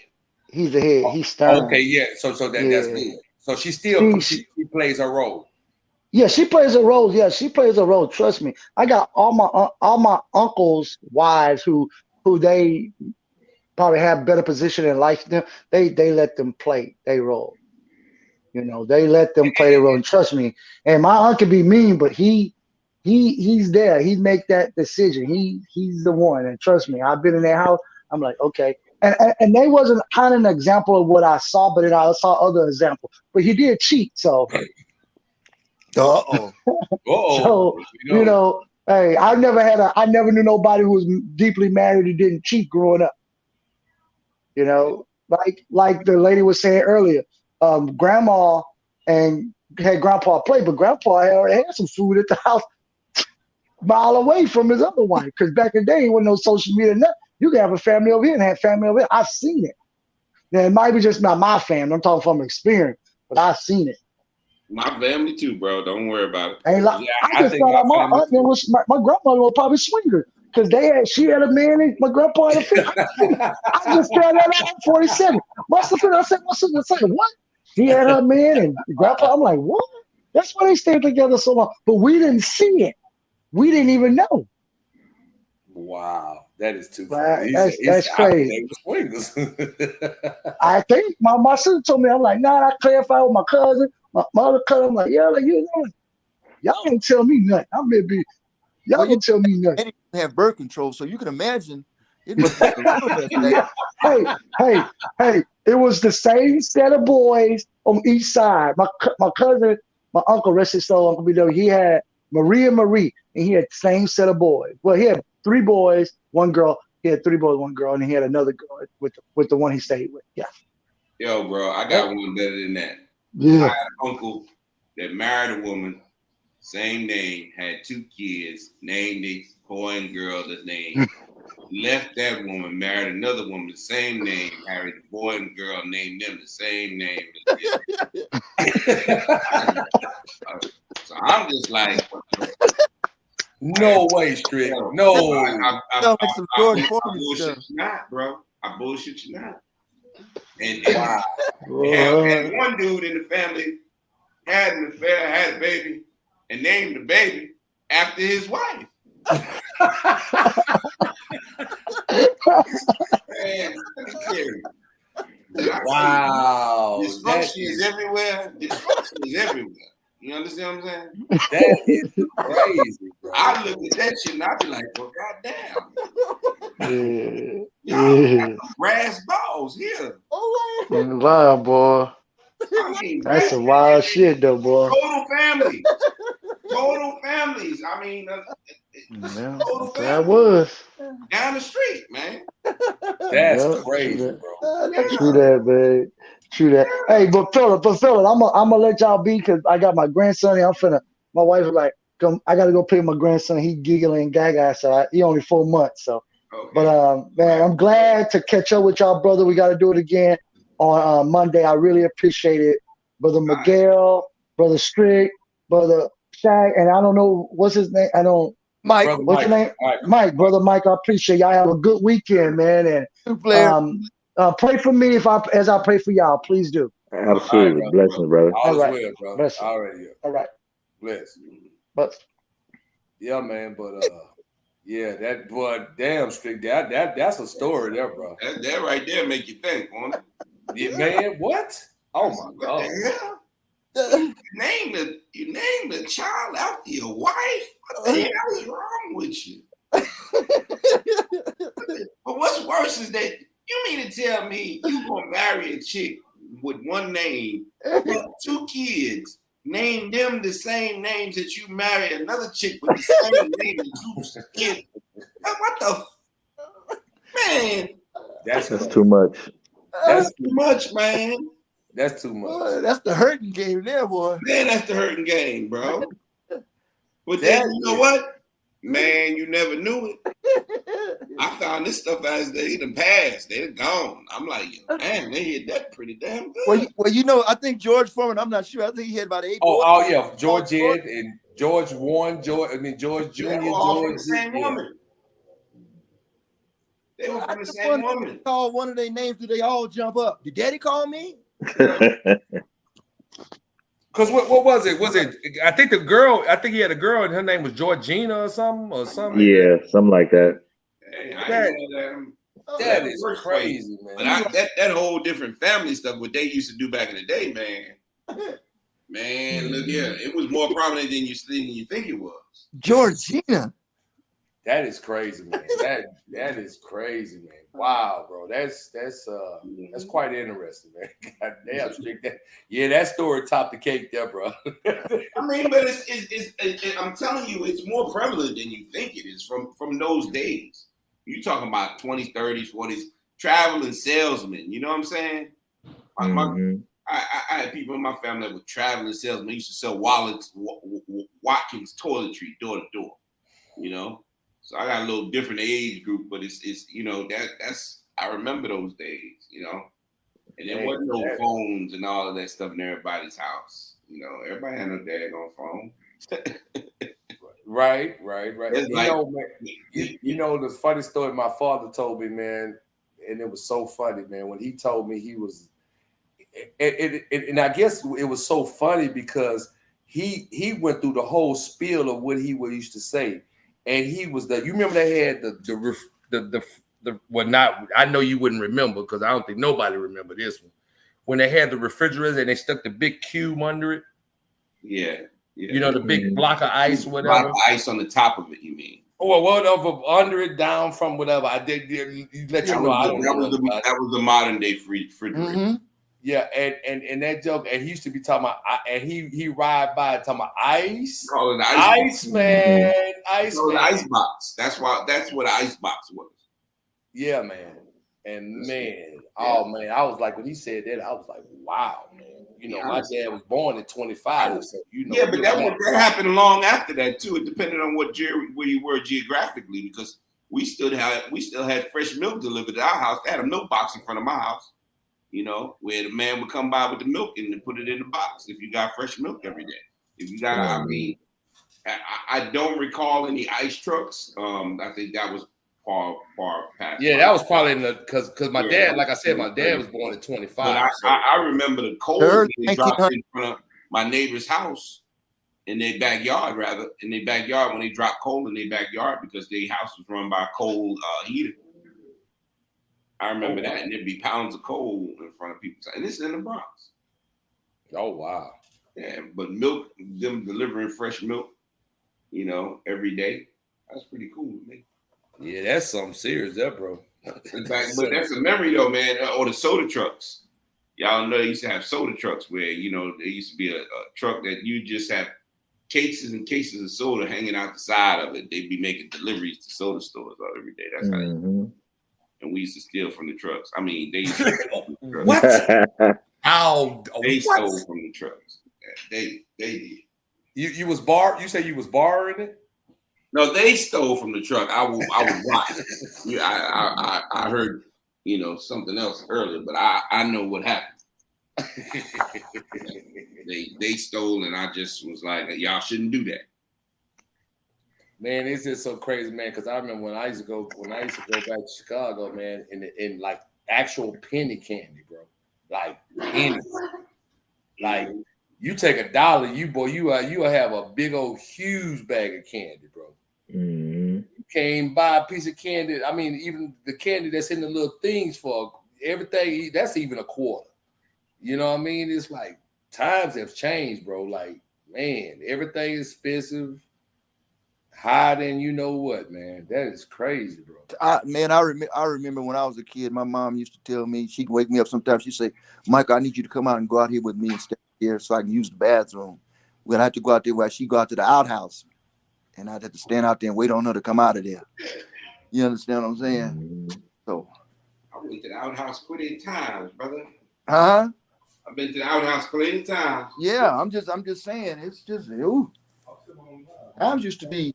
He's the head. He's stern. Okay, yeah. So that's good. So she still she plays her role. Yeah, she plays a role. Yeah, she plays a role. Trust me. I got all my uncles' wives who they probably have better position in life than them. They let them play their role. They let them play their role. And trust me. And my uncle be mean, but he's there. He make that decision. He's the one. And trust me, I've been in their house. I'm like, okay. And they wasn't kind of an example of what I saw, but then I saw other examples. But he did cheat, so Uh-oh. So, you know, hey, I never knew nobody who was deeply married who didn't cheat growing up. You know, like the lady was saying earlier, grandma and had grandpa play, but grandpa already had some food at the house mile away from his other wife. Because back in the day, there wasn't no social media. Nothing. You could have a family over here and have family over here. I've seen it. Now, it might be just not my family. I'm talking from experience, but I've seen it. My family too, bro. Don't worry about it. Ain't like, I just thought my aunt was my grandmother was probably swinger because she had a man and my grandpa had a female. I just found that out at 47. I said, what? She had her man and grandpa. I'm like, what? That's why they stayed together so long. But we didn't see it. We didn't even know. Wow, that is too funny. That's crazy. I think my sister told me, I'm like, nah, I clarified with my cousin. My other cousin, I'm like, yeah, like, you know, y'all don't tell me nothing. I'm gonna be, y'all don't tell me nothing. They didn't have birth control, so you can imagine. It was hey, it was the same set of boys on each side. My cousin, my uncle, rest his soul, Uncle B.W., he had Marie, and he had the same set of boys. Well, he had 3 boys, 1 girl. He had 3 boys, 1 girl, and he had another girl with the one he stayed with. Yeah. Yo, bro, I got one better than that. Yeah. I had an uncle that married a woman, same name, had 2 kids, named the boy and girl the name. Left that woman, married another woman, the same name, married the boy and girl, named them the same name. So I'm just like, no way, Strick. No. I bullshit you not, bro. I bullshit you not. And one dude in the family had an affair, had a baby, and named the baby after his wife. Man, wow. Dysfunction is everywhere. Dysfunction is everywhere. You understand what I'm saying? That is crazy, bro. I look at that shit and I be like, well, goddamn. Yeah. Brass balls here. Wow, boy. I mean, that's some wild shit, though, boy. Total family. Total families. I mean, total that was down the street, man. That's crazy, bro. True that, man. True that. Hey, but Philip, I'm gonna let y'all be because I got my grandson here. My wife was like, come, I gotta go play with my grandson. He giggling gaga, so he only 4 months. So, okay. But man, I'm glad to catch up with y'all, brother. We got to do it again on Monday. I really appreciate it, brother Miguel, brother Strick, brother Shaq, and I don't know what's his name. I don't. Mike. What's your name? Mike, brother Mike. I appreciate y'all. Have a good weekend, man, and pray for me as I pray for y'all. Please do. Absolutely. Right, blessings, brother. All right. well, bro. Bless you. All right. All right. Bless. But yeah, man. But yeah, that boy, damn Strick. That's a story there, bro. That right there make you think, won't it? Yeah, man. What? Oh my God. You named the child after your wife. What the hell is wrong with you? But what's worse is that you mean to tell me you gonna marry a chick with one name, with 2 kids, name them the same names that you marry another chick with the same name and 2 kids? What the man? That's too much. That's too much, man. That's too much. Boy, that's the hurting game there, boy. Man, that's the hurting game, bro. But then, you know what? Man, you never knew it. I found this stuff as they done passed. They done gone. I'm like, man, they hit that pretty damn good. Well, you know, I think George Foreman, I'm not sure. I think he had about 8 boys. Oh, yeah. George Ed and George Warren, George Jr., They were all from the same woman. They were from the same woman. Call one of their names, do they all jump up? Did Daddy call me? Because what was it? Was it? I think he had a girl and her name was Georgina or something. Yeah, something like that. Hey, that is crazy, man. But that whole different family stuff, what they used to do back in the day, man. Man, look here, it was more prominent than you think it was. Georgina. That is crazy, man. That is crazy, man. Wow, bro. That's quite interesting, man. God damn, Strick. Yeah, that story topped the cake there, bro. I mean, but it's I'm telling you, it's more prevalent than you think it is from those days. You talking about 20s, 30s, 40s, traveling salesmen. You know what I'm saying? I had people in my family that were traveling salesmen. They used to sell wallets, Watkins toiletry door to door. You know, so I got a little different age group, but it's you know that's I remember those days. You know, and there wasn't no phones and all of that stuff in everybody's house. You know, everybody had no daggone phone. Right. You know, the funny story my father told me, man, and it was so funny, man, when he told me he was, and I guess it was so funny because he went through the whole spiel of what he used to say, and he was you remember they had the well, not, I know you wouldn't remember because I don't think nobody remember this one, when they had the refrigerators and they stuck the big cube under it. Yeah. You know, the big block of ice, whatever. Block of ice on the top of it, you mean? Or whatever, under it, down from whatever. I did let you know. That was the modern day refrigerator. Mm-hmm. Yeah, and that joke, and he used to be talking about, and he ride by talking about ice. Call it ice man, ice man. Ice box. That's what ice box was. Yeah, man. And man, oh man, I was like, when he said that, I was like, wow, man. You know, my dad was born at 25, so you know. Yeah, but that happened long after that too. It depended on where you were geographically, because we still had fresh milk delivered to our house. They had a milk box in front of my house, you know, where the man would come by with the milk and put it in the box if you got fresh milk every day. If you got, I mean, I don't recall any ice trucks. I think that was far past. Yeah, that was probably in the because my dad, like I said, my dad was born at 25. But I remember the cold they dropped in front of my neighbor's house in their backyard, when they dropped coal in their backyard because their house was run by a coal heater. I remember that, and there'd be pounds of coal in front of people's house. And this is in the Bronx. Oh wow. Yeah, but milk, them delivering fresh milk, you know, every day. That's pretty cool to me. Yeah, that's something serious there, bro. But that's a memory though, man. Or the soda trucks. Y'all know they used to have soda trucks where, you know, there used to be a truck that you just have cases and cases of soda hanging out the side of it. They'd be making deliveries to soda stores every day. That's how they do. And we used to steal from the trucks. I mean, they used to steal from the trucks. What? Ow. They stole from the trucks. They did. You was you say you was borrowing it? No, they stole from the truck. I was watch. Yeah, I heard, you know, something else earlier, but I know what happened. they stole, and I just was like, y'all shouldn't do that. Man, it's just so crazy, man. Because I remember when I used to go back to Chicago, man, in like actual penny candy, bro, like pennies. Like you take $1, you have a big old huge bag of candy, bro. You can't buy a piece of candy. I mean, even the candy that's in the little things for everything, that's even a quarter. You know what I mean? It's like times have changed, bro. Like, man, everything is expensive, higher than you know what, man. That is crazy, bro. I remember when I was a kid, my mom used to tell me, she'd wake me up sometimes. She'd say, Michael, I need you to come out and go out here with me and stay here so I can use the bathroom. We'd have to go out there while she go out to the outhouse. And I'd have to stand out there and wait on her to come out of there. You understand what I'm saying? So I went to the outhouse plenty of times, brother. Huh? I've been to the outhouse plenty of times. Yeah, I'm just saying, it's just times used to be.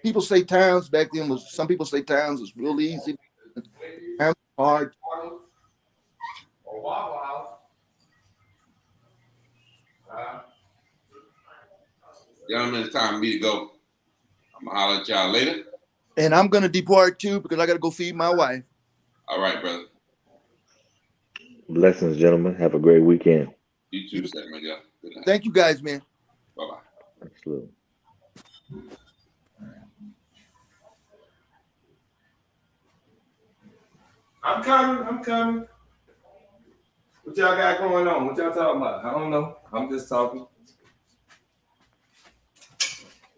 People say times back then some people say times was real easy. Times hard. Gentlemen, it's time for me to go. I'm gonna holler at y'all later. And I'm gonna depart too because I gotta go feed my wife. All right, brother. Blessings, gentlemen. Have a great weekend. You too, sir, my guy. Good night. Thank you guys, man. Bye-bye. Absolutely. I'm coming. What y'all got going on? What y'all talking about? I don't know. I'm just talking.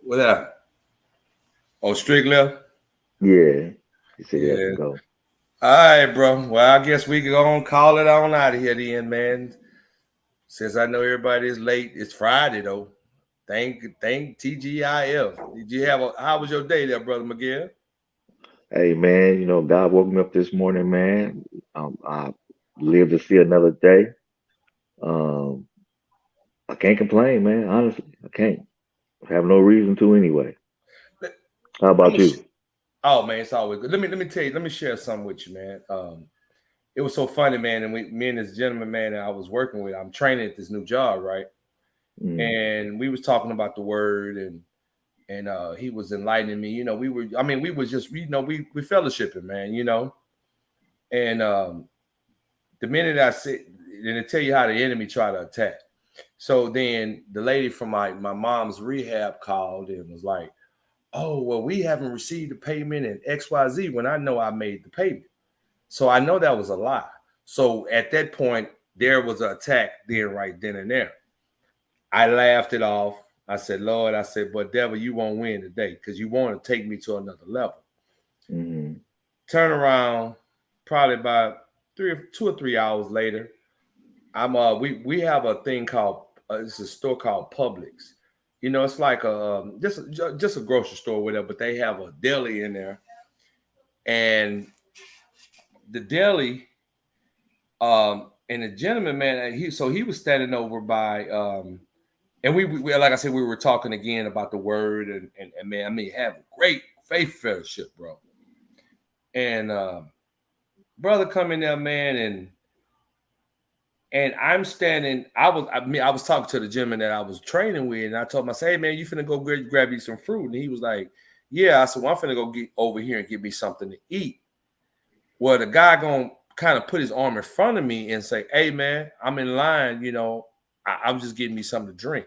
What up? Oh, Strick left? Yeah. He said he has to Yeah. go. All right, bro. Well, I guess we can go and call it on out of here then, man. Since I know everybody is late, it's Friday though. Thank TGIF. Did you have how was your day there, brother Miguel? Hey man, you know, God woke me up this morning, man. I lived to see another day. Um, I can't complain, man. Honestly, I can't. I have no reason to anyway. How about you? Oh man, it's always good. Let me tell you. Let me share something with you, man. It was so funny, man. And me and this gentleman, man, that I was working with. I'm training at this new job, right? And we was talking about the word, and he was enlightening me. You know, we were just, you know, we fellowshipping, man. You know, and the minute I said, and to tell you how the enemy tried to attack. So then the lady from my mom's rehab called and was like, "Oh, well, we haven't received the payment in XYZ," when I know I made the payment. So I know that was a lie. So at that point, there was an attack right then and there. I laughed it off. I said, "Lord," I said, "but devil, you won't win today because you want to take me to another level." Turn around, probably about 2 or 3 hours later, we have a thing called it's a store called Publix. You know, it's like just a grocery store, whatever, but they have a deli in there, and the deli, and the gentleman, man, he was standing over by, and we like I said, we were talking again about the word, and man, I mean, have great faith fellowship, bro. And brother come in there, man, and I'm standing. I was talking to the gentleman that I was training with, and I told him, I said, "Hey man, you finna go grab you some fruit?" And he was like, "Yeah." I said, "Well, I'm finna go get over here and get me something to eat." Well, the guy gonna kind of put his arm in front of me and say, "Hey man, I'm in line, you know, I'm just getting me something to drink."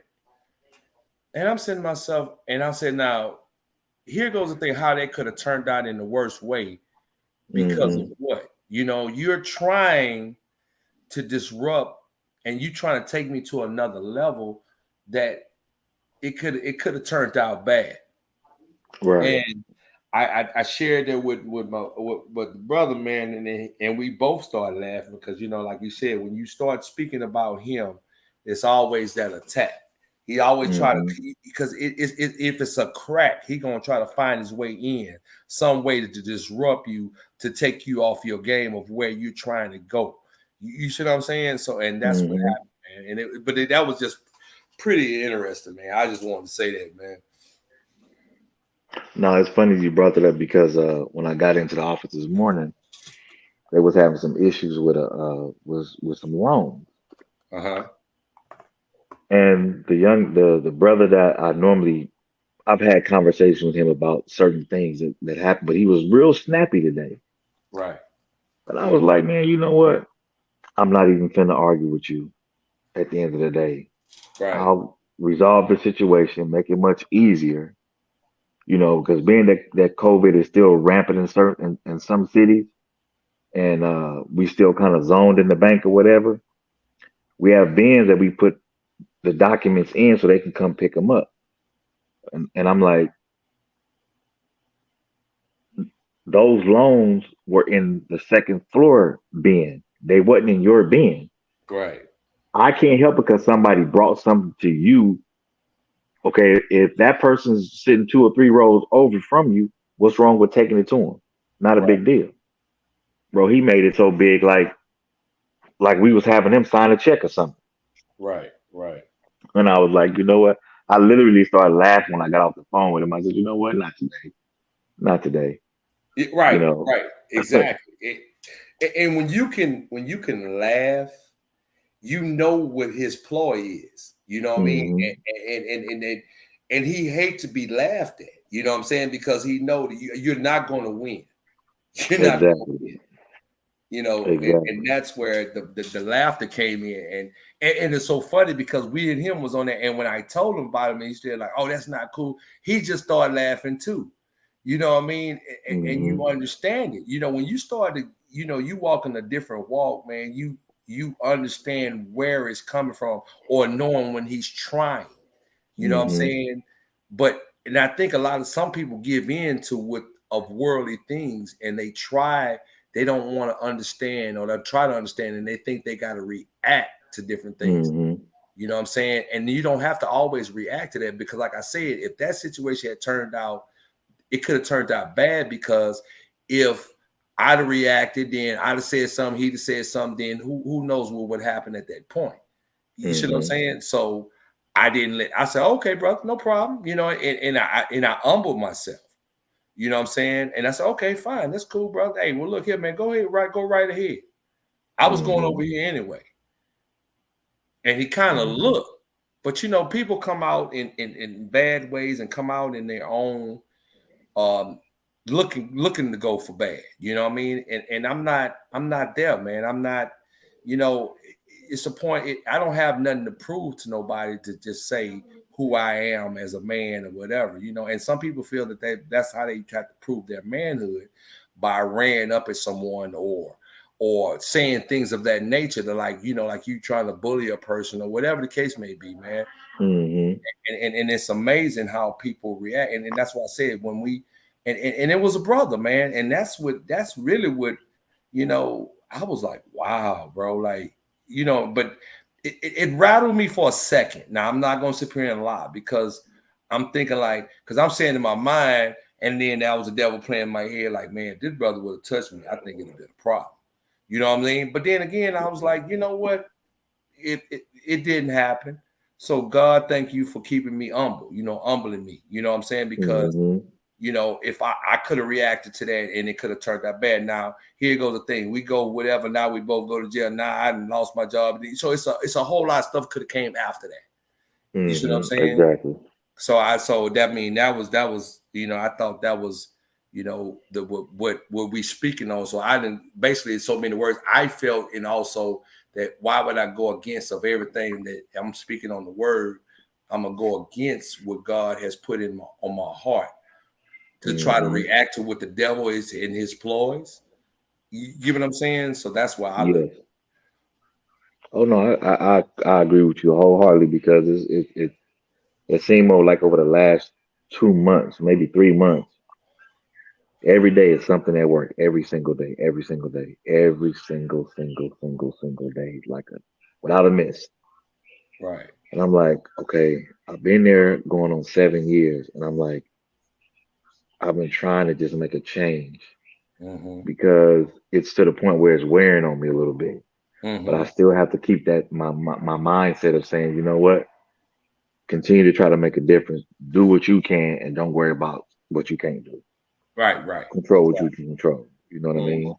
And I'm saying to myself, and I said, now, here goes the thing, how that could have turned out in the worst way because of what? You know, you're trying to disrupt and you trying to take me to another level that it could have turned out bad. Right. And I shared that with the brother, man, and we both started laughing because, you know, like you said, when you start speaking about him, it's always that attack. He always try to, because if it's a crack, he gonna try to find his way in some way to disrupt you, to take you off your game of where you're trying to go. You see what I'm saying? So, and that's what happened, man. But that was just pretty interesting, man. I just wanted to say that, man. No, it's funny you brought that up because when I got into the office this morning, they was having some issues with with some loans. And the brother that I've had conversations with him about certain things that happened, but he was real snappy today. Right. But I was like, man, you know what? I'm not even finna argue with you at the end of the day. Right. I'll resolve the situation, make it much easier. You know, because being that COVID is still rampant in some cities, and we still kind of zoned in the bank or whatever, we have bins that we put the documents in so they can come pick them up. And I'm like, those loans were in the second floor bin. They wasn't in your bin. Right. I can't help because somebody brought something to you. Okay, if that person's sitting 2 or 3 rows over from you, what's wrong with taking it to him? Not a big deal. Bro, he made it so big, like we was having him sign a check or something. Right, right. And I was like, you know what? I literally started laughing when I got off the phone with him. I said, you know what? Not today. Not today. Right, you know? right. Exactly. And when you can laugh, you know what his ploy is. You know what I mean? And he hates to be laughed at. You know what I'm saying? Because he know that you're not going to win. You're not going to win. You know, and that's where the laughter came in, and it's so funny because we and him was on there, and when I told him about him, he said like, "Oh, that's not cool." He just started laughing too. You know what I mean? And you understand it. You know, when you start to, you know, you walk in a different walk, man. You understand where it's coming from, or knowing when he's trying. You know what I'm saying? And I think some people give in to what of worldly things, and they don't want to understand, or they try to understand, and they think they got to react to different things. You know what I'm saying? And you don't have to always react to that, because like I said, if that situation had turned out, it could have turned out bad, because if I'd have reacted, then I'd have said something, he'd have said something, then who knows what would happen at that point. You see what I'm saying? So I said, okay, bro, no problem. You know, and I humbled myself. You know what I'm saying? And I said, okay, fine, that's cool, bro. Hey, well, look here, man, go right ahead. I was going over here anyway. And he kind of looked. But you know, people come out in bad ways and come out in their own looking to go for bad. You know what I mean? And I'm not there, man. I'm not, you know, it's a point. I don't have nothing to prove to nobody to just say who I am as a man or whatever, you know. And some people feel that that's how they try to prove their manhood, by ran up at someone or saying things of that nature, that like, you know, like you trying to bully a person or whatever the case may be, man. And it's amazing how people react. And that's why I said when we and it was a brother, man. And that's really what, you know, I was like, wow, bro, like, you know, but it rattled me for a second. Now, I'm not going to sit here and lie, because I'm thinking like, because I'm saying in my mind, and then that was the devil playing in my head, like, man, if this brother would have touched me, I think it'd have been a problem. You know what I mean? But then again, I was like, you know what? It didn't happen. So God, thank you for keeping me humble, you know, humbling me. You know what I'm saying? Because you know, if I could have reacted to that and it could have turned out bad. Now, here goes the thing. We go whatever. Now we both go to jail. Now I done lost my job. So it's a whole lot of stuff could have came after that. You see what I'm saying? Exactly. So that mean that was, you know, I thought that was, you know, what we speaking on. So I didn't, basically in so many words, I felt, and also that why would I go against of everything that I'm speaking on the word? I'm gonna go against what God has put on my heart, to try to react to what the devil is in his ploys. You get what I'm saying? So that's why I look. Oh no, I agree with you wholeheartedly, because it seemed more like over the last 2 months, maybe 3 months, every day is something at work, every single day, every single day, every single day, like without a miss. Right. And I'm like, okay, I've been there going on 7 years, and I'm like, I've been trying to just make a change, because it's to the point where it's wearing on me a little bit. But I still have to keep that my mindset of saying, you know what, continue to try to make a difference, do what you can, and don't worry about what you can't do. Right. Control what you can control. You know what I mean?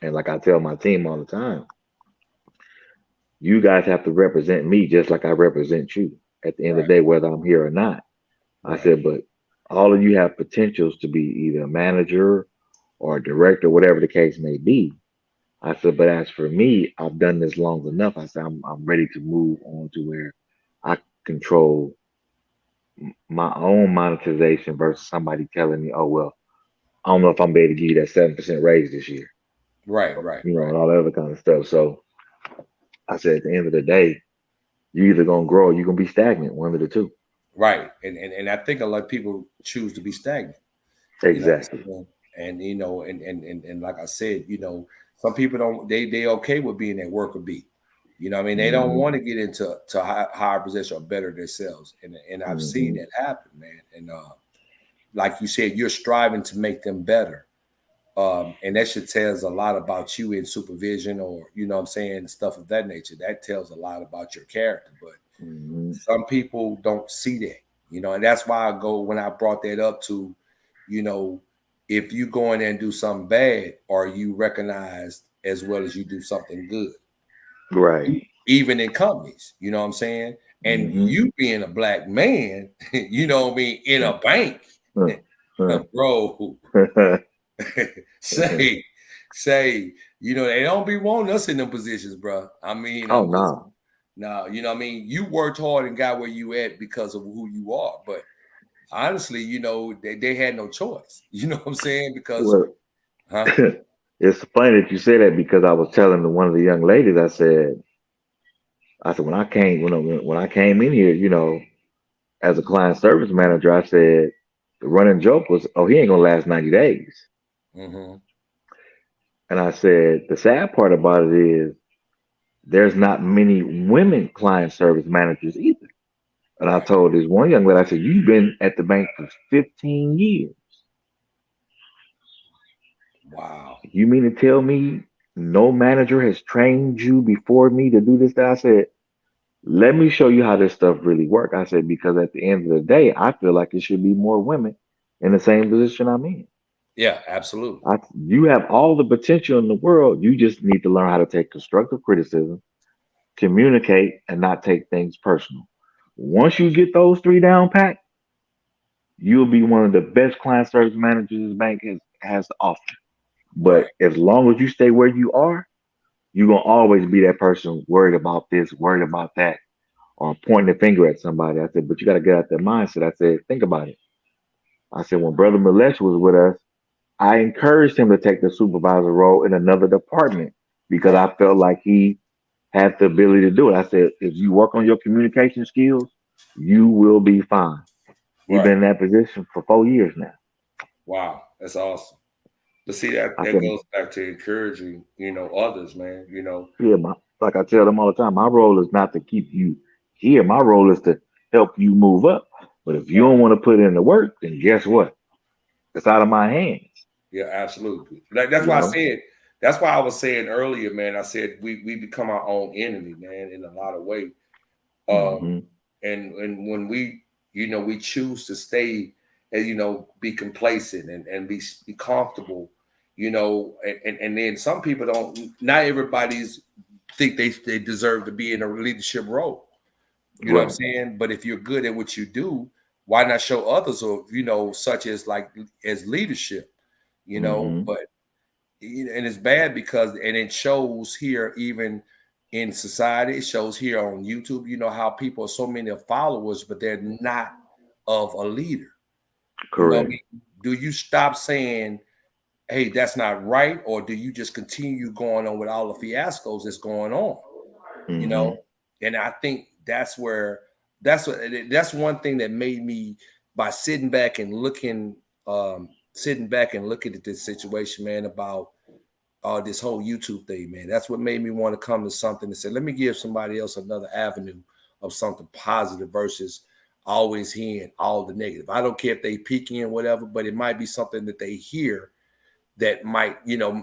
And like I tell my team all the time, you guys have to represent me just like I represent you at the end of the day, whether I'm here or not. I said, but all of you have potentials to be either a manager or a director, whatever the case may be. I said, but as for me, I've done this long enough. I said, I'm ready to move on to where I control my own monetization versus somebody telling me, oh, well, I don't know if I'm able to give you that 7% raise this year. Right. You know, and all that other kind of stuff. So I said, at the end of the day, you're either going to grow or you're going to be stagnant, one of the two. Right. And I think a lot of people choose to be stagnant. Exactly. You know? And, you know, and like I said, you know, some people don't, they okay with being at worker bee. You know what I mean? They don't want to get into higher position or better themselves. And I've seen that happen, man. And like you said, you're striving to make them better. And that should tells a lot about you in supervision, or, you know what I'm saying, stuff of that nature. That tells a lot about your character. But some people don't see that, you know, and that's why when I brought that up to, you know, if you go in there and do something bad, are you recognized as well as you do something good? Right. Even in companies, you know what I'm saying? And you being a black man, you know what I mean, in a bank, bro, say, you know, they don't be wanting us in them positions, bro. I mean, oh, no. No, you know what I mean? You worked hard and got where you at because of who you are. But honestly, you know, they had no choice. You know what I'm saying? Because it's funny that you say that, because I was telling one of the young ladies, I said when I came in here, you know, as a client service manager, I said The running joke was, oh, he ain't gonna last 90 days. Mm-hmm. And I said, the sad part about it is there's not many women client service managers either. And I told this one young lady, I said, you've been at the bank for 15 years. Wow. You mean to tell me no manager has trained you before me to do this? I said, let me show you how this stuff really works. I said, because at the end of the day, I feel like it should be more women in the same position I'm in. Yeah, absolutely. You have all the potential in the world. You just need to learn how to take constructive criticism, communicate, and not take things personal. Once you get those three down pat, you'll be one of the best client service managers the bank has to offer. But as long as you stay where you are, you're going to always be that person worried about this, worried about that, or pointing the finger at somebody. I said, but you got to get out that mindset. I said, think about it. I said, when Brother Malesh was with us, I encouraged him to take the supervisor role in another department because I felt like he had the ability to do it. I said, if you work on your communication skills, you will be fine. He's been in that position for 4 years now. Wow, that's awesome. But see, that goes back to encouraging, others, man, Yeah, like I tell them all the time, my role is not to keep you here. My role is to help you move up. But if you don't want to put in the work, then guess what? It's out of my hands. Yeah, absolutely. That's why I said, that's why I was saying earlier, man, I said we become our own enemy, man, in a lot of ways. And when we, we choose to stay and, be complacent and be comfortable, and then some people not everybody's think they deserve to be in a leadership role. You know what I'm saying? But if you're good at what you do, why not show others, or such as as leadership, But and it's bad because it shows here even in society. It shows here on YouTube. How people are so many followers, but they're not of a leader. Correct. Do you stop saying, "Hey, that's not right," or do you just continue going on with all the fiascos that's going on? And I think that's one thing that made me, by sitting back and looking at this situation, man, about this whole YouTube thing, man. That's what made me want to come to something and say, let me give somebody else another avenue of something positive versus always hearing all the negative. I don't care if they peek in, whatever, but it might be something that they hear that might,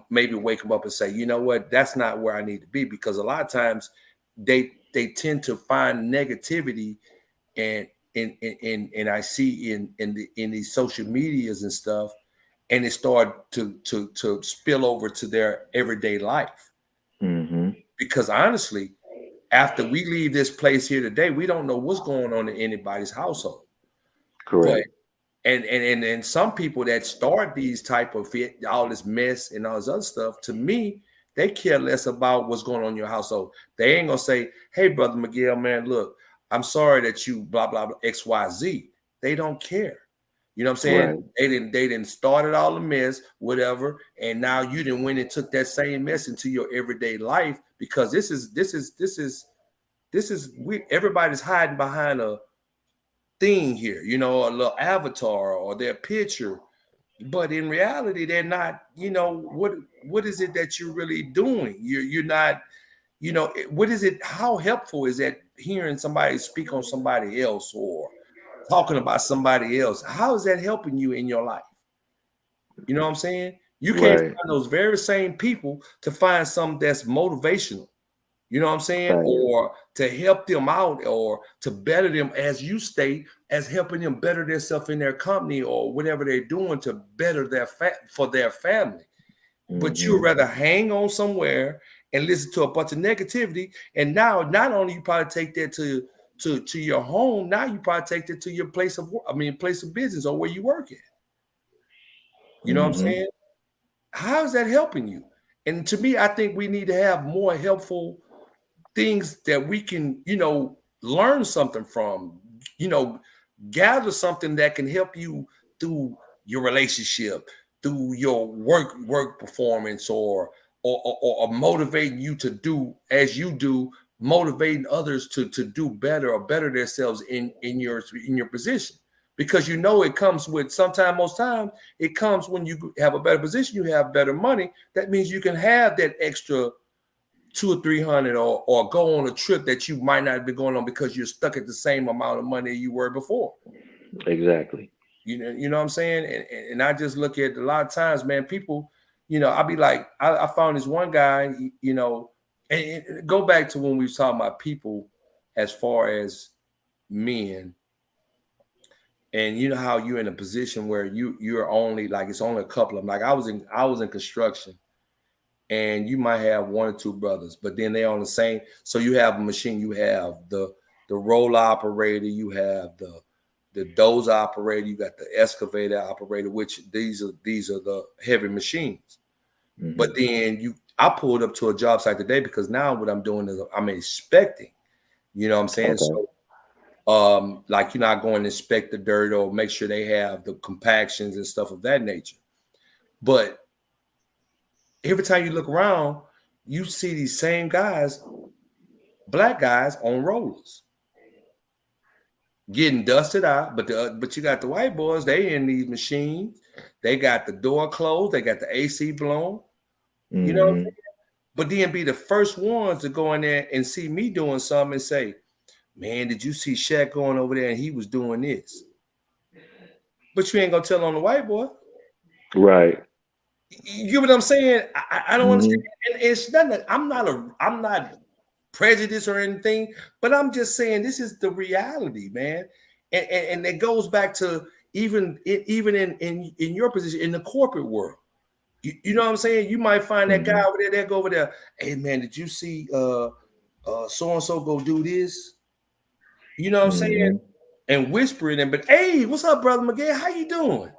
maybe wake them up and say, you know what, that's not where I need to be. Because a lot of times they tend to find negativity and I see in these social medias and stuff, and it started to spill over to their everyday life. Because honestly, after we leave this place here today, we don't know what's going on in anybody's household. Correct. But, and some people that start these type of all this mess and all this other stuff, to me, they care less about what's going on in your household. They ain't gonna say, "Hey, Brother Miguel, man, look, I'm sorry that you blah blah blah XYZ." They don't care. You know what I'm saying? Right. They didn't started all the mess, whatever, and now you didn't went and took that same mess into your everyday life, because this is everybody's hiding behind a thing here, a little avatar or their picture. But in reality, they're not, what is it that you're really doing? You're not, what is it? How helpful is that hearing somebody speak on somebody else or talking about somebody else? How is that helping you in your life? You know what I'm saying? You can't find those very same people to find something that's motivational. You know what I'm saying? Right. Or to help them out or to better them, as you state, as helping them better themselves in their company or whatever they're doing to better for their family. But you'd rather hang on somewhere and listen to a bunch of negativity. And now not only you probably take that to your home, now you probably take that to your place of business or where you work at. You know what I'm saying? How is that helping you? And to me, I think we need to have more helpful things that we can, learn something from, gather something that can help you through your relationship, through your work performance, or motivating you to do as you do, motivating others to do better or better themselves in your position. because you know it comes with most times it comes when you have a better position, you have better money. That means you can have that extra 200 or 300 or go on a trip that you might not be going on because you're stuck at the same amount of money you were before. Exactly. You know what I'm saying? And I just look at a lot of times, man, people, I'll be like, I found this one guy, and go back to when we was talking about people as far as men. And you know how you're in a position where you're only like, it's only a couple of them. Like I was in construction, and you might have one or two brothers, but then they're on the same. So you have a machine, you have the roller operator, you have the dozer operator, you got the excavator operator, which these are the heavy machines. Mm-hmm. But then I pulled up to a job site today because now what I'm doing is I'm inspecting. You know what I'm saying? Okay. So like I go and inspect the dirt or make sure they have the compactions and stuff of that nature. But every time you look around, you see these same guys, black guys on rollers, getting dusted out. But you got the white boys, they in these machines. They got the door closed. They got the AC blown. Mm-hmm. You know what I'm saying? But then be the first ones to go in there and see me doing something and say, man, did you see Shaq going over there and he was doing this? But you ain't gonna tell on the white boy. Right. You get what I'm saying? I don't understand. And it's nothing. I'm not prejudiced or anything, but I'm just saying this is the reality, man. And it goes back to even in your position in the corporate world. You know what I'm saying? You might find that guy over there, that go over there. Hey man, did you see so and so go do this? You know what I'm saying? And whispering and but hey, what's up, brother Miguel? How you doing?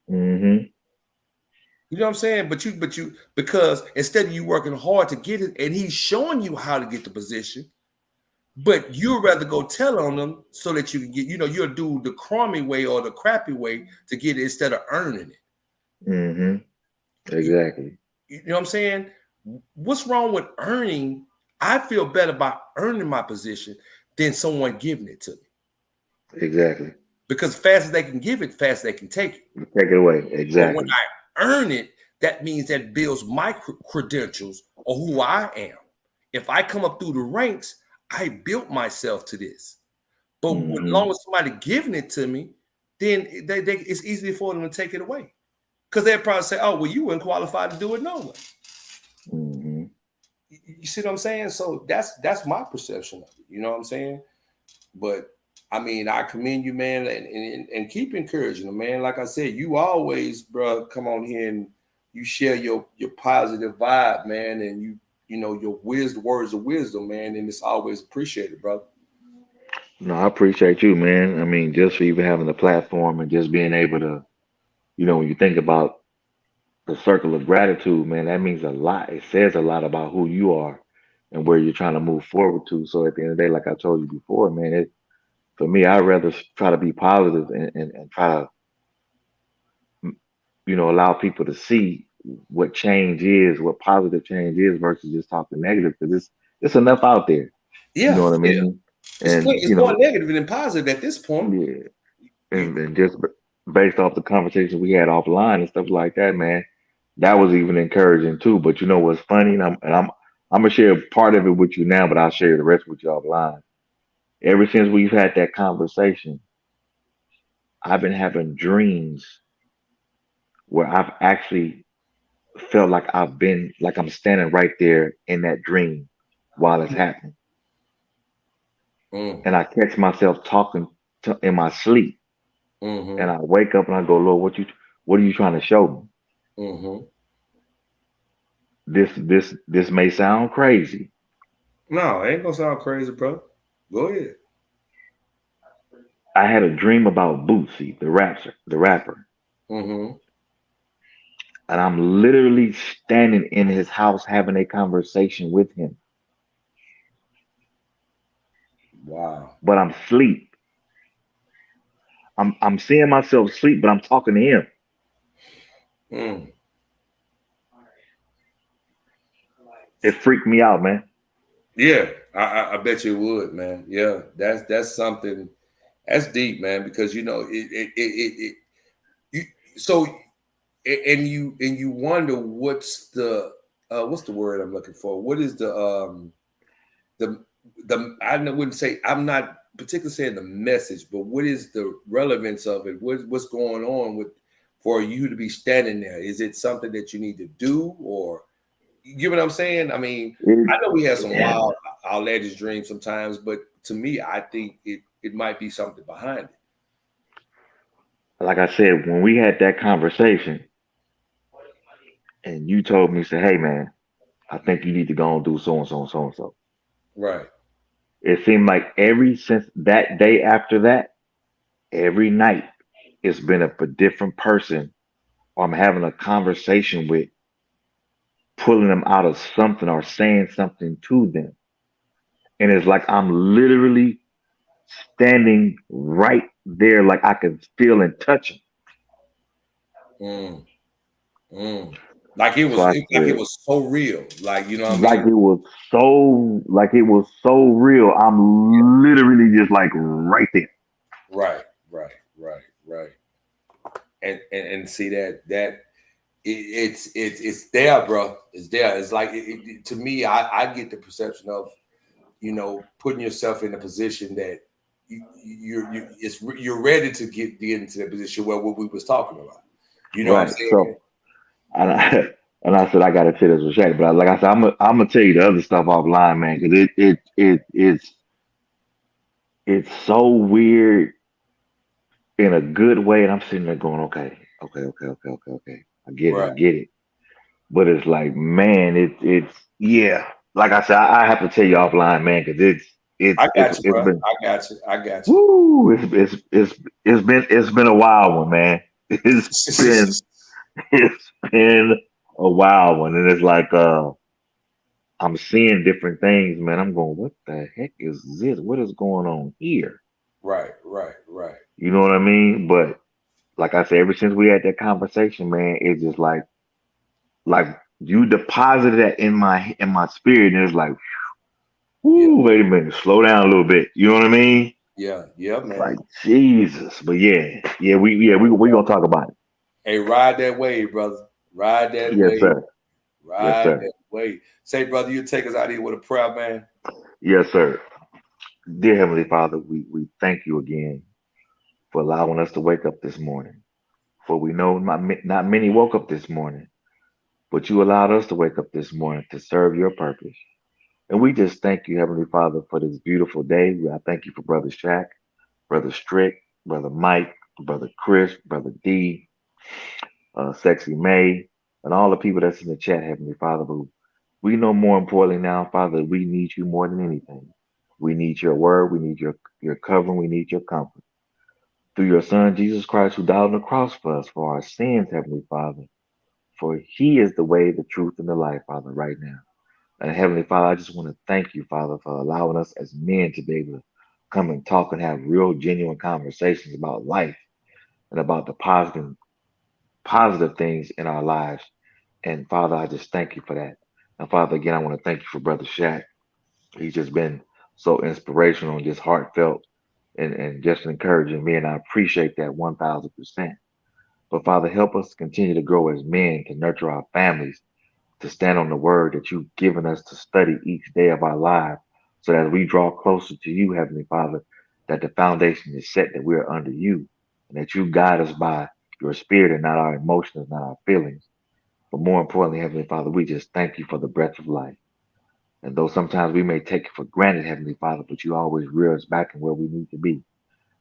Mm-hmm. You know what I'm saying? But you because instead of you working hard to get it, and he's showing you how to get the position, but you'd rather go tell on them so that you can get, you'll do the crummy way or the crappy way to get it instead of earning it. Mm-hmm. Exactly. You know what I'm saying? What's wrong with earning? I feel better about earning my position than someone giving it to me. Exactly. Because fast as they can give it, fast as they can take it. Take it away. Exactly. But when I earn it, that means that builds my credentials or who I am. If I come up through the ranks, I built myself to this. But as long as somebody giving it to me, then it's easy for them to take it away. Because they'll probably say, oh, well, you weren't qualified to do it no way. Mm-hmm. You see what I'm saying? So that's my perception of it. You know what I'm saying? But I mean, I commend you, man, and keep encouraging them, man. Like I said, you always, bro, come on here and you share your positive vibe, man, and you know your words of wisdom, man, and it's always appreciated, brother. No, I appreciate you, man. I mean, just for even having the platform and just being able to, when you think about the circle of gratitude, man, that means a lot. It says a lot about who you are and where you're trying to move forward to. So at the end of the day, like I told you before, man, for me, I'd rather try to be positive and try to, allow people to see what change is, what positive change is versus just talking negative, because it's enough out there. Yeah. You know what I mean? And it's more negative than positive at this point. Yeah. And just based off the conversation we had offline and stuff like that, man, that was even encouraging too. But you know what's funny? And I'm gonna share part of it with you now, but I'll share the rest with you offline. Ever since we've had that conversation, I've been having dreams where I've actually felt like I'm standing right there in that dream while it's happening. And I catch myself talking in my sleep. And I wake up and I go, Lord, what are you trying to show me? This may sound crazy. No, it ain't gonna sound crazy, bro. Go ahead. I had a dream about Bootsy, the rapper. Mm-hmm. And I'm literally standing in his house having a conversation with him. Wow. But I'm asleep. I'm seeing myself sleep, but I'm talking to him. It freaked me out, man. Yeah, I bet you would, man. Yeah, that's something. That's deep, man, because you know and you wonder what's the word I'm looking for? What is the I wouldn't say, I'm not particularly saying the message, but what is the relevance of it? What's going on with for you to be standing there? Is it something that you need to do, or you get what I'm saying? I mean, I know we have some wild outlandish dreams sometimes, but to me, I think it might be something behind it. Like I said, when we had that conversation, and you told me, say, "Hey, man, I think you need to go and do so and so and so and so." Right. It seemed like since that day after that, every night it's been a different person, or I'm having a conversation with, pulling them out of something or saying something to them. And it's like I'm literally standing right there, like I can feel and touch them. Like it was so real. Like, you know what I mean? Like it was so real. I'm literally just like right there. Right. And see that it's there, bro. It's there. It's like to me, I get the perception of, you know, putting yourself in a position that you're ready to get into that position where what we was talking about. You know what I'm saying? So, and I said I got to tell this with Shaq, but like I said, I'm gonna tell you the other stuff offline, man, because it's so weird in a good way, and I'm sitting there going, okay. I get it. But it's like, man, it's yeah. Like I said, I have to tell you offline, man, because it's been. I got you. Woo! It's been a wild one, man. It's been a wild one, and it's like I'm seeing different things, man. I'm going, what the heck is this? What is going on here? Right. You know what I mean? But like I said, ever since we had that conversation, man, it's just like you deposited that in my spirit, and it's like, whoo, wait a minute, slow down a little bit. You know what I mean? Yeah, man. Like Jesus, but we gonna talk about it. Hey, ride that wave, brother. Ride that wave. Yes, sir. Ride that wave. Say, brother, you take us out here with a prayer, man. Yes, sir. Dear Heavenly Father, we thank you again for allowing us to wake up this morning. For we know not many woke up this morning, but you allowed us to wake up this morning to serve your purpose. And we just thank you, Heavenly Father, for this beautiful day. I thank you for Brother Shaq, Brother Strick, Brother Mike, Brother Chris, Brother D, Sexy May, and all the people that's in the chat, Heavenly Father. But we know more importantly now, Father, we need you more than anything. We need your word. We need your covering. We need your comfort. Through your Son, Jesus Christ, who died on the cross for us, for our sins, Heavenly Father. For he is the way, the truth, and the life, Father, right now. And Heavenly Father, I just want to thank you, Father, for allowing us as men to be able to come and talk and have real, genuine conversations about life and about the positive things in our lives. And Father, I just thank you for that. And Father, again, I want to thank you for Brother Shaq. He's just been so inspirational and just heartfelt and just encouraging me. And I appreciate that 1,000%. But Father, help us continue to grow as men, to nurture our families, to stand on the word that you've given us to study each day of our lives, so that as we draw closer to you, Heavenly Father, that the foundation is set, that we're under you, and that you guide us by your spirit and not our emotions, not our feelings. But more importantly, Heavenly Father, we just thank you for the breath of life. And though sometimes we may take it for granted, Heavenly Father, but you always rear us back in where we need to be.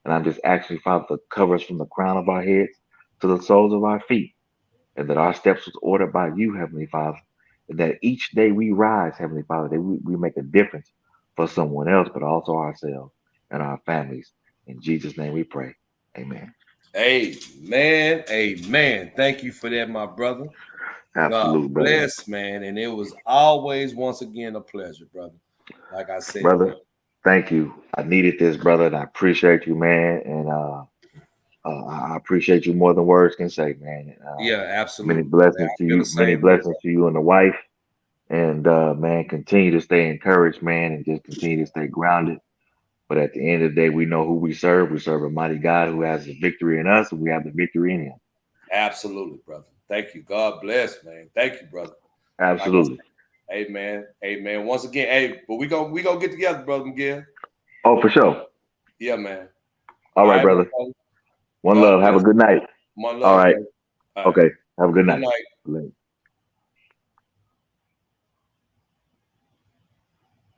And I'm just asking, Father, to cover us from the crown of our heads to the soles of our feet, and that our steps was ordered by you, Heavenly Father, and that each day we rise, Heavenly Father, that we make a difference for someone else, but also ourselves and our families. In Jesus' name we pray. Amen. Amen. Thank you for that, my brother. Absolutely, God brother. bless, man. And it was always, once again, a pleasure, brother. Like I said, brother, thank you. I needed this, brother, and I appreciate you, man. And I appreciate you more than words can say, man. Yeah, absolutely. Many blessings to you. Many blessings to you and the wife. And man, continue to stay encouraged, man, and just continue to stay grounded. But at the end of the day, we know who we serve. We serve a mighty God who has the victory in us, and we have the victory in him. Absolutely, brother. Thank you. God bless, man. Thank you, brother. Absolutely. Amen. Amen. Once again, hey, but we gonna get together, brother Miguel. Oh, for sure. Yeah, man. All right, brother. One love. Have a good night. One love. All right. Man. Okay. Have a good night. Good night.